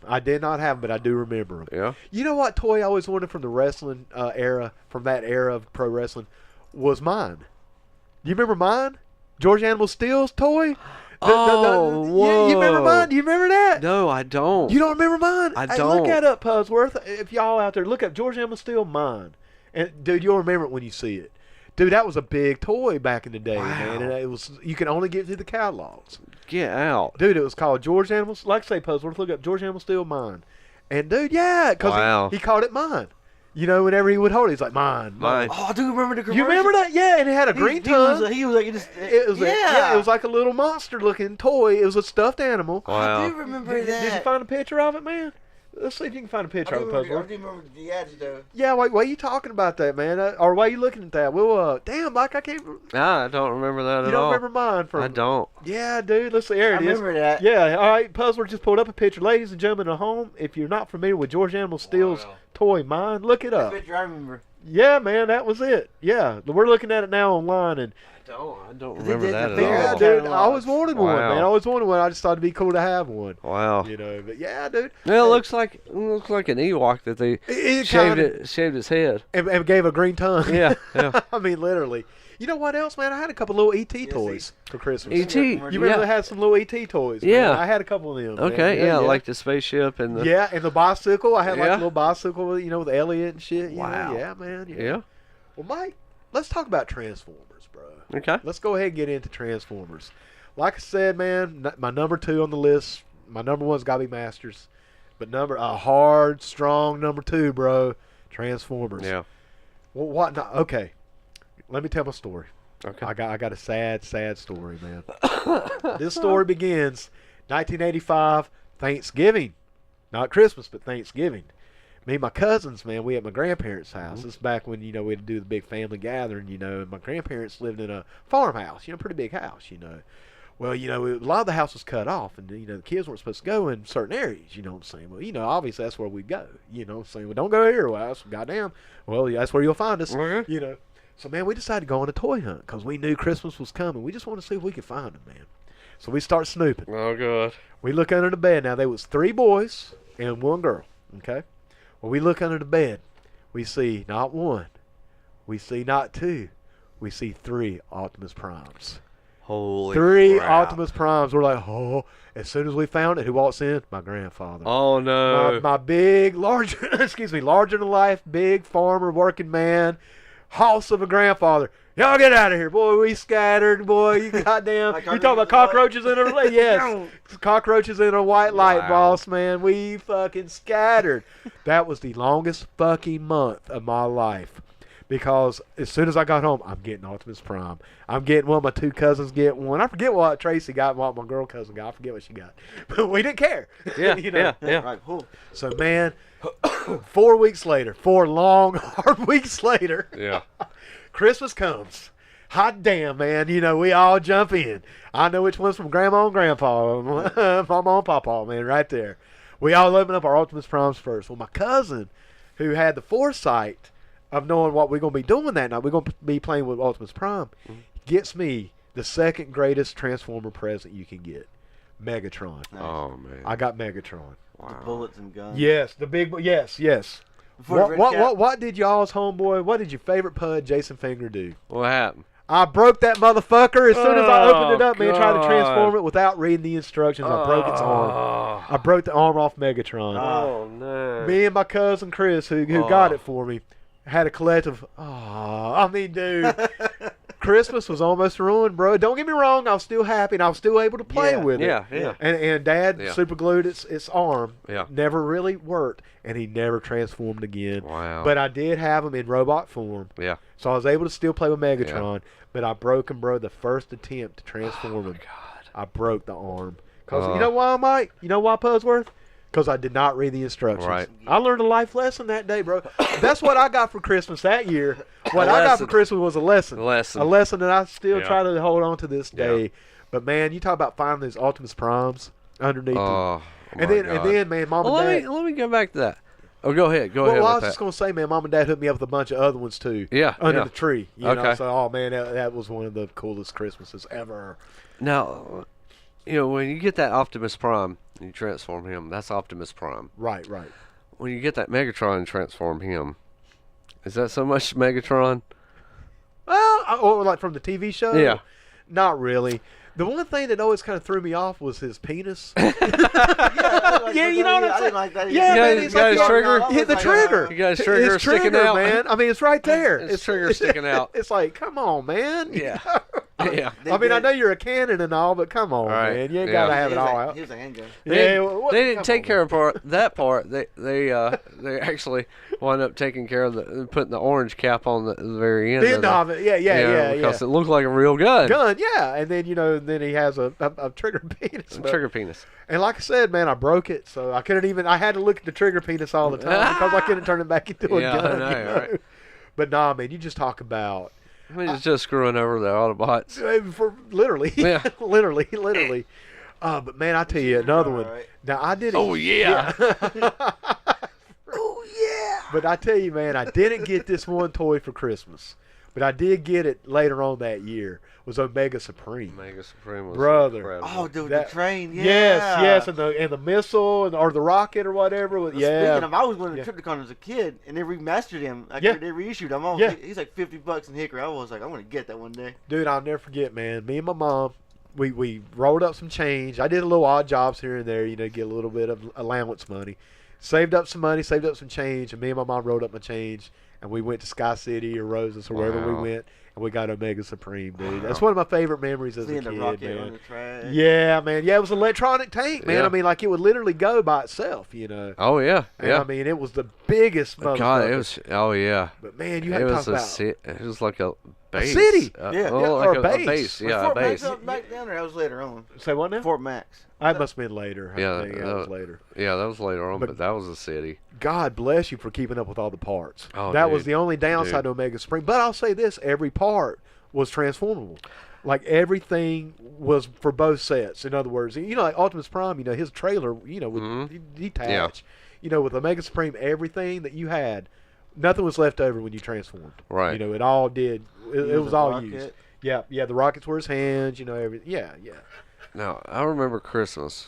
But I do remember them. Yeah. You know what toy I always wanted from the wrestling era, from that era of pro wrestling, was mine. Do you remember mine? George Animal Steel's toy? Whoa. You remember mine? Do you remember that? No, I don't. You don't remember mine? I Hey, don't. look that up, Pudsworth. If y'all out there, look up George Animal Steel mine. And, dude, you'll remember it when you see it. Dude, that was a big toy back in the day, man. And it was you can only get through the catalogs. Get out. Dude, it was called George Animal. Like I say, Pudsworth, look up George Animal Steel mine. And, dude, yeah, because he called it mine. Whenever he would hold it, he's like, mine. Oh, I do remember the commercial. You remember that? Yeah, and it had a green tongue. He was like, it was like a little monster-looking toy. It was a stuffed animal. Wow. I do remember that. Did you find a picture of it, man? Let's see if you can find a picture of it, I Pudsworth. do remember the ads, though. Yeah, why are you talking about that, man? Or why are you looking at that? Well, damn, Mike, I can't. Nah, I don't remember that at all. You don't remember mine from? I don't. Yeah, dude. Let's see. There it is. I remember that. Yeah. All right, Pudsworth just pulled up a picture, ladies and gentlemen at home. If you're not familiar with George Animal Steel's toy, mine, look it up. That picture I remember. Yeah, man, that was it. Yeah, we're looking at it now online, and I don't remember that at yeah, all. dude, I always wanted one, Wow. man. I always wanted one. I just thought it'd be cool to have one. Wow. But yeah, dude. Yeah, it looks like an Ewok that they shaved his head. And gave a green tongue. Yeah, yeah. I mean, literally. You know what else, man? I had a couple little ET toys for Christmas. ET. You remember they had some little ET toys? Yeah. Man? I had a couple of them. Okay, man. yeah, like the spaceship and the... Yeah, and the bicycle. I had like a Yeah. little bicycle, with Elliot and shit. Wow. Yeah, man. Yeah. Well, Mike, let's talk about Transformers, bro. Okay. Let's go ahead and get into Transformers. Like I said, man, my number 2 on the list. My number 1's got to be Masters. But a hard, strong number 2, bro. Transformers. Yeah. Well, what? No, okay. Let me tell my story. Okay. I got a sad story, man. This story begins 1985, Thanksgiving. Not Christmas, but Thanksgiving. Me and my cousins, man, we at my grandparents' house. This is back when, we'd do the big family gathering, and my grandparents lived in a farmhouse, pretty big house, Well, a lot of the house was cut off, and, the kids weren't supposed to go in certain areas, you know what I'm saying? Well, obviously that's where we'd go, you know what I'm saying? Well, don't go here, well, that's goddamn, well, yeah, that's where you'll find us, Okay. So, man, we decided to go on a toy hunt because we knew Christmas was coming. We just wanted to see if we could find them, man. So we start snooping. Oh, God. We look under the bed. Now, there was 3 boys and 1 girl, okay? Well, we look under the bed. We see not 1. We see not 2. We see 3 Optimus Primes. Holy 3 crap. Optimus Primes. We're like, oh. As soon as we found it, who walks in? My grandfather. Oh, no. My big, large, larger than life, big farmer, working man, house of a grandfather. Y'all get out of here, boy. We scattered, boy. You goddamn. You talking about cockroaches in a yes, cockroaches in a white light, boss man. We fucking scattered. That was the longest fucking month of my life. Because as soon as I got home, I'm getting Optimus Prime. I'm getting one. My 2 cousins get one. I forget what Tracy got, what my girl cousin got. I forget what she got. But we didn't care. Yeah, yeah. Right, cool. So, man, 4 weeks later, 4 long, hard weeks later, Yeah. Christmas comes. Hot damn, man. We all jump in. I know which one's from Grandma and Grandpa. Mama and Papa, man, right there. We all open up our Optimus Primes first. Well, my cousin, who had the foresight of knowing what we're going to be doing that night, we're going to be playing with Optimus Prime, gets me the second greatest Transformer present you can get, Megatron. Nice. Oh, man. I got Megatron. The bullets and guns. Yes, the big, yes. What did y'all's homeboy, what did your favorite PUD, Jason Finger, do? What happened? I broke that motherfucker as soon as I opened it up, man, tried to God. transform it without reading the instructions. I broke its arm. I broke the arm off Megatron. Oh, no. Me and my cousin Chris, who got it for me, had a collective, I mean, dude, Christmas was almost ruined, bro. Don't get me wrong. I was still happy, and I was still able to play with it. Yeah. And Dad super glued its arm. Yeah. Never really worked, and he never transformed again. Wow. But I did have him in robot form. Yeah. So I was able to still play with Megatron, but I broke him, bro. The first attempt to transform him. God. I broke the arm. Cause you know why, Mike? You know why, Pudsworth? Because I did not read the instructions. Right. I learned a life lesson that day, bro. That's what I got for Christmas that year. What I got for Christmas was a lesson. A lesson that I still try to hold on to this day. Yeah. But, man, you talk about finding those Optimus Primes underneath them. And then, man, Mom and Dad. Let me go back to that. Oh, go ahead. Go ahead. Well, I was just going to say, man, Mom and Dad hooked me up with a bunch of other ones, too. Yeah. Under the tree. You know? So, oh, man, that was one of the coolest Christmases ever. Now, when you get that Optimus Prime and you transform him, that's Optimus Prime. Right. When you get that Megatron and transform him, is that so much Megatron? Well, or like from the TV show? Yeah. Not really. The one thing that always kind of threw me off was his penis. You know what I'm saying? I didn't like that. Yeah, man, he's got his trigger. Hit the trigger. You got his trigger sticking out, man. I mean, it's right there. His trigger sticking out. It's like, come on, man. Yeah. Yeah. I mean, I know you're a cannon and all, but come on, man. You ain't got to have it all out. He was a handgun. They didn't take care of that part. They actually wound up taking care of putting the orange cap on the very end. The end of it. Yeah. Because it looked like a real gun. Yeah. And then, then he has a trigger penis. Trigger penis. And like I said, man, I broke it, so I couldn't even. I had to look at the trigger penis all the time because I couldn't turn it back into a gun. I know, right? But nah, man, you just talk about. I mean, it's just screwing over the Autobots. For literally, yeah, literally. But man, I tell you another one. Right. Now I didn't. Oh yeah. Oh yeah. But I tell you, man, I didn't get this one toy for Christmas, but I did get it later on that year. Was Omega Supreme. Omega Supreme was incredible. Oh, dude, the train. Yeah. Yes, and the missile or the rocket or whatever. Speaking of, I was going to Triptychon as a kid, and they remastered him. They reissued him. He's like $50 in Hickory. I was like, I'm going to get that one day. Dude, I'll never forget, man. Me and my mom, we rolled up some change. I did a little odd jobs here and there, get a little bit of allowance money. Saved up some money, saved up some change, and me and my mom rolled up my change, and we went to Sky City or Roses or wherever we went. And we got Omega Supreme, dude. That's one of my favorite memories as a kid, man. On the track. Yeah, man. Yeah, it was an electronic tank, man. Yeah. I mean, like it would literally go by itself, Oh yeah, and, I mean, it was the biggest. God, it was. Oh yeah. But man, you had to talk about. It was like a base. A city. Like a base. Yeah, Fort a base. Max back down there. That was later on. Say what now? Fort Max. That must have been later. That was later. Yeah, that was later on, but that was a city. God bless you for keeping up with all the parts. Oh, that was the only downside to Omega Supreme. But I'll say this: every part was transformable. Like everything was for both sets. In other words, like Optimus Prime, his trailer, would detach. Yeah. With Omega Supreme, everything that you had, nothing was left over when you transformed. Right. It all did. It was all used. Yeah. The rockets were his hands. Everything. Yeah. Now I remember Christmas.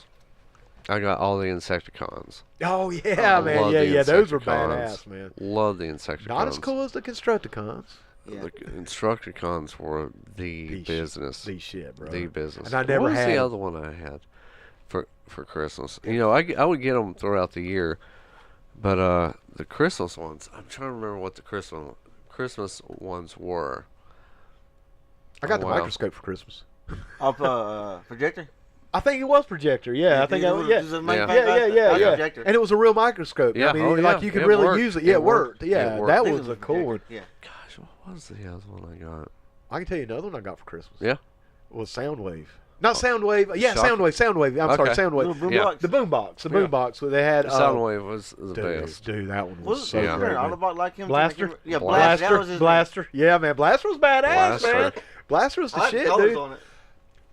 I got all the Insecticons. Oh yeah, man. Yeah. Those were badass, man. Love the Insecticons. Not as cool as the Constructicons. Yeah. The Constructicons were the business. The shit, bro. The business. And I never what was had the other one I had for Christmas? I would get them throughout the year, but the Christmas ones, I'm trying to remember what the Christmas ones were. I got the microscope for Christmas. Projector? I think it was projector. Yeah, I think yeah. And it was a real microscope. Yeah, I mean, like you could really use it. Yeah, it worked. Yeah, that was a cool one. Yeah. Gosh, what was the other one I got? I can tell you another one I got for Christmas. Yeah. It was Soundwave. Not Soundwave. Yeah, Soundwave. I'm sorry, Soundwave. The boombox. The boombox. They had. Soundwave was the best. Dude, that one was so great. Autobot like him. Blaster. Yeah, Blaster. Yeah, man. Blaster was badass, man. Blaster was the shit, dude.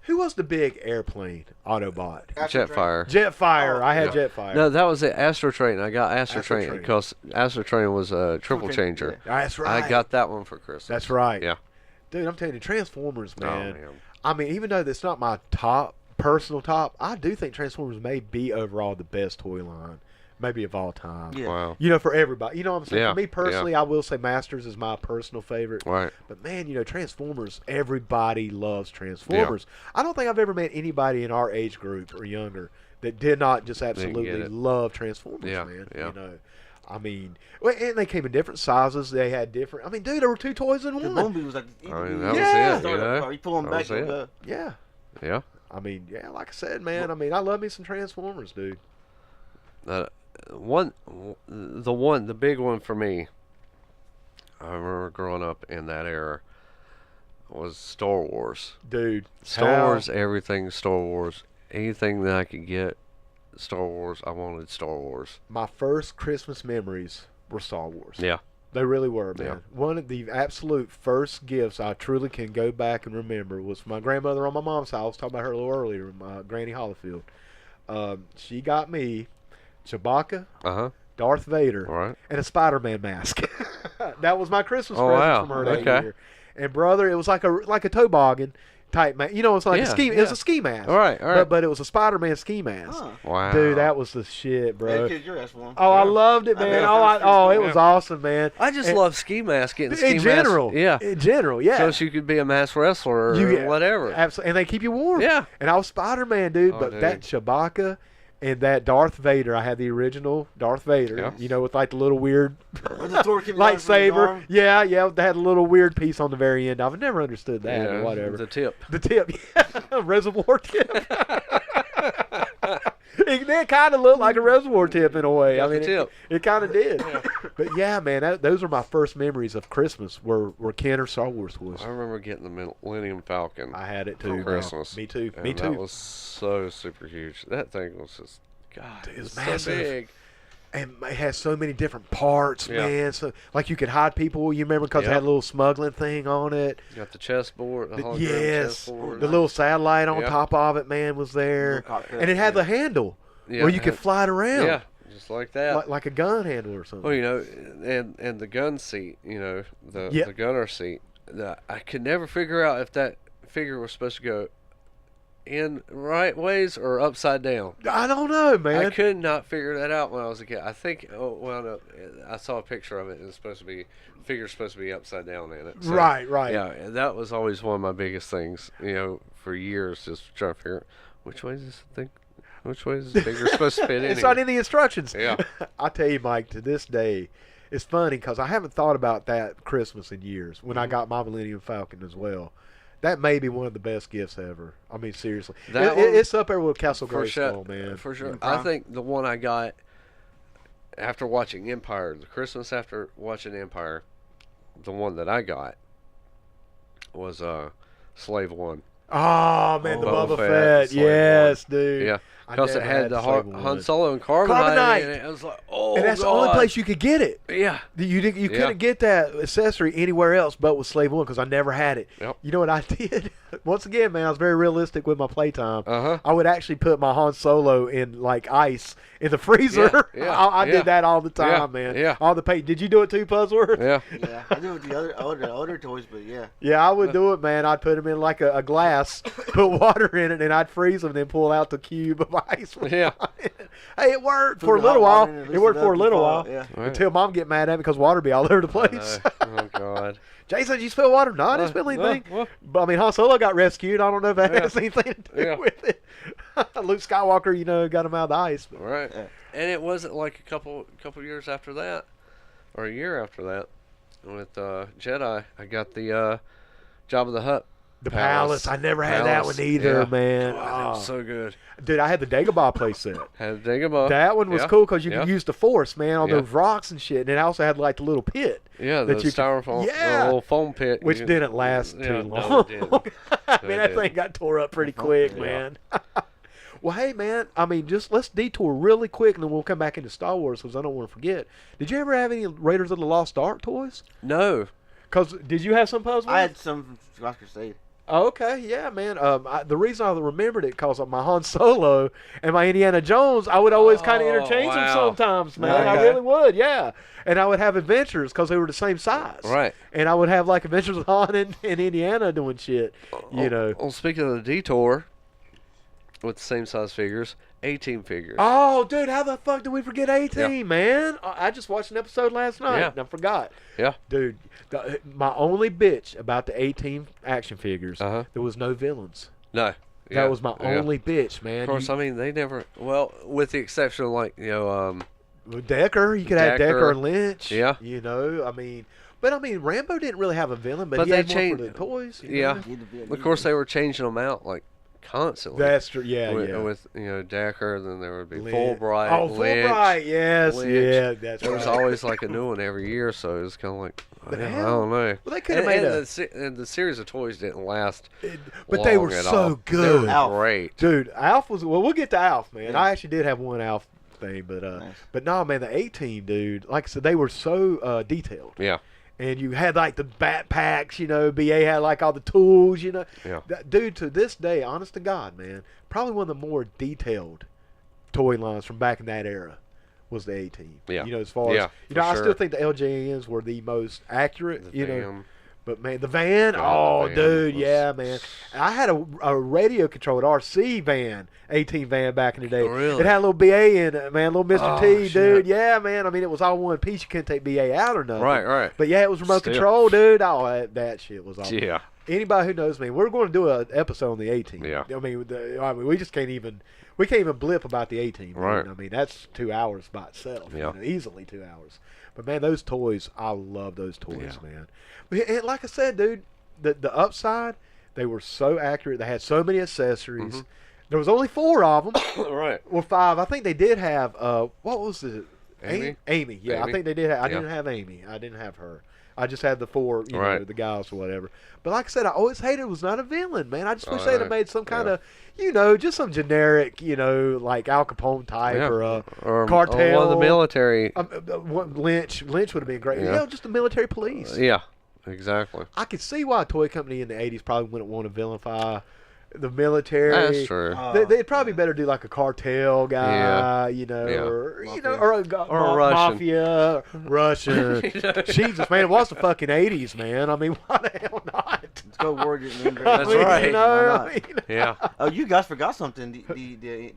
Who was the big airplane Autobot? Jetfire. Jetfire. I had Jetfire. No, that was it. Astrotrain. I got Astrotrain because Astrotrain was a triple changer. That's right. I got that one for Christmas. That's right. Yeah. Dude, I'm telling you, Transformers, man. Oh, man. I mean, even though that's not my personal top, I do think Transformers may be overall the best toy line, maybe of all time. Yeah. Wow. For everybody. You know what I'm saying? Yeah. For me personally, I will say Masters is my personal favorite. Right. But man, Transformers, everybody loves Transformers. Yeah. I don't think I've ever met anybody in our age group or younger that did not just absolutely love Transformers, man. Yeah. I mean, and they came in different sizes. They had different. I mean, dude, there were 2 toys in The one. Bumblebee was like. I mean, that Yeah. was it. You know? You pull them back. That was Go. Yeah. Yeah. I mean, yeah, like I said, man. I mean, I love me some Transformers, dude. The big one for me, I remember growing up in that era, was Star Wars. Dude, Star Wars, everything Star Wars. Anything that I could get Star Wars, I wanted Star Wars. My first Christmas memories were Star Wars. Yeah. They really were, man. Yeah. One of the absolute first gifts I truly can go back and remember was my grandmother on my mom's side. I was talking about her a little earlier, my Granny Hollifield. She got me Chewbacca, Darth Vader, and a Spider-Man mask. That was my Christmas present from her that year. And brother, it was like a toboggan type mask. You know, it's like a ski. It was a ski mask. All right. But it was a Spider-Man ski mask. Huh. Wow. Dude, that was the shit, bro. Hey, kid, your ass one. Oh, I loved it, man. It was awesome, man. I just love ski mask. Getting ski In general, mask. in general, yeah. So you could be a mask wrestler or whatever. Absolutely, and they keep you warm. Yeah. And I was Spider-Man, dude. Oh, But dude. that Chewbacca and that Darth Vader, I had the original Darth Vader. Yeah. You know, with like the little weird With the Thor coming down from his lightsaber. arm. Yeah. They had a little weird piece on the very end. I've never understood that or whatever. The tip. The tip, reservoir tip. It kind of looked like a reservoir tip in a way. Got I mean, the tip. it kind of did. But yeah, man, those are my first memories of Christmas. Were Ken or Star Wars toys. I remember getting the Millennium Falcon. I had it too. For Christmas. Me too. And Me too. That was so super huge. That thing was just, God, Dude, it was so massive. big. And it has so many different parts, Yeah. man. So like you could hide people. You remember because it Yeah. had a little smuggling thing on it. You got the chessboard, the hologram Yes, chessboard. the little satellite on Yeah. top of it, man, was there, Little cockpit, and it had yeah. the handle Yeah, where you it could had- fly it around, Yeah, just like that. like a gun handle or something. Well, you know, and the gun seat, you know, the gunner seat. I could never figure out if that figure was supposed to go in right ways or upside down. I don't know, man. I could not figure that out when I was a kid. I think, no, I saw a picture of it, and it's supposed to be, the figure's supposed to be upside down in it. So, Right. Yeah, and that was always one of my biggest things, you know, for years, just trying to figure out which way is this thing, which way is this figure supposed to fit in It's here? not in the instructions. Yeah. I tell you, Mike, to this day, it's funny because I haven't thought about that Christmas in years when I got my Millennium Falcon as well. That may be one of the best gifts ever. I mean, seriously. That one- It's up there with Castle For Grayskull, sure, man. For sure. In I prime. think the one I got after watching Empire, the Christmas after watching Empire, the one that I got was Slave One. Oh, man, the Boba Boba Fett, Fett. Slave Yes, dude. Yeah, I because it never had the Slave One. Han Solo and Carbonite. Carbonite. In it. I was like, oh, And that's God. the only place you could get it. Yeah. You Yeah. couldn't get that accessory anywhere else but with Slave One because I never had it. Yep. You know what I did? Once again, man, I was very realistic with my playtime. Uh-huh. I would actually put my Han Solo in like ice in the freezer. Yeah, I yeah. did that all the time, Yeah, man. yeah. All the paint. Did you do it too, Pudsworth? Yeah. Yeah, I do with the older toys, but yeah. Yeah, I would do it, man. I'd put them in like a glass, put water in it, and I'd freeze them, and then pull out the cube of ice. Yeah. Hey, it worked Put for a the little hot while. water in it, It worked loosen for a up little and while. fall, Yeah. Right. Until Mom get mad at me because water be all over the I place. know. Oh, God. Jason, did you spill water? No, I didn't spill anything. well. But I mean, Han Solo got rescued. I don't know if that Yeah. has anything to do Yeah. with it. Luke Skywalker, you know, got him out of the ice. But Right. Yeah. And it wasn't like a couple years after that, or a year after that, with Jedi, I got the Jabba the Hutt. the Palace, I never had that Palace. one either, Yeah. man. God, that Oh. was so good. Dude, I had the Dagobah playset. Had Dagobah. That one was Yeah. cool because you Yeah. could use the Force, man, on Yeah. those rocks and shit. And it also had like the little pit, Yeah, that the you could- styrofoam, Yeah. the little foam pit. which You- didn't last yeah, too no, long. it didn't. I No, mean, it that thing didn't. got tore up pretty Yeah. quick, Yeah. man. Well, hey, man, I mean, just let's detour really quick, and then we'll come back into Star Wars because I don't want to forget. Did you ever have any Raiders of the Lost Ark toys? No. Because did you have some puzzles? I had some from Last Crusade. Oh, okay, yeah, man. The reason I remembered it because of my Han Solo and my Indiana Jones, I would always kind of Oh, interchange them wow. sometimes, man. I Okay. really would, yeah. And I would have adventures because they were the same size. Right. And I would have like adventures with Han in Indiana doing shit, you know. Well, speaking of the detour, with the same size figures, 18 figures. Oh, dude, how the fuck did we forget 18, man? I just watched an episode last night Yeah. and I forgot. Yeah. Dude, my only bitch about the 18 action figures, Uh-huh. there was no villains. No. That was my only bitch, man. Of course, I mean, they never, well, with the exception of, like, you know, Decker, you could have Decker and Lynch. Yeah. You know, I mean, Rambo didn't really have a villain, but he they had more changed for the toys. Yeah. Of course, they were changing them out like constantly. That's true. Yeah, with Decker, then there would be Lynch. Fulbright. Oh, Lynch, Fulbright, yes, Lynch. yeah, that's There was right. always like a new one every year, so it was kind of like I don't know. Well, they could have made and the series of toys didn't last. But they were long at so all. good. They were great. Dude, Alf was. Well, we'll get to Alf, man. Yeah. I actually did have one Alf thing, but Nice. but no, man, the 18, dude. Like I said, they were so detailed. Yeah. And you had like the backpacks, you know. BA had like all the tools, you know. Yeah. Dude, to this day, honest to God, man, probably one of the more detailed toy lines from back in that era was the 18. Yeah. You know, as far as I still think the LJNs were the most accurate. You know. But man, the van, God, the van dude, was... yeah, man. I had a radio controlled RC van, 18 van back in the day. Oh, really? It had a little BA in it, man, little Mr. T, shit. dude. Yeah, man. I mean, it was all one piece. You couldn't take BA out or nothing. Right. But yeah, it was remote Still. control, dude. Oh, that shit was awesome. Yeah. Anybody who knows me, we're going to do an episode on the 18. Yeah. I mean, we just can't even blip about the 18. Man. Right. I mean, that's 2 hours by itself. Yeah. You know, easily 2 hours. But man, those toys, I love those toys, man. And like I said, dude, the upside, they were so accurate. They had so many accessories. Mm-hmm. There was only 4 of them. Right. Or 5. I think they did have. What was it? Amy? Amy. Yeah, Amy? I think they did. I Yeah. didn't have Amy. I didn't have her. I just had the 4, you know, Right. the guys or whatever. But like I said, I always hated it was not a villain, man. I just wish Oh, they'd yeah. have made some kind Yeah. of, you know, just some generic, you know, like Al Capone type Yeah. or cartel. One of the military. Lynch would have been great. Yeah. You know, just the military police. Yeah. Exactly. I could see why a toy company in the 80s probably wouldn't want to vilify the military. That's true. They'd probably better do like a cartel guy, you know, Yeah. or Mafia. you know, or a Russian. mafia, Russian. Jesus, man, it was the fucking 80s, man. I mean, why the hell not? Let's go Warrior. That's right. You know, I mean, Yeah. Oh, you guys forgot something. The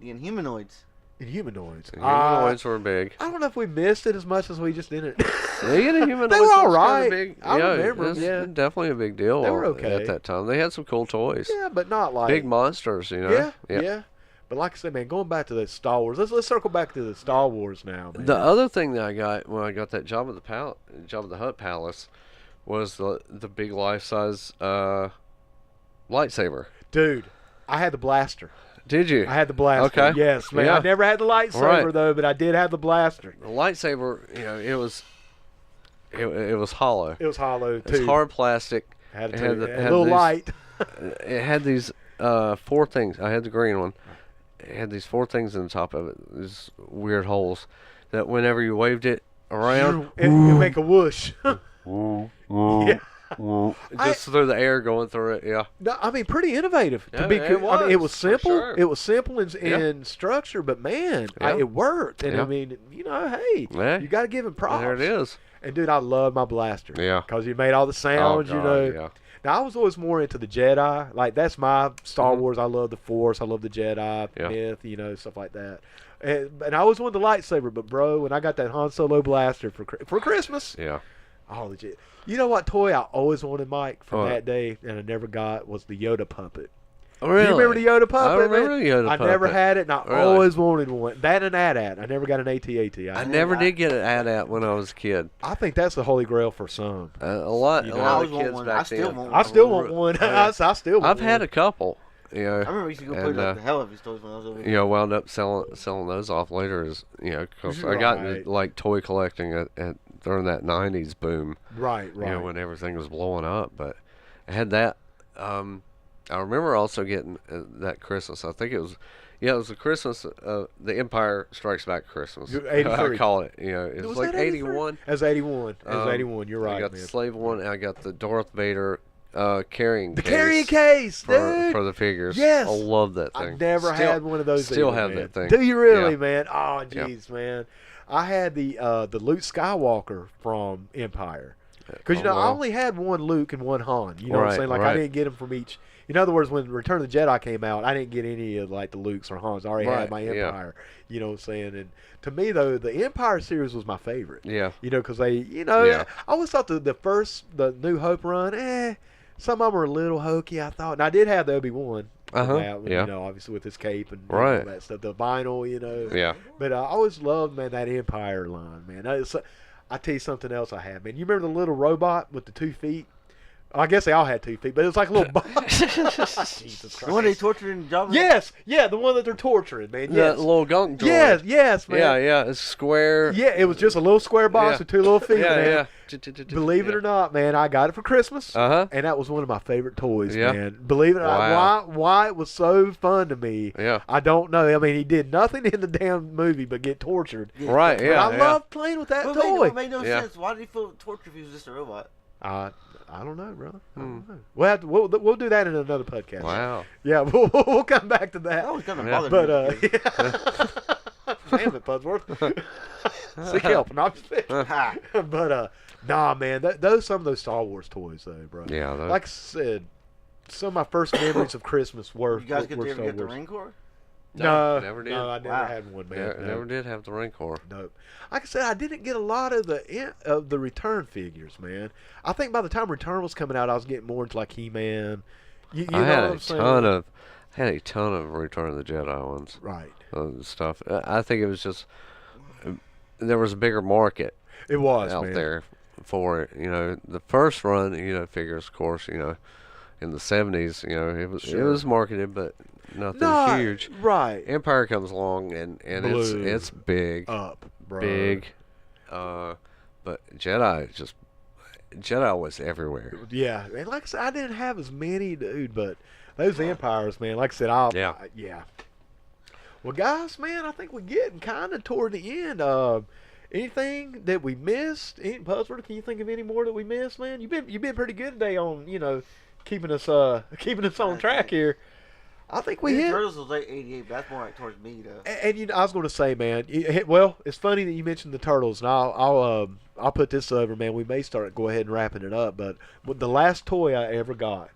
Inhumanoids. Humanoids. Humanoids were big. I don't know if we missed it as much as we just didn't. The humanoids They were all was kinda right. Big. I yeah, remember 'em, it's yeah. definitely a big deal. They were okay. At that time. They had some cool toys. Yeah, but not like Big monsters, you know. Yeah. But like I said, man, going back to the Star Wars. Let's circle back to the Star Wars now, man. The other thing that I got when I got that Job of the Hutt Palace was the big life size lightsaber. Dude, I had the blaster. Did you? I had the blaster. Okay. Yes, man. Yeah. I never had the lightsaber Right. though, but I did have the blaster. The lightsaber, you know, it was hollow. It was hollow too. It's hard plastic. Had It a, had a had little these- light. It had these 4 things. I had the green one. It had these 4 things in the top of it. These weird holes that whenever you waved it around, it make a whoosh. Yeah. just through the air going through it. Yeah. No, I mean, pretty innovative. Yeah, to be, it I mean, it was was, for simple. sure. It was simple in structure, but man, Yeah. it worked. And I Yeah. mean, you know, hey, Yeah. you got to give him props. There it is. And dude, I love my blaster. Yeah. Because you made all the sounds, Oh, you God, know. yeah. Now I was always more into the Jedi. Like that's my Star Wars. I love the Force. I love the Jedi Yeah. myth. You know, stuff like that. And I always wanted the lightsaber, but bro, when I got that Han Solo blaster for Christmas, Yeah. oh legit. You know what toy I always wanted, Mike, from What? that day, and I never got was the Yoda puppet. Oh, really? You remember the Yoda puppet? I remember man? the Yoda I puppet. never had it, and I Really? always wanted one. That and AT-AT. I never got an AT-AT. I never did get an AT-AT when I was a kid. I think that's the holy grail for some. A lot You of know, I always want kids one. back I still then. want I one. still want one. I still want I've one. had a couple. You know, I remember we used to go play and, like the hell of his toys when I was over you here. know, wound up selling those off later as you know, because I got Right. into like toy collecting at during that '90s boom. Right. You know, when everything was blowing up. But I had that. I remember also getting that Christmas. I think it was the Christmas, the Empire Strikes Back Christmas. 83. I call it. You know, it was like that 83? 81. It was 81. It was 81. You're right, I got man. the slave one, and I got the Darth Vader carrying The case carrying case, dude. for the figures. Yes. I love that thing. I never had one of those. Still either, have man. that thing. Do you really, Yeah. man? Oh, Yeah. jeez, man. I had the Luke Skywalker from Empire. Because, you know, I wow. only had one Luke and one Han. You know what I'm Right, saying? Like, I right. didn't get them from each. In other words, when Return of the Jedi came out, I didn't get any of, like, the Lukes or Hans. I already had Right, my yeah. Empire. You know what I'm saying? And to me, though, the Empire series was my favorite. Yeah. You know, because they, you know, Yeah. I always thought the New Hope run, some of them were a little hokey, I thought. And I did have the Obi-Wan. from that. You know, obviously with his cape and all that stuff, the vinyl, you know. Yeah. But I always loved, man, that Empire line, man. I tell you something else I had, man. You remember the little robot with the 2 feet? I guess they all had 2 feet, but it was like a little Jesus Christ. The one they tortured in Java? Yes, yeah, the one that they're torturing, man. Yes. The little gunk droid. Yes, man. Yeah, it's square. Yeah, it was just a little square box with 2 little feet, man. Yeah. Believe it or not, man, I got it for Christmas, and that was one of my favorite toys, man. Believe it or not, why it was so fun to me, I don't know. I mean, he did nothing in the damn movie but get tortured. Right, but I loved playing with that toy. It made no sense. Why did he feel tortured if he was just a robot? I don't know, brother. I don't know. We'll do that in another podcast. Wow. Yeah, we'll come back to that. That was kind of bothering me. Damn it, Pudsworth. Seek help. No, I'm just kidding. But nah, man, some of those Star Wars toys, though, bro. Yeah. Like I said, some of my first memories of Christmas were. You guys were ever get the Ring Core? No, never did. No, I never had one, man. Never did have the Ring Core. No. Like I said, I didn't get a lot of the Return figures, man. I think by the time Return was coming out, I was getting more into like He-Man. You know had what I'm saying? I had a ton of Return of the Jedi ones. Right. Stuff. I think it was just there was a bigger market. It was out man. there for it. You know, the first run, figures, of course, in the 70s, it was marketed, but nothing huge. Right. Empire comes along and it's big. Up, bro. Big. But Jedi was everywhere. Yeah. And like I said, I didn't have as many, dude, but those Empires, man, like I said, yeah. Well, guys, man, I think we're getting kind of toward the end. Anything that we missed? Pudsworth, can you think of any more that we missed, man? You've been pretty good today on, keeping us on track here. I think we hit. Turtles was like 88, but that's more like towards me though. And I was going to say, man. Well, it's funny that you mentioned the Turtles, and I'll put this over, man. We may go ahead and wrapping it up, but the last toy I ever got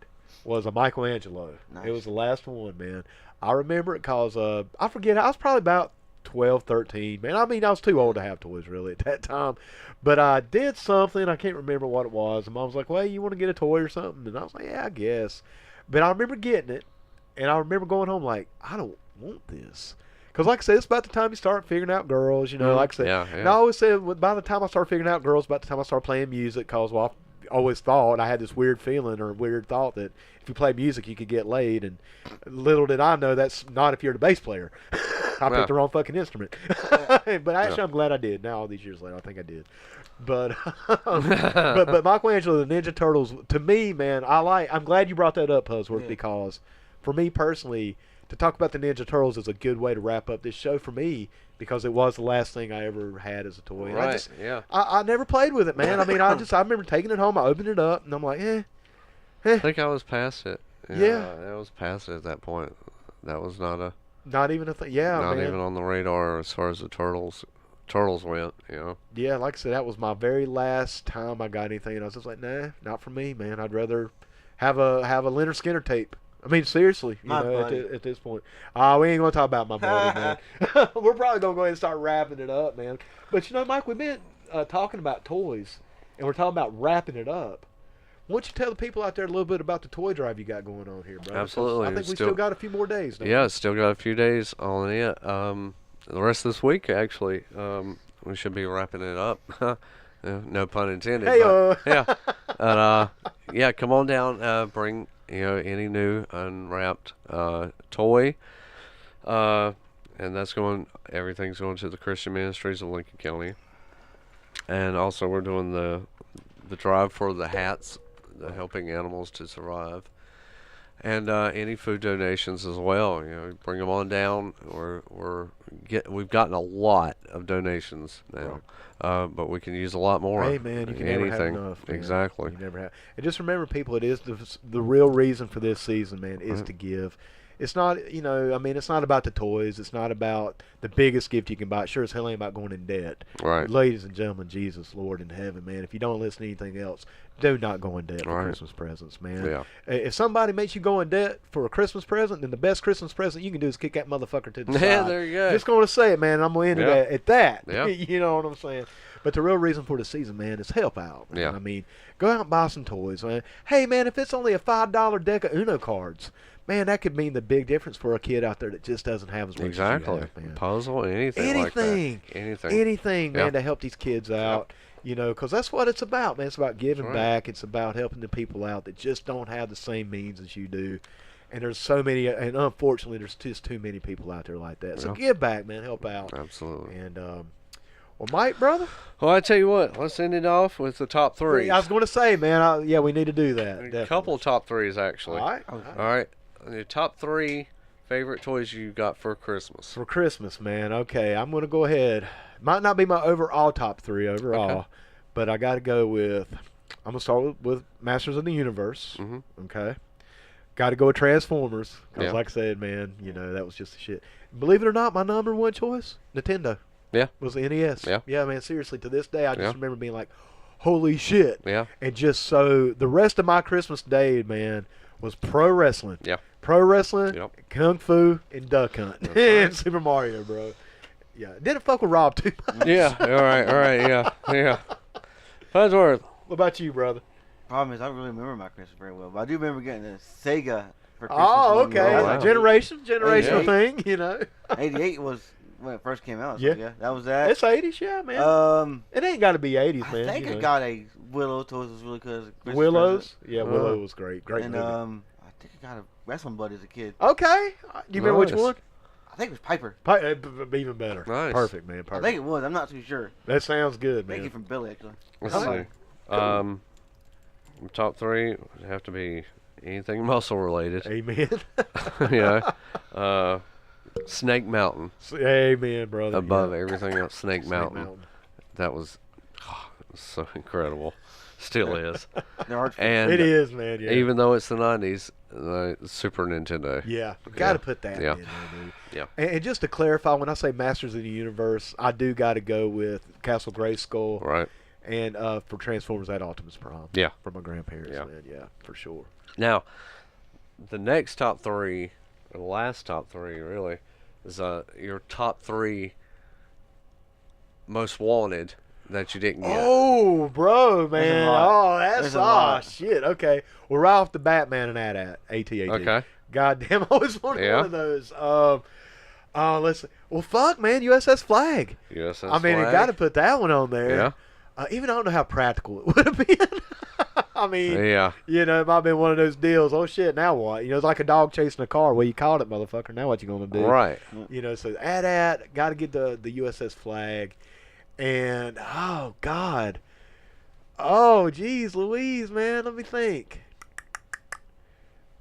was a Michelangelo. Nice. It was the last one, man. I remember it because I forget. I was probably about 12, 13, man. I mean, I was too old to have toys really at that time, but I did something. I can't remember what it was. And Mom was like, "Well, you want to get a toy or something?" And I was like, "Yeah, I guess." But I remember getting it. And I remember going home like, I don't want this. Because like I said, it's about the time you start figuring out girls, like I said. Yeah. And I always said, by the time I started figuring out girls, about the time I started playing music, because I always thought, I had this weird feeling or weird thought that if you play music, you could get laid. And little did I know that's not if you're the bass player. I picked the wrong fucking instrument. But actually, I'm glad I did. Now, all these years later, I think I did. But but Michelangelo, the Ninja Turtles, to me, man, I'm glad you brought that up, Pudsworth, because for me personally, to talk about the Ninja Turtles is a good way to wrap up this show for me, because it was the last thing I ever had as a toy. Right, I never played with it, man. I mean, I remember taking it home, I opened it up, and I'm like, I think I was past it. Yeah. I was past it at that point. That was not even a thing. Yeah, not man. even on the radar as far as the Turtles went, Yeah, like I said, that was my very last time I got anything, and I was just like, nah, not for me, man. I'd rather have a Leonard Skinner tape. I mean, seriously, at this point. We ain't going to talk about my buddy, man. We're probably going to go ahead and start wrapping it up, man. But, Mike, we've been talking about toys, and we're talking about wrapping it up. Why don't you tell the people out there a little bit about the toy drive you got going on here, bro? Absolutely. I think we still got a few more days. Yeah, still got a few days on it. The rest of this week, actually, we should be wrapping it up. No pun intended. Hey, yeah, come on down. Bring any new unwrapped toy, and everything's going to the Christian Ministries of Lincoln County, and also we're doing the drive for the hats, the helping animals to survive, and any food donations as well. Bring them on down. We've gotten a lot of donations now. Right. But we can use a lot more. Hey, man, you can never have enough. Man. Exactly. You never have. And just remember, people, it is the real reason for this season, man, is to give. It's not, it's not about the toys. It's not about the biggest gift you can buy. Sure as hell ain't about going in debt. Right. Ladies and gentlemen, Jesus, Lord in heaven, man, if you don't listen to anything else, do not go in debt for Christmas presents, man. Yeah. If somebody makes you go in debt for a Christmas present, then the best Christmas present you can do is kick that motherfucker to the side. Yeah, there you go. Just going to say it, man. I'm going to end it at that. Yeah. You know what I'm saying? But the real reason for the season, man, is help out. Man. Yeah. I mean, go out and buy some toys, man. Hey, man, if it's only a $5 deck of Uno cards, man, that could mean the big difference for a kid out there that just doesn't have as much Exactly. as you have, man. Puzzle, anything like that. Anything, man, Yeah. to help these kids out. You know, because that's what it's about, man. It's about giving Right. back. It's about helping the people out that just don't have the same means as you do. And there's so many, and unfortunately, there's just too many people out there like that. So Yeah. give back, man. Help out. Absolutely. And, well, Mike, brother. Well, I tell you what, let's end it off with the top three. I was going to say, man, yeah, we need to do that. A couple of top threes, actually. All right. All right. The top three favorite toys you got for Christmas. For Christmas, man. Okay, I'm going to go ahead. Might not be my overall top three overall, Okay. but I got to go with, I'm going to start with Masters of the Universe. Mhm. Okay. Got to go with Transformers. Because, Yeah. like I said, man, you know, that was just the shit. Believe it or not, my number one choice, Nintendo. Yeah. Was the NES. Yeah. Yeah, man, seriously, to this day, I just Yeah. remember being like, holy shit. Yeah. And just so, the rest of my Christmas day, man, was pro wrestling. Yeah. Pro wrestling, Yep. Kung Fu, and Duck Hunt. That's and right. Super Mario, bro. Yeah. Didn't fuck with Rob too much. Yeah. All right. Yeah. Pudsworth. What about you, brother? Problem is, I don't really remember my Christmas very well, but I do remember getting a Sega for Christmas. Oh, one year. okay. Oh, wow. Generational Yeah. thing, you know. 88 was when it first came out. So Yeah. yeah, that was that. It's 80s, yeah, man. It ain't got to be 80s, I man. think you I know. got a Willow toys was really good. Willows. Yeah, Oh. Willow was great. Great And movie. I think I got a Wrestling Buddy as a kid. Okay. Do you remember which Nice. one? I think it was Piper. Even better. Nice. Perfect, man. I Perfect. think it was. I'm not too sure. That sounds good, Thank you man. from Billy actually. Let's Okay. see. Top three would have to be anything muscle related. Amen. You know, Snake Mountain Amen, brother. above Yeah. everything else. Snake Mountain. That was, it was so incredible. Still is. They're hard to And It is, man. Yeah. even though it's the 90s, the Super Nintendo. Yeah, got to put that Yeah. in there, dude. Yeah. And just to clarify, when I say Masters of the Universe, I do got to go with Castle Grayskull, Right. and for Transformers, that Optimus Prime. Yeah. From my grandparents, Yeah. man. Yeah, for sure. Now, the next top three, or the last top three, really, is your top three most wanted that you didn't get. Oh, bro, There's a man. lot. Oh, that's There's a lot. shit. Okay. Well, right off the bat, man, and AT-AT. Okay. Goddamn, I always wanted Yeah. one of those. Let's see. Well, fuck, man, USS Flag. USS I mean, Flag. you got to put that one on there. Yeah. Even I don't know how practical it would have been. I mean, Yeah. you know, it might have been one of those deals. Oh shit, now what? You know, it's like a dog chasing a car. Well, you caught it, motherfucker. Now what you gonna do? Right. You know, so at got to get the USS Flag, and oh god, oh geez, Louise, man, let me think.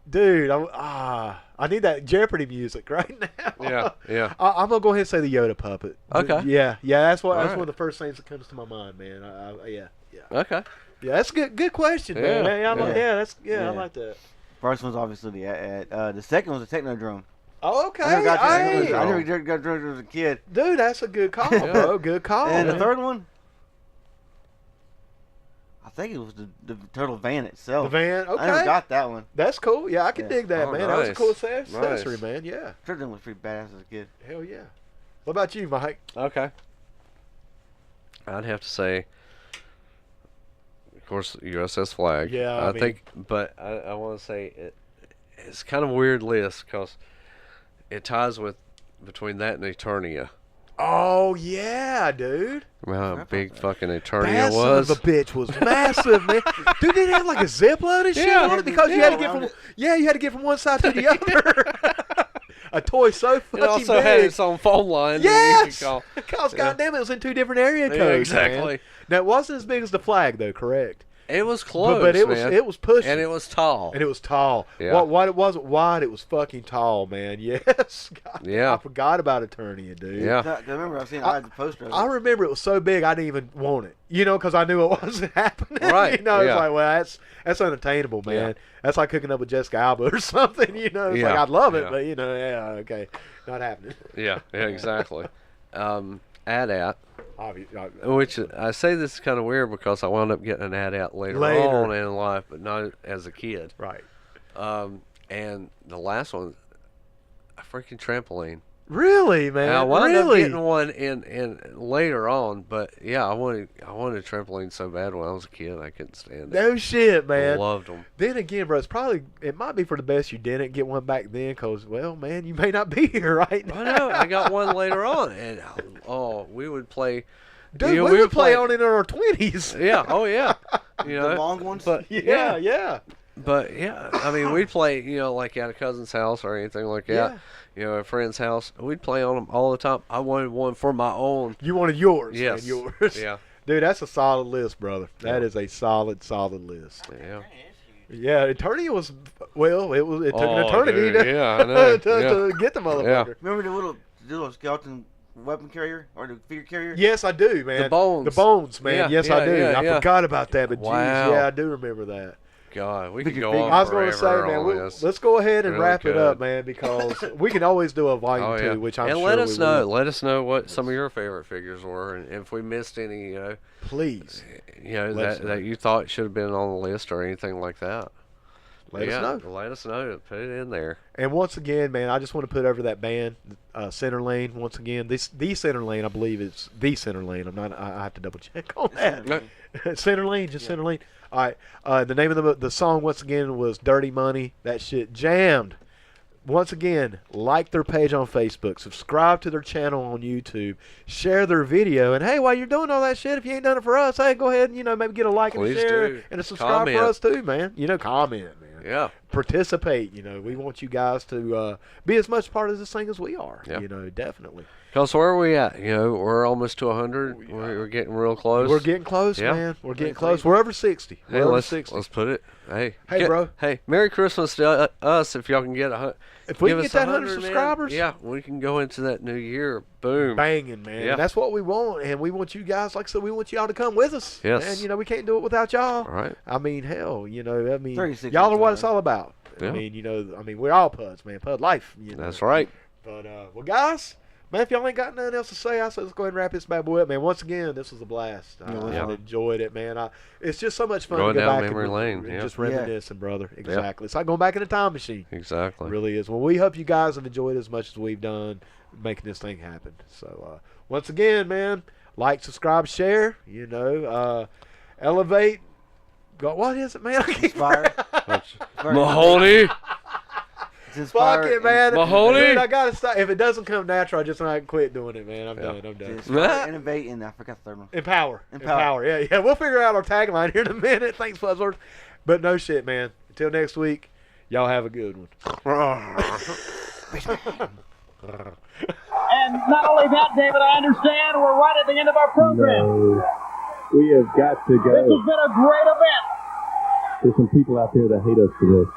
Dude, I need that Jeopardy music right now. Yeah. Yeah. I'm gonna go ahead and say the Yoda puppet. Okay. Yeah, that's All that's right. one of the first things that comes to my mind, man. Yeah. Okay. Yeah, that's a good question, Yeah, man. yeah. I Yeah. like that. First one's obviously the AT-AT. The second one's the Technodrome. Oh, okay. I never got Hey, I never got drunk as a kid. dude, that's a good call, Yeah. bro. Good call. And the man. third one, I think it was the turtle van the itself. van. I never Okay, got that one. that's cool. Yeah, I can Yeah. dig that, Oh, man. That was a cool nice. accessory, Nice. man. Yeah. Turtle was pretty badass as a kid. Hell yeah. What about you, Mike? Okay. I'd have to say, of course, USS Flag. Yeah, I mean- think, but I want to say it's kind of a weird list because it ties with between that and Eternia. Oh yeah, dude. Remember how big fucking Eternia That son was? of a bitch was massive, man. Dude, did it have like a zip load and shit Yeah. on it because you had to get around from it. you had to get from one side to the other. A toy so fucking It also big. had its own phone line. that you Yes, could call. because Yeah. goddamn, it was in two different area codes. Yeah, man. exactly. Now it wasn't as big as the Flag, though. Correct. It was close, but it man. was pushing, and it was tall. and it was tall. Yeah. What it wasn't wide, it was fucking tall, man. Yes. God, Yeah. I forgot about Eternia, dude. Yeah. I remember I've seen I had the poster of it. I remember it was so big I didn't even want it, you know, because I knew it wasn't happening. Right, You know, it's yeah. like, well, that's unattainable, man. Yeah. That's like cooking up with Jessica Alba or something, you know. It's like Yeah, I'd love it, yeah. but you know, yeah, okay, not happening. Yeah, exactly. AT-AT, Obviously, which I say this is kind of weird because I wound up getting an AT-AT later on in life, but not as a kid. right. And the last one, a freaking trampoline. Really, man? I wound up really? getting one in later on, but yeah, I wanted a trampoline so bad when I was a kid. I couldn't stand it. No shit, man. Loved them. Then again, bro, it might be for the best you didn't get one back then, because, well, man, you may not be here right now. I know. I got one later on, and we would play. Dude, we would play on it in our 20s. Yeah. Oh yeah. You know, the long ones. But yeah. But yeah, I mean, we'd play, like at a cousin's house or anything like that. Yeah. A friend's house. We'd play on them all the time. I wanted one for my own. You wanted yours. Yes. Man, yours. Yeah. Dude, that's a solid list, brother. That is a solid list. Yeah. Yeah, eternity was, well, it took an eternity dude, I know. to get the motherfucker. Remember the little skeleton weapon carrier or the figure carrier? Yes, I do, man. The bones. The bones, man. Yeah, yes, I do. yeah, I forgot about that, but wow. geez, yeah, I do remember that. God, we Big- could go big- on I was going to forever say, man, on this. let's go ahead and Really wrap it up, could. man, because we can always do a volume 2, which I'm and sure let us we know. will. Let us know what some of your favorite figures were, and if we missed any, Please. that us know. that you thought should have been on the list or anything like that. Let us know. Let us know. Put it in there. And once again, man, I just want to put over that band, Center Lane. Once again, the Center Lane, I believe it's the Center Lane. I have to double check on that. Center Lane, just Center Lane. All right. The name of the song once again was "Dirty Money." That shit jammed. Once again, like their page on Facebook, subscribe to their channel on YouTube, share their video, and hey, while you're doing all that shit, if you ain't done it for us, hey, go ahead and maybe get a like and a Please share do. and a subscribe Comment. for us too, man. Comment, man. Yeah. Participate. We want you guys to be as much part of this thing as we are. Yeah. Definitely. Because where are we at? We're almost to 100. We're getting real close. We're getting close, Yeah. man. We're getting close. We're over 60. Hey, We're over let's 60. put it. Hey, Bro. Hey, Merry Christmas to us if y'all can get 100. If we give can us get that 100 man, subscribers, yeah, we can go into that new year. Boom. banging, man. Yeah. That's what we want, and we want you guys, like I said, we want y'all to come with us. Yes. And we can't do it without y'all. All right. I mean, hell, 36 y'all are what inches, it's all about. Yeah. We're all PUDs, man. PUD life. That's right. But well, guys, man, if y'all ain't got nothing else to say, I say let's go ahead and wrap this bad boy up, man. Once again, this was a blast. I enjoyed it, man. It's just so much fun Going to go down back memory and, lane, and yeah. just reminiscing, brother. Exactly. It's like going back in a time machine. Exactly. It really is. Well, we hope you guys have enjoyed it as much as we've done making this thing happen. So, once again, man, like, subscribe, share. Elevate. What is it, man? I can't Mahoney. Fuck it, man. Mahoney? Dude, I gotta stop. If it doesn't come natural, I just might quit doing it, man. I'm done. Inspire, innovate, and I forgot the third one. Empower. Yeah. We'll figure out our tagline here in a minute. Thanks, Fuzzlers. But no shit, man. Until next week, y'all have a good one. And not only that, David, I understand we're right at the end of our program. No, we have got to go. This has been a great event. There's some people out there that hate us for this.